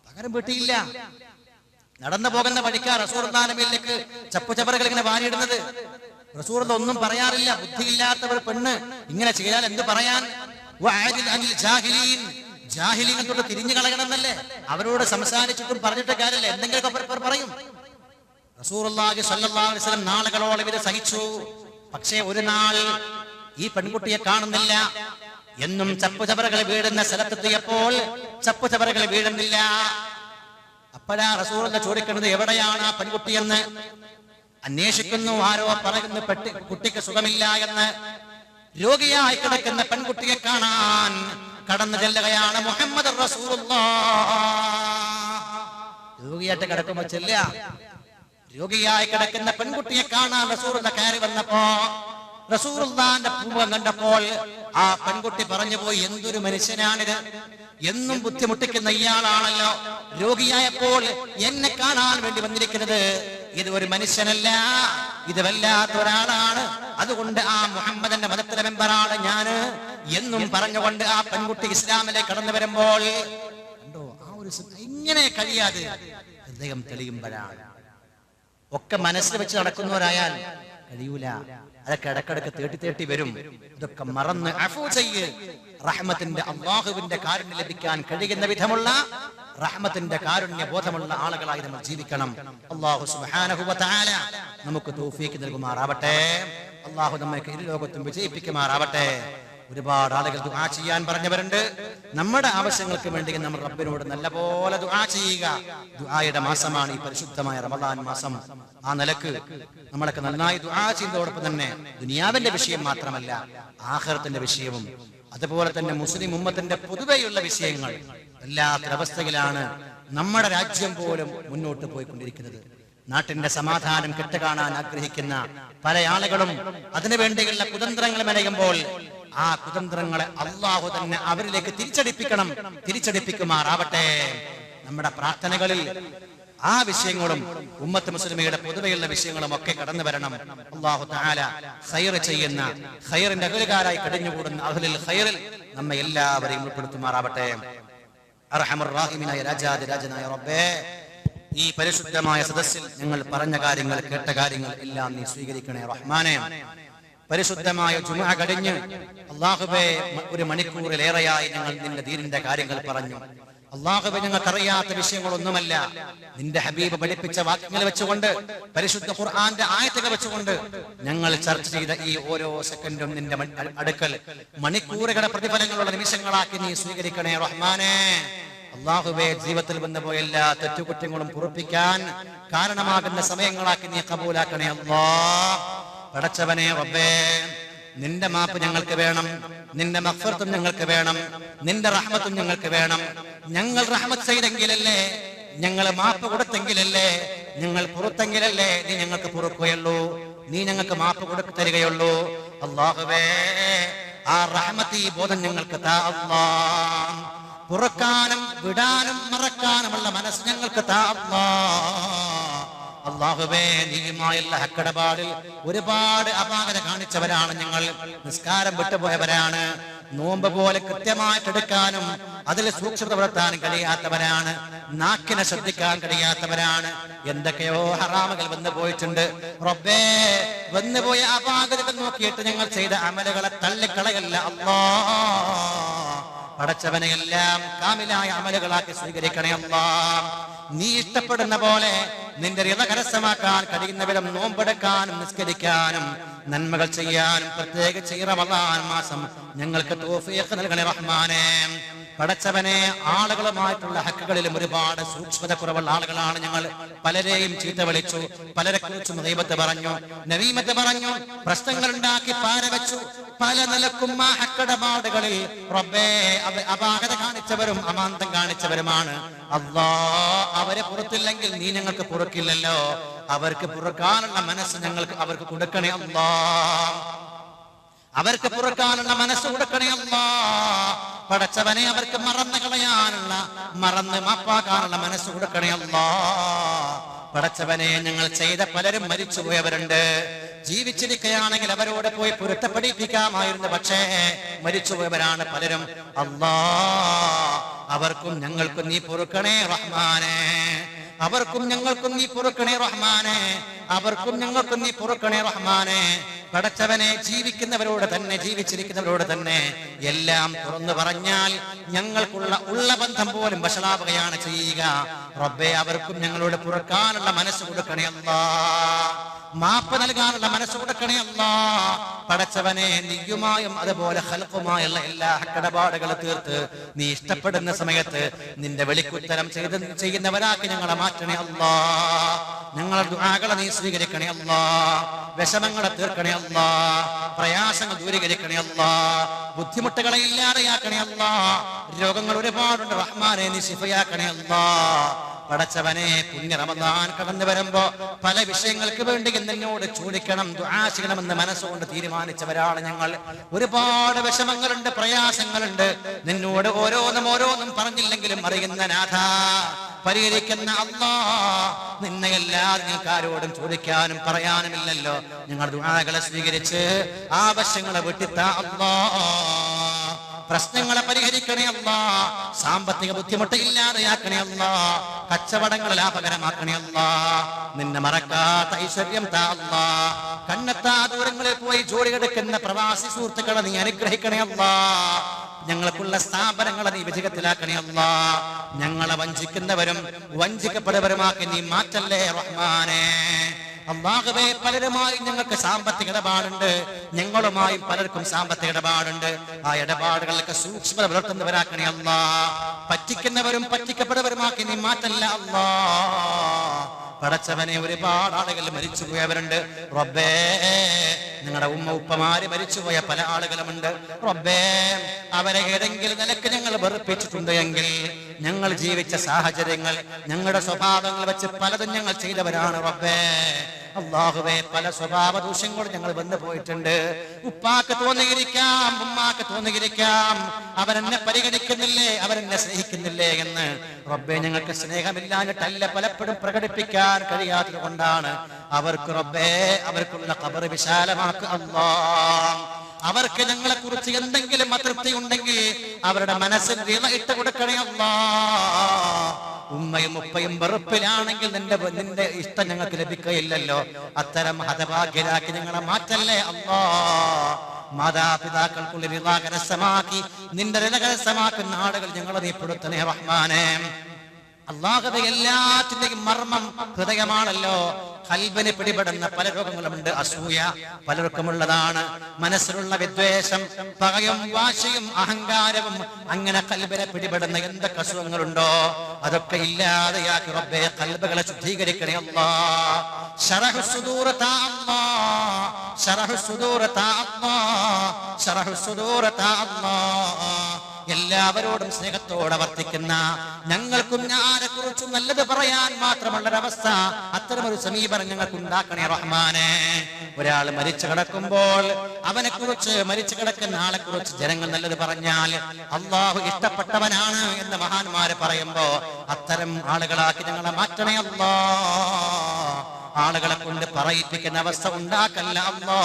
പകരം വീട്ടിയില്ല. നടന്നു പോകുന്ന വഴിക്ക് റസൂലുള്ളാഹിന്റെ മേലിലേക്ക് ചപ്പ് ചവറുകൾ ഇങ്ങനെ വാരിയിടുന്നത്. റസൂൽ ഒന്നും പറയാറില്ല. ബുദ്ധിയില്ലാത്തവർ പെണ്ണ് ഇങ്ങനെ ചെയ്താൽ എന്ത് പറയാൻ? വഅദിൽ അനിൽ ജാഹിലീൻ, ജാഹിലീങ്ങളോട് തിരിഞ്ഞു കളയണമെന്നല്ലേ? അവരോട് സംസാരിച്ചിട്ടും പറഞ്ഞിട്ട് കാര്യമില്ല, എന്തെങ്കിലുമൊക്കെ പറയും. റസൂലുള്ളാഹി സ്വല്ലല്ലാഹു അലൈഹി വസല്ലം നാളുകളോളം ഇത് സഹിച്ചു. പക്ഷേ ഒരു നാൾ ഈ പെൺകുട്ടിയെ കാണുന്നില്ല. എന്നും ചപ്പുചവറുകൾ വീഴുന്ന സ്ഥലത്തെത്തിയപ്പോൾ ചപ്പുചവറുകൾ വീഴുന്നില്ല. അപ്പോഴാ റസൂലുള്ളാഹി ചോദിക്കുന്നത് എവിടെയാണ് ആ പെൺകുട്ടിയെന്ന്. അന്വേഷിക്കുന്നു. ആരോ പറയുന്നു കുട്ടിക്ക് സുഖമില്ല എന്ന്. രോഗിയായി കിടക്കുന്ന പെൺകുട്ടിയെ കാണാൻ കടന്നു ചെല്ലുകയാണ് മുഹമ്മദ് റസൂലുള്ളാഹ്. രോഗിയായിട്ട് കിടക്കുമ്പോ ചെല്ലുക. രോഗിയായി കിടക്കുന്ന പെൺകുട്ടിയെ കാണാൻ റസൂലുള്ളാഹി കയറി വന്നപ്പോ റസൂലുള്ളാഹിന്റെ പൂമുഖം കണ്ടപ്പോൾ ആ പെൺകുട്ടി പറഞ്ഞു പോയി, എന്തൊരു മനുഷ്യനാണിത്, എന്നും ബുദ്ധിമുട്ടിക്കുന്ന ഇയാളാണല്ലോ, രോഗിയായപ്പോൾ എന്നെ കാണാൻ വേണ്ടി വന്നിരിക്കുന്നത്. ഇത് ഒരു മനുഷ്യനല്ല, ഇത് വല്ലാത്ത ഒരാളാണ്. അതുകൊണ്ട് ആ മുഹമ്മദിന്റെ മതത്തിലെ മെമ്പറാണ് ഞാന് എന്നും പറഞ്ഞുകൊണ്ട് ആ പെൺകുട്ടി ഇസ്ലാമിലേക്ക് കടന്നു വരുമ്പോൾ കണ്ടോ, ആ ഒരു ഇങ്ങനെ കഴിയാതെ ഹൃദയം തെളിയുമ്പോഴാണ്. ഒക്കെ മനസ്സിൽ വെച്ച് നടക്കുന്നവരായാൽ കഴിയൂല. അതൊക്കെ ഇടക്കിടക്ക് തേട്ടി വരും. ഇതൊക്കെ മറന്ന് അഫൂ ചെയ്യ്. റഹ്മത്തിന്റെ അല്ലാഹുവിന്റെ കാരുണ്യം ലഭിക്കാൻ കഴിയുന്ന വിധമുള്ള റഹ്മത്തിന്റെ കാരുണ്യ ബോധമുള്ള ആളുകളായി നമ്മൾ ജീവിക്കണം. അല്ലാഹു സുബ്ഹാനഹു വ തആല നമുക്ക് തൗഫീഖ് നൽകുമാറാവട്ടെ. അല്ലാഹു നമ്മെ ഇരു ലോകത്തും വിജയിപ്പിക്കുമാറാവട്ടെ. ഒരുപാട് ആളുകൾ ദുആ ചെയ്യാൻ പറഞ്ഞവരുണ്ട്. നമ്മുടെ ആവശ്യങ്ങൾക്ക് വേണ്ടി നമ്മൾ റബ്ബിനോട് നല്ലപോലെ ദുആ ചെയ്യുക. ദുആയുടെ മാസമാണ് ഈ പരിശുദ്ധമായ റമദാൻ മാസം. ആ നിലക്ക് നമ്മളൊക്കെ നന്നായി ദുആ ചെയ്യുന്നതോടൊപ്പം തന്നെ ദുനിയാവിന്റെ വിഷയം മാത്രമല്ല, ആഖിറത്തിന്റെ വിഷയവും അതുപോലെ തന്നെ മുസ്ലിം ഉമ്മത്തിന്റെ പൊതുവെയുള്ള വിഷയങ്ങൾ വല്ലാത്തൊരവസ്ഥയിലാണ് നമ്മുടെ രാജ്യം പോലും മുന്നോട്ട് പോയിക്കൊണ്ടിരിക്കുന്നത്. നാട്ടിന്റെ സമാധാനം കെട്ടുകാണാൻ ആഗ്രഹിക്കുന്ന പല ആളുകളും അതിനുവേണ്ടിയുള്ള കുതന്ത്രങ്ങൾ മെനയുമ്പോൾ ആ കുതന്ത്രങ്ങളെ അല്ലാഹു തന്നെ അവരിലേക്ക് തിരിച്ചടിപ്പിക്കുമാറാവട്ടെ. നമ്മുടെ പ്രാർത്ഥനകളിൽ ആ വിഷയങ്ങളും ഉമ്മത്ത് മുസ്ലിമയുടെ പൊതുവെയുള്ള വിഷയങ്ങളും ഒക്കെ കടന്നു വരണം. അല്ലാഹു തആല ഖൈർ ചെയ്യുന്ന ഖൈറിന്റെ അഹലുകാരായി കടിഞ്ഞുകൂടുന്ന അഹ്ലുൽ ഖൈറിൽ നമ്മെ എല്ലാവരെയും ഉൾപ്പെടുത്തുമാറാവട്ടെ. അർഹമർ റഹീമിനായ രാജാതിരാജനായ റബ്ബേ, ഈ പരിശുദ്ധമായ സദസ്സിൽ ഞങ്ങൾ പറഞ്ഞ കാര്യങ്ങൾ കേട്ട കാര്യങ്ങൾ എല്ലാം നീ സ്വീകരിക്കണേ റഹ്മാനേ. പരിശുദ്ധമായ ജുമുഅ കഴിഞ്ഞ് അല്ലാഹുവേ ഒരു മണിക്കൂറിലേറെയായി ഞങ്ങൾ നിന്റെ ദീനിന്റെ കാര്യങ്ങൾ പറഞ്ഞു. അല്ലാഹുവേ, ഞങ്ങൾക്കറിയാത്ത വിഷയങ്ങളൊന്നുമല്ല. നിന്റെ ഹബീബ് പഠിപ്പിച്ച വാക്യങ്ങൾ വെച്ചുകൊണ്ട് പരിശുദ്ധ ഖുർആന്റെ ആയത്തുകൾ വെച്ചുകൊണ്ട് ഞങ്ങൾ ചർച്ച ചെയ്ത ഈ ഓരോ സെക്കൻഡും നിന്റെ അടുക്കൽ മണിക്കൂറുകളുടെ പ്രതിഫലങ്ങളുള്ള നിമിഷങ്ങളാക്കി നീ സ്വീകരിക്കണേ റഹ്മാനേ. അല്ലാഹുവേ, ജീവിതത്തിൽ വന്നുപോയ എല്ലാ തെറ്റുകുറ്റങ്ങളും പൊറുപ്പിക്കാൻ കാരണമാകുന്ന സമയങ്ങളാക്കി നീ കബൂലാക്കണേ അല്ലാഹ്. പടച്ചവനെ റബ്ബേ, നിന്റെ മാപ്പ് ഞങ്ങൾക്ക് വേണം, നിന്റെ മഗ്ഫിറത്തും ഞങ്ങൾക്ക് വേണം, നിന്റെ റഹ്മത്തും ഞങ്ങൾക്ക് വേണം. ഞങ്ങൾ റഹ്മത്ത് ചെയ്തെങ്കിലല്ലേ, ഞങ്ങൾ മാപ്പ് കൊടുത്തെങ്കിലല്ലേ, ഞങ്ങൾ പുറത്തെങ്കിലല്ലേ നീ ഞങ്ങൾക്ക് പൊറുക്കുകയുള്ളൂ, നീ ഞങ്ങൾക്ക് മാപ്പ് കൊടുത്തു തരികയുള്ളൂ. അല്ലാഹുവേ, ആ റഹ്മത്തി ബോധം ഞങ്ങൾക്ക് താ അല്ലാഹ്. പുറക്കാനും വിടാനും മറക്കാനുമുള്ള മനസ്സ് ഞങ്ങൾക്ക് താ അല്ലാഹ്. അല്ലാഹുവേ, നീയുമായുള്ള ഹക്കടപാടിൽ ഒരുപാട് അപാകത കാണിച്ചവരാണ് ഞങ്ങൾ. നിസ്കാരം വിട്ടുപോയവരാണ്. നോമ്പ് പോലെ കൃത്യമായിട്ട് എടുക്കാനും അതിൽ സൂക്ഷ്മത പുലർത്താനും കഴിയാത്തവരാണ്. നാക്കിനെ ശ്രദ്ധിക്കാൻ കഴിയാത്തവരാണ്. എന്തൊക്കെയോ ഹറാമുകൾ വന്നു പോയിട്ടുണ്ട് റബ്ബേ. വന്നുപോയ അപാകതകൾ നോക്കിയിട്ട് ഞങ്ങൾ ചെയ്ത അമലുകളെ തള്ളിക്കളയല്ല അല്ലാഹ്. പടച്ചവനെയെല്ലാം കാമിലായ അമലുകളാക്കി സ്വീകരിക്കണേ അല്ലാഹ്. നീ ഇഷ്ടപ്പെടുന്ന പോലെ നിന്റെ റിള കരസ്ഥമാക്കാൻ കഴിയുന്ന വിധം നോമ്പെടുക്കാനും നിസ്കരിക്കാനും നന്മകൾ ചെയ്യാനും പ്രത്യേകിച്ച് ഈ റമളാൻ മാസം ഞങ്ങൾക്ക് തൗഫീഖ് നൽകണേ റഹ്മാനേ. പടച്ചവനെ, ആളുകളുമായിട്ടുള്ള ഹക്കുകളിലും ഒരുപാട് സൂക്ഷ്മത കുറവുള്ള ആളുകളാണ് ഞങ്ങൾ. പലരെയും ചീത്ത വിളിച്ചു, പലരെ കുറിച്ചും ഗീബത്ത് പറഞ്ഞു, നമീമത്ത് പറഞ്ഞു, പ്രശ്നങ്ങൾ ഉണ്ടാക്കി പാരവെച്ചു. പല നിലക്കും ആ ഹക്കടപാടുകളിൽ റബ്ബേ അപാകത കാണിച്ചവരും അമാന്തം കാണിച്ചവരുമാണ്. അല്ലാഹ്, അവരെ പുറത്തില്ലെങ്കിൽ നീ ഞങ്ങൾക്ക് പുറക്കില്ലല്ലോ. അവർക്ക് പുറക്കാനുള്ള മനസ്സ് ഞങ്ങൾക്ക് അവർക്ക് കൊടുക്കണേ അല്ലാഹ്. അവർക്ക് പുറക്കാനുള്ള മനസ്സ് കൊടുക്കണേ അല്ലാഹ്. പടച്ചവനെ, അവർക്ക് മറന്ന് മാപ്പാക്കാനുള്ള മനസ്സ് കൊടുക്കണേ അല്ലാഹ്. പടച്ചവനെ, ഞങ്ങൾ ചെയ്ത പലരും മരിച്ചുപോയവരുണ്ട്. ജീവിച്ചിരിക്കുകയാണെങ്കിൽ അവരോട് പോയി പൊരുത്തപ്പെടിപ്പിക്കാമായിരുന്നു. പക്ഷേ മരിച്ചുപോയവരാണ് പലരും. അല്ലാഹ്, അവർക്കും ഞങ്ങൾക്കും നീ പൊറുക്കണേ റഹ്മാനേ. അവർക്കും ഞങ്ങൾക്കും നീ പൊറുക്കണേ റഹ്മാനെ, അവർക്കും ഞങ്ങൾക്കും നീ പൊറുക്കണേ റഹ്മാനെ. പടച്ചവനെ, ജീവിക്കുന്നവരോട് തന്നെ ജീവിച്ചിരിക്കുന്നവരോട് തന്നെ എല്ലാം തുറന്നു പറഞ്ഞാൽ ഞങ്ങൾക്കുള്ള ബന്ധം പോലും വഷളാവുകയാണ് ചെയ്യുക. റബ്ബേ, അവർക്കും ഞങ്ങളോട് പൊറുക്കാനുള്ള മനസ്സ് കൊടുക്കണേ അല്ലാ, മാപ്പ് നൽകാനുള്ള മനസ്സ് കൊടുക്കണേ അല്ലാ. പടച്ചവനെ, നീയുമായും അതുപോലെ ഖൽഖുമായുള്ള എല്ലാ കടപാടുകളും തീർത്ത് നീ ഇഷ്ടപ്പെടുന്ന സമയത്ത് നിന്റെ വെളിക്കുത്തരം ചെയ്യുന്നവരാക്കി ഞങ്ങളെ മാറ്റണേ അല്ലാ. ഞങ്ങളെ ദുആകളെ നീ സ്വീകരിക്കണേ അല്ലാ. വിഷമങ്ങളെ തീർക്കണേ അല്ലാ, പ്രയാസങ്ങൾ ദൂരീകരിക്കണേ അല്ലാ, ബുദ്ധിമുട്ടുകളെ ഇല്ലാതെയാക്കണേ അല്ലാ. രോഗങ്ങൾ ഒരുപാടുണ്ട് റഹ്മാനെ, നീ ശിഫയാക്കണേ അല്ലാ. പടച്ചവനെ, പുണ്യ റമദാൻ കടന്നു വരുമ്പോ പല വിഷയങ്ങൾക്ക് വേണ്ടി എന്നോട് ചോദിക്കണം, ദുആ ചെയ്യണമെന്ന് മനസ്സുകൊണ്ട് തീരുമാനിച്ചവരാണ് ഞങ്ങൾ. ഒരുപാട് വിഷമങ്ങളുണ്ട്, പ്രയാസങ്ങളുണ്ട്. നിന്നോട് ഓരോന്നും പറഞ്ഞില്ലെങ്കിലും അറിയുന്ന നാഥ, പരിഹരിക്കുന്ന അല്ലാ, നിന്നെ എല്ലാവരും നിങ്ങൾക്ക് ആരോടും ചോദിക്കാനും പറയാനുമില്ലല്ലോ. ഞങ്ങൾ ദുആകളെ സ്വീകരിച്ച് ആവശ്യങ്ങളെ വിട്ടിത്താ അല്ലാ. പ്രശ്നങ്ങളെ പരിഹരിക്കണേ അല്ലാ. സാമ്പത്തിക ബുദ്ധിമുട്ട് ഇല്ലാതെയാക്കണേ അല്ലാ. കച്ചവടങ്ങളെ ലാഭകരമാക്കണേ അല്ലാ. നിന്നെ മറക്കാത്ത ഐശ്വര്യം താ അല്ലാ. കണ്ണെത്താ ദൂരങ്ങളിൽ പോയി ജോലി എടുക്കുന്ന പ്രവാസി സുഹൃത്തുക്കളെ നീ അനുഗ്രഹിക്കണേ അല്ലാ. ഞങ്ങൾക്കുള്ള സ്ഥാപനങ്ങളെ നീ വിജയത്തിലാക്കണേ അല്ലാ. ഞങ്ങളെ വഞ്ചിക്കുന്നവരും വഞ്ചിക്കപ്പെടുന്നവരുമാക്കി നീ മാറ്റല്ലേ റഹ്മാനെ. അല്ലാഹുവേ, പലരുമായി ഞങ്ങൾക്ക് സാമ്പത്തിക ഇടപാടുണ്ട്, ഞങ്ങളുമായും പലർക്കും സാമ്പത്തിക ഇടപാടുണ്ട്. ആ ഇടപാടുകളൊക്കെ സൂക്ഷ്മത പുലർത്തുന്നവരാക്കണേ അല്ലാ. പറ്റിക്കുന്നവരും പറ്റിക്കപ്പെടുന്നവരുമാക്കി നീ മാറ്റല്ല അല്ലാ. പടച്ചവനെ, ഒരുപാട് ആളുകൾ മരിച്ചുപോയവരുണ്ട് റബ്ബേ. നിങ്ങളുടെ ഉമ്മ ഉപ്പമാര് മരിച്ചുപോയ പല ആളുകളുമുണ്ട് റബ്ബേ. അവരെ ഏതെങ്കിലും നിലക്ക് ഞങ്ങൾ വെറുപ്പിച്ചിട്ടുണ്ട് എങ്കിൽ, ഞങ്ങൾ ജീവിച്ച സാഹചര്യങ്ങൾ, ഞങ്ങളുടെ സ്വഭാവങ്ങൾ വെച്ച് പലതും ഞങ്ങൾ ചെയ്തവരാണ് റബ്ബേ. അല്ലാഹുവേ, പല സ്വഭാവ ദൂഷ്യങ്ങളും ഞങ്ങൾ വന്നു പോയിട്ടുണ്ട്. ഉപ്പാക്ക് തോന്നിയിരിക്കാം, ഉമ്മാക്ക് തോന്നിയിരിക്കാം, അവരെന്നെ പരിഗണിക്കുന്നില്ലേ, അവരെന്നെ സ്നേഹിക്കുന്നില്ലേ എന്ന്. റബ്ബേ, ഞങ്ങൾക്ക് സ്നേഹമില്ലാഞ്ഞിട്ടല്ല, പലപ്പോഴും പ്രകടിപ്പിക്കാൻ കഴിയാത്തത് കൊണ്ടാണ്. അവർക്ക് റബ്ബേ, അവർക്കുള്ള ഖബർ വിശാലമാക്കുക അല്ലാ. അവർക്ക് ഞങ്ങളെ കുറിച്ച് എന്തെങ്കിലും അതൃപ്തി ഉണ്ടെങ്കിൽ അവരുടെ മനസ്സിൽ ഇട്ട് കൊടുക്കണേ അല്ലാ. ഉമ്മയും ഉപ്പയും വെറുപ്പിലാണെങ്കിൽ നിന്റെ ഇഷ്ടം ഞങ്ങൾക്ക് ലഭിക്കുകയില്ലല്ലോ. അത്തരം ഹതഭാഗ്യരാക്കി ഞങ്ങളെ മാറ്റല്ലേ അല്ലാ. മാതാപിതാക്കൾക്കുള്ള റിള കരസ്ഥമാക്കി നിന്റെ റിള കരസ്ഥമാക്കുന്ന ആളുകൾ ഞങ്ങളെ നീ പെടുത്തണേ റഹ്മാനെ. അല്ലാഹുവേ, എല്ലാറ്റിന്റെയും മർമ്മം ഹൃദയമാണല്ലോ. ഖൽബിനെ പിടിപെടുന്ന പല രോഗങ്ങളുമുണ്ട്. അസൂയ പലർക്കുമുള്ളതാണ്. മനസ്സിലുള്ള വിദ്വേഷം, പകയും വാശിയും അഹങ്കാരവും, അങ്ങനെ ഖൽബിനെ പിടിപെടുന്ന എന്തൊക്കെ അസുഖങ്ങളുണ്ടോ അതൊക്കെ ഇല്ലാതെയാക്കി റബ്ബേ ഖൽബുകളെ ശുദ്ധീകരിക്കണേ അല്ലാ. ശറഹു സുദൂറ താ അല്ലാ, ശറഹു സുദൂറ താ അല്ലാ, ശറഹു സുദൂറ താ അല്ലാ. എല്ലാവരോടും സ്നേഹത്തോടെ വർത്തിക്കുന്ന, ഞങ്ങൾക്കും ആരെ കുറിച്ചും നല്ലത് പറയാൻ മാത്രമുള്ളൊരവസ്ഥ, അത്തരമൊരു സമീപനം ഞങ്ങൾക്ക് ഉണ്ടാക്കണേ റഹ്മാനെ. ഒരാൾ മരിച്ചു കിടക്കുമ്പോൾ അവനെ കുറിച്ച്, മരിച്ചു കിടക്കുന്ന ആളെ കുറിച്ച് ജനങ്ങൾ നല്ലത് പറഞ്ഞാൽ അല്ലാഹു ഇഷ്ടപ്പെട്ടവനാണ് എന്ന് മഹാന്മാര് പറയുമ്പോ അത്തരം ആളുകളാക്കി ഞങ്ങളെ മാറ്റണേ അല്ലാ. ആളുകളെ കൊണ്ട് പറയിപ്പിക്കുന്ന അവസ്ഥ ഉണ്ടാക്കല്ല അല്ലാ.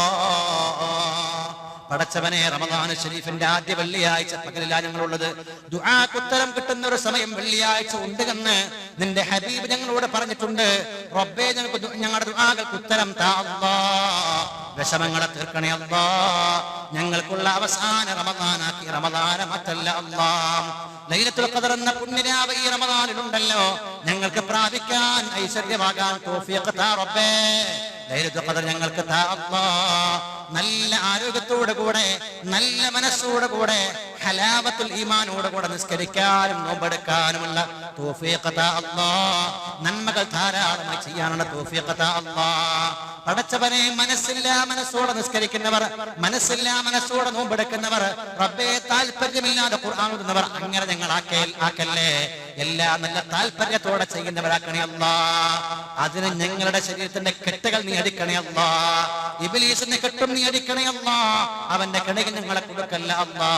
പടച്ചവനെ, റമദാൻ ശരീഫിന്റെ ആദ്യ വെള്ളിയാഴ്ച പകലിലാണ് ഞങ്ങളുള്ളത്. ദുആക്ക് ഉത്തരം കിട്ടുന്ന ഒരു സമയം വെള്ളിയാഴ്ച ഉണ്ട് എന്ന് നിന്റെ ഹബീബ് ഞങ്ങളോട് പറഞ്ഞിട്ടുണ്ട്. റബ്ബേ, ഞങ്ങളുടെ ദുആകൾക്ക് ഉത്തരം താ അല്ലാ. വിഷമങ്ങളെ തീർക്കണേ അല്ലാ. ഞങ്ങൾക്കുള്ള അവസാന റമദാനാക്കി റമദാനെ മാറ്റല്ല അല്ലാ. ലൈലത്തുൽ ഖദർ എന്ന പുണ്യരാവ് ഈ റമദാനിലുണ്ടല്ലോ, ഞങ്ങൾക്ക് പ്രാപിക്കാൻ ഐശ്വര്യമാകാൻ തൗഫീഖ് താ റബ്ബേ. ലൈലത്തുൽ ഖദർ ഞങ്ങൾക്ക് താ അല്ലാ. നല്ല ആരോഗ്യത്തോടു കൂടെ, നല്ല മനസ്സോടു കൂടെ, ഹലാവത്തുൽ ഈമാനോട് കൂടെ നിസ്കരിക്കാനും നോമ്പെടുക്കാനുമുള്ള തൗഫീഖ് താ അല്ലാ. നന്മകൾ ധാരാളമായി ചെയ്യാനുള്ള തൗഫീഖ് താ അല്ലാ. പടച്ചവനെ, മനസ്സില്ലാ മനസ്സോടെ നിസ്കരിക്കുന്നവർ, മനസ്സില്ലാ മനസ്സോടെ നോമ്പെടുക്കുന്നവർ, റബ്ബേ താല്പര്യമില്ലാതെ ഖുർആൻ ഓതുന്നവർ, അങ്ങനെ ഞങ്ങൾ ആക്കല്ലേ. എല്ലാം നല്ല താല്പര്യത്തോടെ ചെയ്യുന്നവരാക്കണേ അല്ലാ. അതിന് ഞങ്ങളുടെ ശരീരത്തിന്റെ കെട്ടുകൾ നീ അടിക്കണേ അല്ലാ. ഇബ്ലീസിന്റെ കെട്ടും നീ അടിക്കണേ അല്ലാ. അവന്റെ കെണികൾ ഞങ്ങളെ കൊടുക്കല്ല അല്ലാ.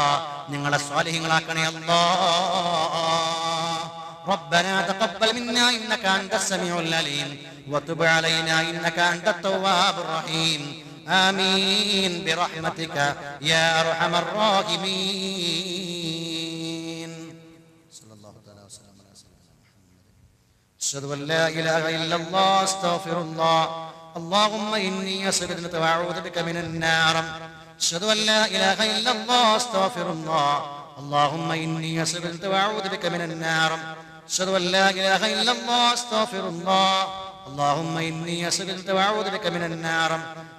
ഞങ്ങളെ സ്വാലിഹീങ്ങളാക്കണേ അല്ലാ. ربنا تقبل منا إنك أنت السميع العليم وتب علينا إنك أنت التواب الرحيم آمين برحمتك يا أرحم الراحمين. صلى الله عليه وسلم على سيدنا محمد. അശ്ഹദു അല്ലാ ഇലാഹ ഇല്ലല്ലാഹ് അസ്തഗ്ഫിറുല്ലാഹ് അല്ലാഹുമ്മ ഇന്നി അസ്അലുക വഅഊദു ബിക മിനൻ നാർ അശ്ഹദു അല്ലാ ഇലാഹ ഇല്ലല്ലാഹ് അസ്തഗ്ഫിറുല്ലാഹ് അല്ലാഹുമ്മ ഇന്നി അസ്അലുക വഅഊദു ബിക മിനൻ നാർ അശ്ഹദു അല്ലാ ഇലാഹ ഇല്ലല്ലാഹ് അസ്തഗ്ഫിറുല്ലാഹ് اللهم إني أسألك وأعوذ بك من النار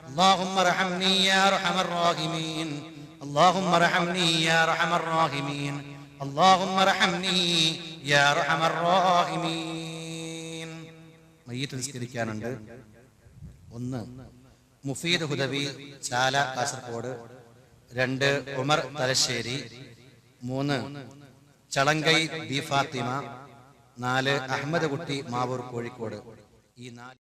اللهم ارحمني يا أرحم الراحمين اللهم ارحمني يا أرحم الراحمين اللهم ارحمني يا أرحم الراحمين മയ്യിത്ത് നിസ്കരിക്കാനുണ്ട്. 1 മുഫീദ് ഹുദവി ചാല കാസർഗോഡ്, 2 ഉമർ തലശ്ശേരി, 3 ചളങ്കൈ ബി ഫാത്തിമ, 4 അഹമ്മദ് കുട്ടി മാവൂർ കോഴിക്കോട്. ഈ 4